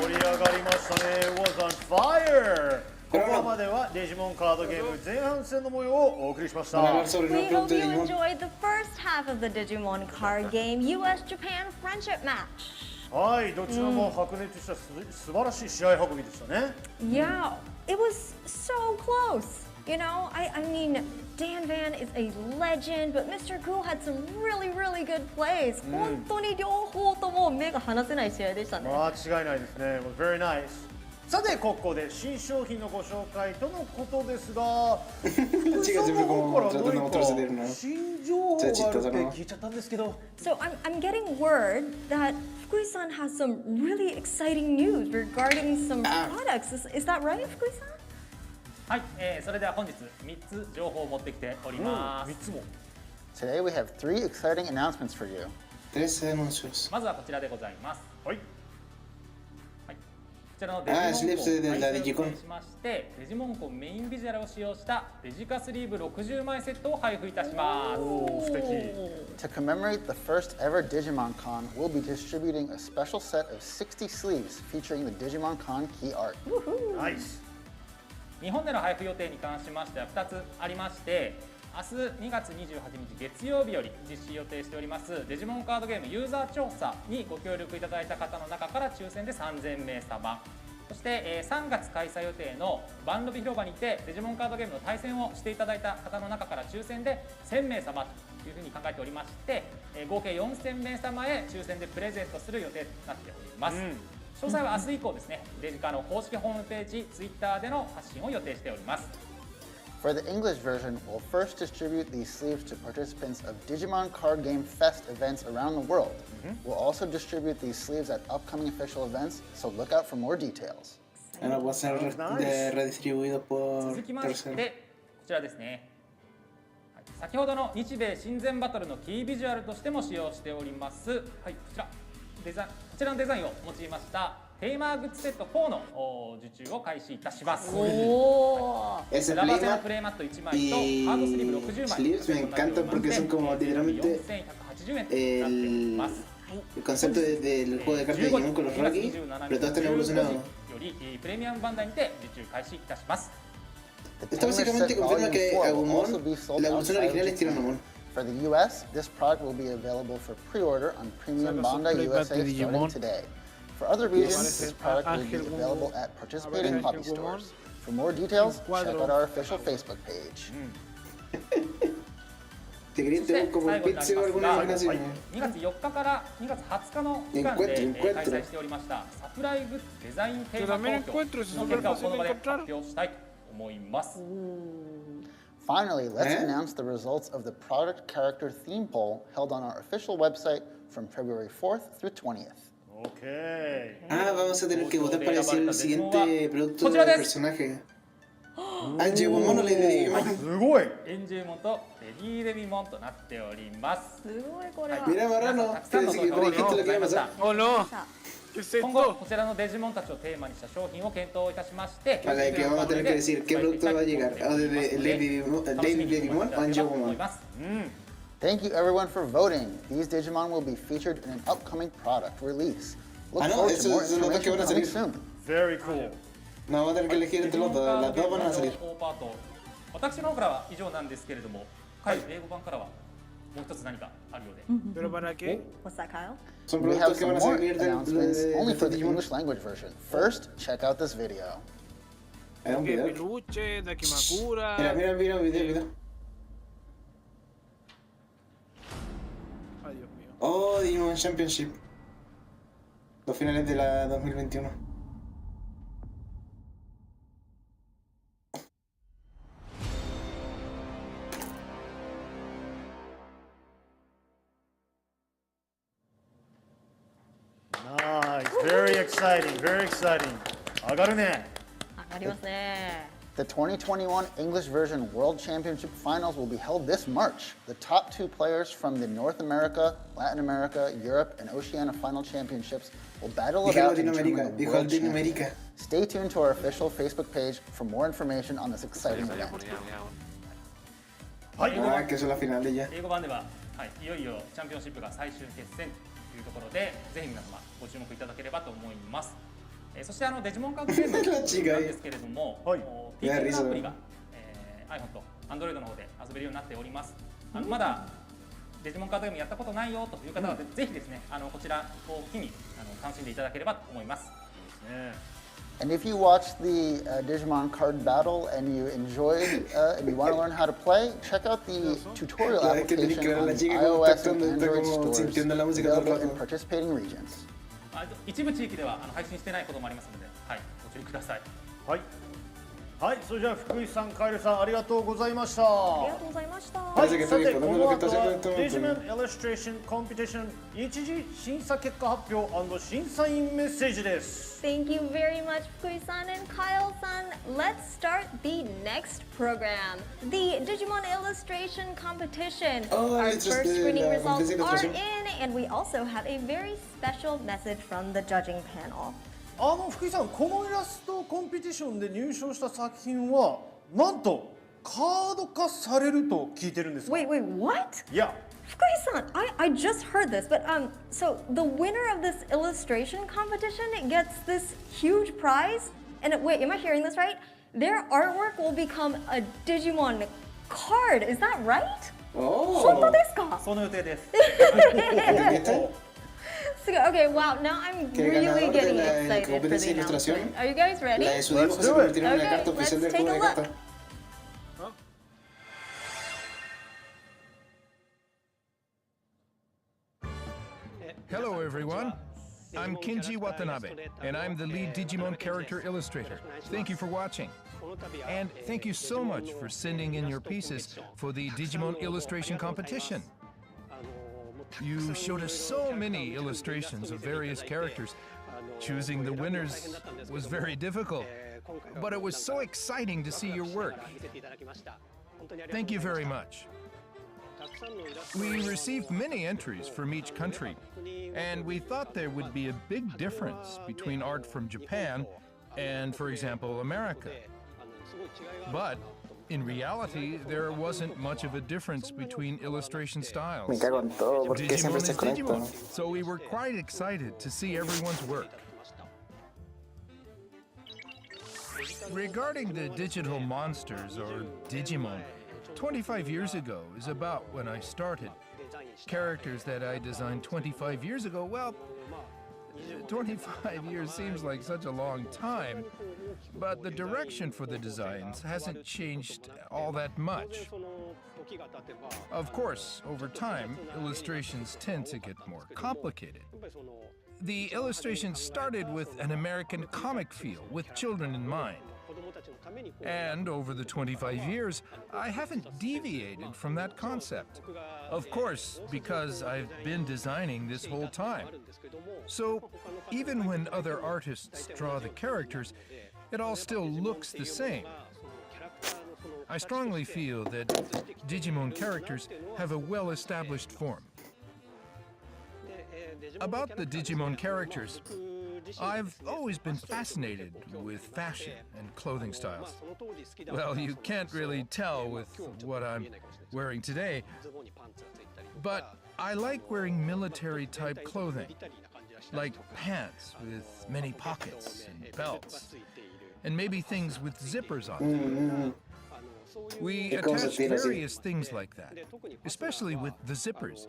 盛り上がりましたね。It was on fire! ここまではデジモンカードゲーム前半戦の模様をお送りしました。 We hope you enjoyed the first half of the Digimon card game US-Japan friendship match. はい、どちらも白熱した素晴らしい試合運びでしたね。Yeah, it was so close. You know, I mean, Dan Van is a legend, but Mr. Gu had some really, really good plays. 本当に両方とも目が離せない試合でしたね。間違いないですね。Very nice. さて、ここで新商品のご紹介とのことですが、福井さんの方から何か新情報があるって聞いちゃったんですけど。So I'm getting word that Fukui-san has some really exciting news regarding some products. Is that right, Fukui-san? はい、それでは本日3つ情報を持ってきております。3つも。Today we have 3 exciting announcements for you. まずはこちらでございます。はい。こちらのデジモンコンを配布しまして、デジモンコンメインビジュアルを使用したデジカスリーブ60枚セットを配布いたします。素敵。To commemorate the first ever Digimon Con, we'll be distributing a special set of 60 sleeves featuring the Digimon Con key art. Nice. 日本での配布予定に関しましては2つありまして、明日2月28日月曜日より実施予定しておりますデジモンカードゲームユーザー調査にご協力いただいた方の中から抽選で3000名様、そして3月開催予定のバンロビ広場にてデジモンカードゲームの対戦をしていただいた方の中から抽選で1000名様というふうに考えておりまして、合計4000名様へ抽選でプレゼントする予定となっております。詳細は明日以降ですね、デジカの公式ホームページ、Twitter での発信を予定しております。For the English version, we'll first distribute these sleeves to participants of Digimon Card Game Fest events around the world. We'll also distribute these sleeves at upcoming official events, so look out for more details. Va a ser redistribuido por 続きまして、こちらですね。先ほどの日米親善バトルのキービジュアルとしても使用しております。はい、こちらのデザインを用いましたテーマグッズセット4の受注を開始いたします。ラバー製のプレイマット1枚とハードスリーブ60枚。Me encantan porque son como literalmente el concepto del juego de cartas de Digimon con los Rocky, pero todos están evolucionados. よりプレミアムバンダイにて受注開始いたします。Esto básicamente confirma que Agumon, la evolución original es Tyrannomon. For the US, this product will be available for pre-order on Premium Bandai USA starting today. For other regions, this product will be available at participating hobby stores. For more details, check out our official Facebook page. 2月4日から2月20日の期間で開催しておりましたサプライグッズデザインテーマ公表の結果をこの場で発表したいと思います。Finally, let's announce the results of the product character theme poll held on our official website from February 4th through 20th. Okay. Vamos a tener que votar para decir el siguiente producto del personaje. Digimon o Lady Digimon. すごい。エンジェモンとレディーデビモンとなっております。すごいこれは。Mira Marrano, que dijiste lo que iba a pasar. Oh no. 今後こちらのデジモンたちをテーマにした商品を検討いたしまして、que vamos a tener que decir qué producto va a llegar, o de Lady Digimon o Digimon. Thank you everyone for voting. These Digimon will be featured in an upcoming product release. Look forward to more information coming soon. Very cool. No, vamos a tener que elegir entre los dos. Las dos van a salir. パート、私の方からは以上なんですけれども、英語版からはもう一つ何かあるようで。Pero para qué? What's that, Kyle? We have some more announcements only for the English language version. First, check out this video. Peluche, Dakimakura. Mira, video. Ay, Dios mío. Oh, Digimon Championship. Los finales de la 2021. Nice, very exciting, very exciting. 上がるね。上がりますね。The 2021 English version World Championship Finals will be held this March. The top 2 players from the North America, Latin America, Europe, and Oceania Final Championships will battle it out to determine the world champion. Stay tuned to our official Facebook page for more information on this exciting event. はい。que eso es la final de ya. 英語版では、はい、いよいよチャンピオンシップが最終決戦というところで、ぜひ皆様ご注目いただければと思います。そしてデジモンカードゲームなんですけれども、ティーチングアプリが、iPhone と Android の方で遊べるようになっております。まだデジモンカードゲームやったことないよという方は、ぜひですね、こちらを機に楽しんでいただければと思います。And if you watched the Digimon card battle and you enjoyed and you want to learn how to play, check out the tutorial application on the iOS and Android stores available in participating regions. 一部地域では配信してないこともありますので、はい、ご注意ください。はい。はい、それじゃあ福井さん、カエルさんありがとうございました。ありがとうございました。はい、さてこの後はデジモンイラストレーションコンペティション一次審査結果発表&審査員メッセージです。Thank you very much, Fukui-san and Kyle-san. Let's start the next program, the Digimon Illustration Competition. Our first screening results are in, and we also have a very special message from the judging panel. 福井さん、このイラストコンペティションで入賞した作品はなんとカード化されると聞いてるんです。Wait, what? Yeah. Fukui-san, I just heard this, but so the winner of this illustration competition gets this huge prize, and wait, am I hearing this right? Their artwork will become a Digimon card. Is that right? Oh. 本当ですか？その予定です。Okay, wow, now I'm really getting excited for the announcement. Are you guys ready? Let's do it. Okay, let's take a look. Hello everyone, I'm Kenji Watanabe, and I'm the lead Digimon character illustrator. Thank you for watching. And thank you so much for sending in your pieces for the Digimon illustration competition. You showed us so many illustrations of various characters. Choosing the winners was very difficult, but it was so exciting to see your work. Thank you very much. We received many entries from each country, and we thought there would be a big difference between art from Japan and, for example, America. But in reality, there wasn't much of a difference between illustration styles. Digimon is Digimon, so we were quite excited to see everyone's work. Regarding the digital monsters, or Digimon, 25 years ago is about when I started. Characters that I designed 25 years ago, well, 25 years seems like such a long time, but the direction for the designs hasn't changed all that much. Of course, over time, illustrations tend to get more complicated. The illustrations started with an American comic feel, with children in mind. And over the 25 years, I haven't deviated from that concept. Of course, because I've been designing this whole time. So, even when other artists draw the characters, it all still looks the same. I strongly feel that Digimon characters have a well-established form. About the Digimon characters, I've always been fascinated with fashion and clothing styles. Well, you can't really tell with what I'm wearing today, but I like wearing military-type clothing, like pants with many pockets and belts, and maybe things with zippers on them. We attach various things like that, especially with the zippers.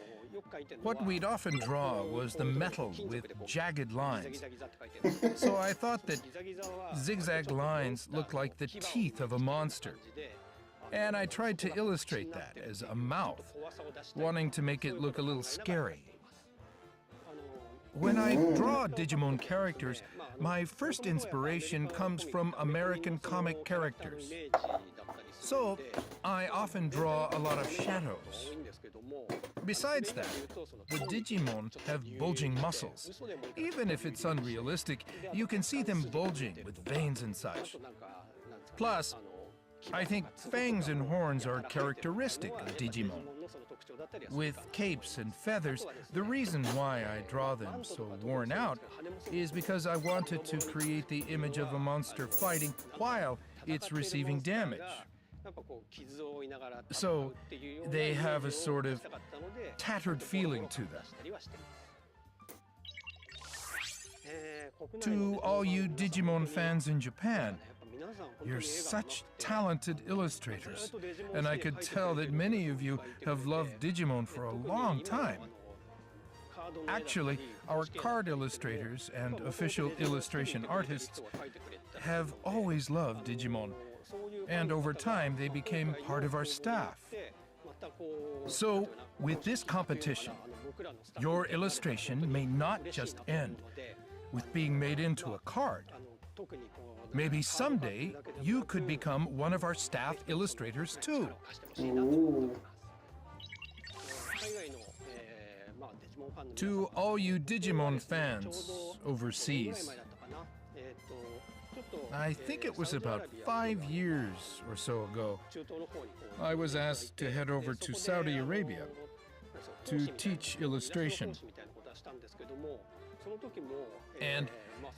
What we'd often draw was the metal with jagged lines. So I thought that zigzag lines looked like the teeth of a monster. And I tried to illustrate that as a mouth, wanting to make it look a little scary. When I draw Digimon characters, my first inspiration comes from American comic characters. So, I often draw a lot of shadows. Besides that, the Digimon have bulging muscles. Even if it's unrealistic, you can see them bulging with veins and such. Plus, I think fangs and horns are characteristic of Digimon. With capes and feathers, the reason why I draw them so worn out is because I wanted to create the image of a monster fighting while it's receiving damage. So they have a sort of tattered feeling to them. To all you Digimon fans in Japan, you're such talented illustrators, and I could tell that many of you have loved Digimon for a long time. Actually, our card illustrators and official illustration artists have always loved Digimon, and over time they became part of our staff. So, with this competition, your illustration may not just end with being made into a card. Maybe someday you could become one of our staff illustrators too. Ooh. To all you Digimon fans overseas, I think it was about 5 years or so ago, I was asked to head over to Saudi Arabia to teach illustration. And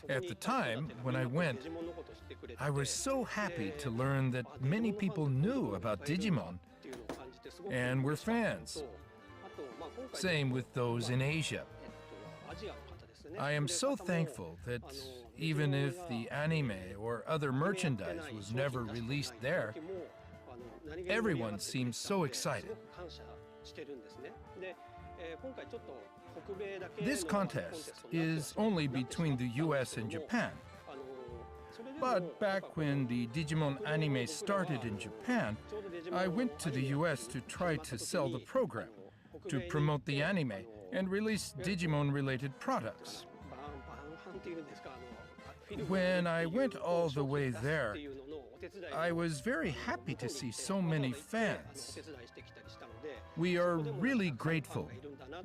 at the time, when I went, I was so happy to learn that many people knew about Digimon and were fans. Same with those in Asia. I am so thankful that even if the anime or other merchandise was never released there, everyone seems so excited. This contest is only between the US and Japan. But back when the Digimon anime started in Japan, I went to the US to try to sell the program, to promote the anime, and release Digimon-related products. When I went all the way there, I was very happy to see so many fans. We are really grateful,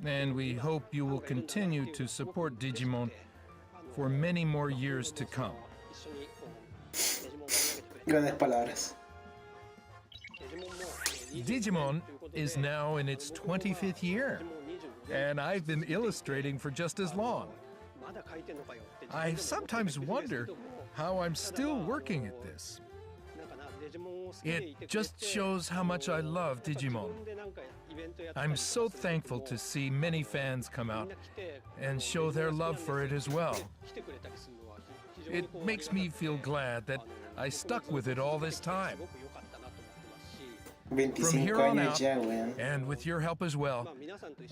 and we hope you will continue to support Digimon for many more years to come. Grandes palabras. Digimon is now in its 25th year, and I've been illustrating for just as long. I sometimes wonder how I'm still working at this. It just shows how much I love Digimon. I'm so thankful to see many fans come out and show their love for it as well. It makes me feel glad that I stuck with it all this time. From here on out, and with your help as well,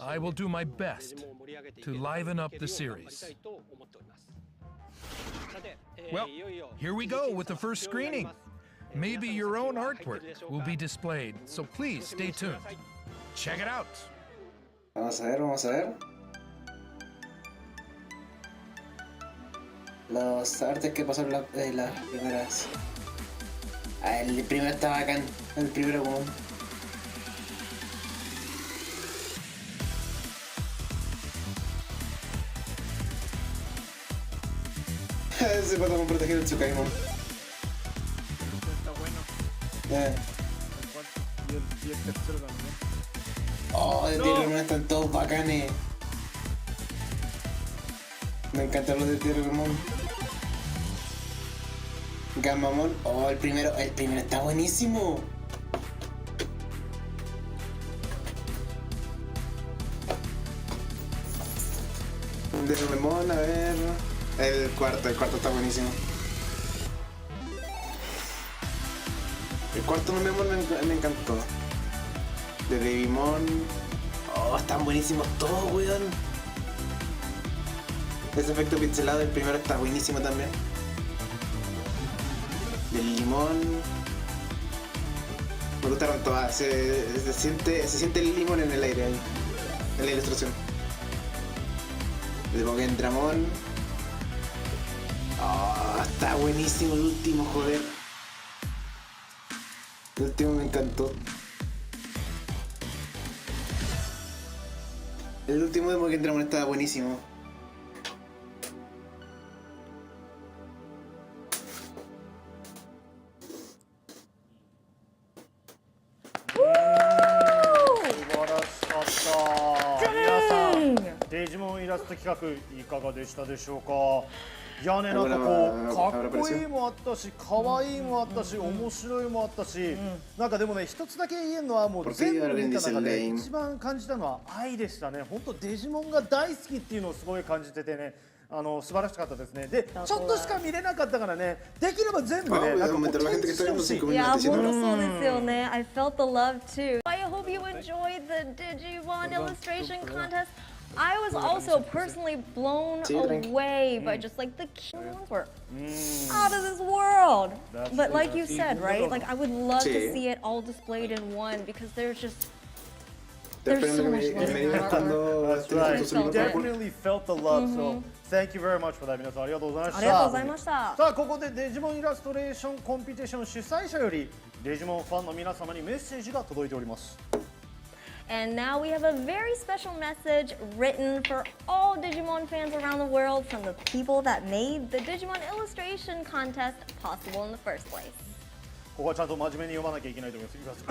I will do my best to liven up the series. Well, here we go with the first screening. Maybe your own artwork will be displayed, so please stay tuned. Check it out. Vamos a ver, vamos a ver. Los artes que pasaron las primeras. Ah, el primero está bacán. El primero común. Ese pata con proteger el Tsukaimon. Está bueno. Y el tercero también. Oh, de no. Están todos bacanes. Me encanta lo de Digimon. Gamamon, oh, el primero está buenísimo. Digimon, a ver. El cuarto está buenísimo. El cuarto Digimon me encantó. De Digimon. Oh, están buenísimos todos, weón. Ese efecto pixelado del primero está buenísimo también. Del limón. Me gustaron todas. Se siente el limón en el aire ahí. En la ilustración. El Dramón. Oh, está buenísimo el último, joder. El último me encantó. El último de Dramón estaba buenísimo.デジモンイラスト企画いかがでしたでしょうか。いやね、なんかこうかっこいいもあったし、可愛いもあったし、面白いもあったし、なんかでもね、一つだけ言えるのはもう全部見た中で一番感じたのは愛でしたね。本当デジモンが大好きっていうのをすごい感じててね。素晴らしかったですね。で、ちょっとしか見れなかったからね、できれば全部ね、なんかこうチェックしてほしい。いや、本当そうですよね。I felt the love too. I hope you enjoyed the Digimon illustration contest. I was also personally blown away by just like the cute ones were out of this world. But like you said, right? Like I would love to see it all displayed in one because there's so much love. That's right. We definitely felt the love. So thank you very much for that. 皆さんありがとうございました。ありがとうございました。さあここでデジモンイラストレーションコンペティション主催者よりデジモンファンの皆様にメッセージが届いております。And now we have a very special message written for all Digimon fans around the world from the people that made the Digimon illustration contest possible in the first place. ここはちゃんと真面目に読まなきゃいけないと思います。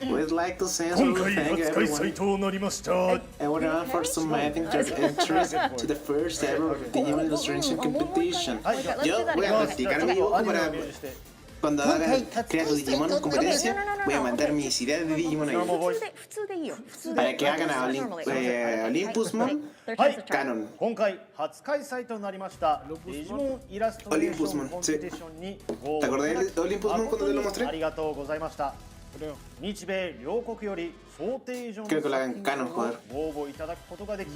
We'd like to say a今 special 回 thank you 初開 everyone. 催となりました。 And we're on for some interest to the first ever Digimon illustration competition. Yo voy a practicar mi dibujo para cuando crea tu Digimon competencia, voy a mandar mis ideas de Digimon ahí. 普通でいいよ。普通で。 Para que hagan a Olympusmon Canon. 今回初開催となりましたデジモンイラストレーションコンペティションにご応募いただき誠にありがとうございました。日米両国より想定以上の作品をご応募いただくことができ、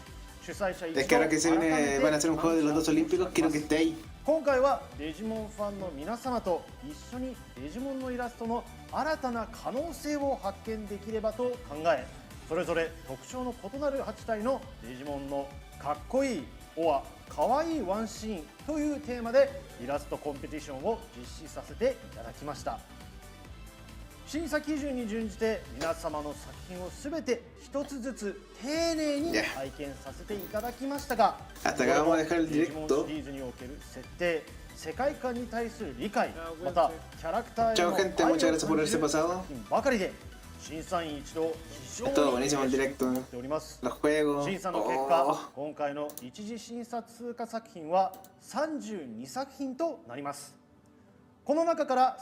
主催者一同 Es que ahora que se viene, van a hacer un juego de los dos olímpicos, quiero que esté ahí. 今回はデジモンファンの皆様と一緒にデジモンのイラストの新たな可能性を発見できればと考え、それぞれ特徴の異なる8体のデジモンのかっこいいおはかわいいワンシーンというテーマでイラストコンペティションを実施させていただきました。審査基準に準じて皆様の作品をすべて一つずつ丁寧に拝見させていただきましたが、デジモンシリーズにおける設定、世界観に対する理解、またキャラクターへの愛を感じる作品ばかりで、審査員一同非常に嬉しく思っております。審査の結果、今回の一次審査通過作品は32作品となります。この中から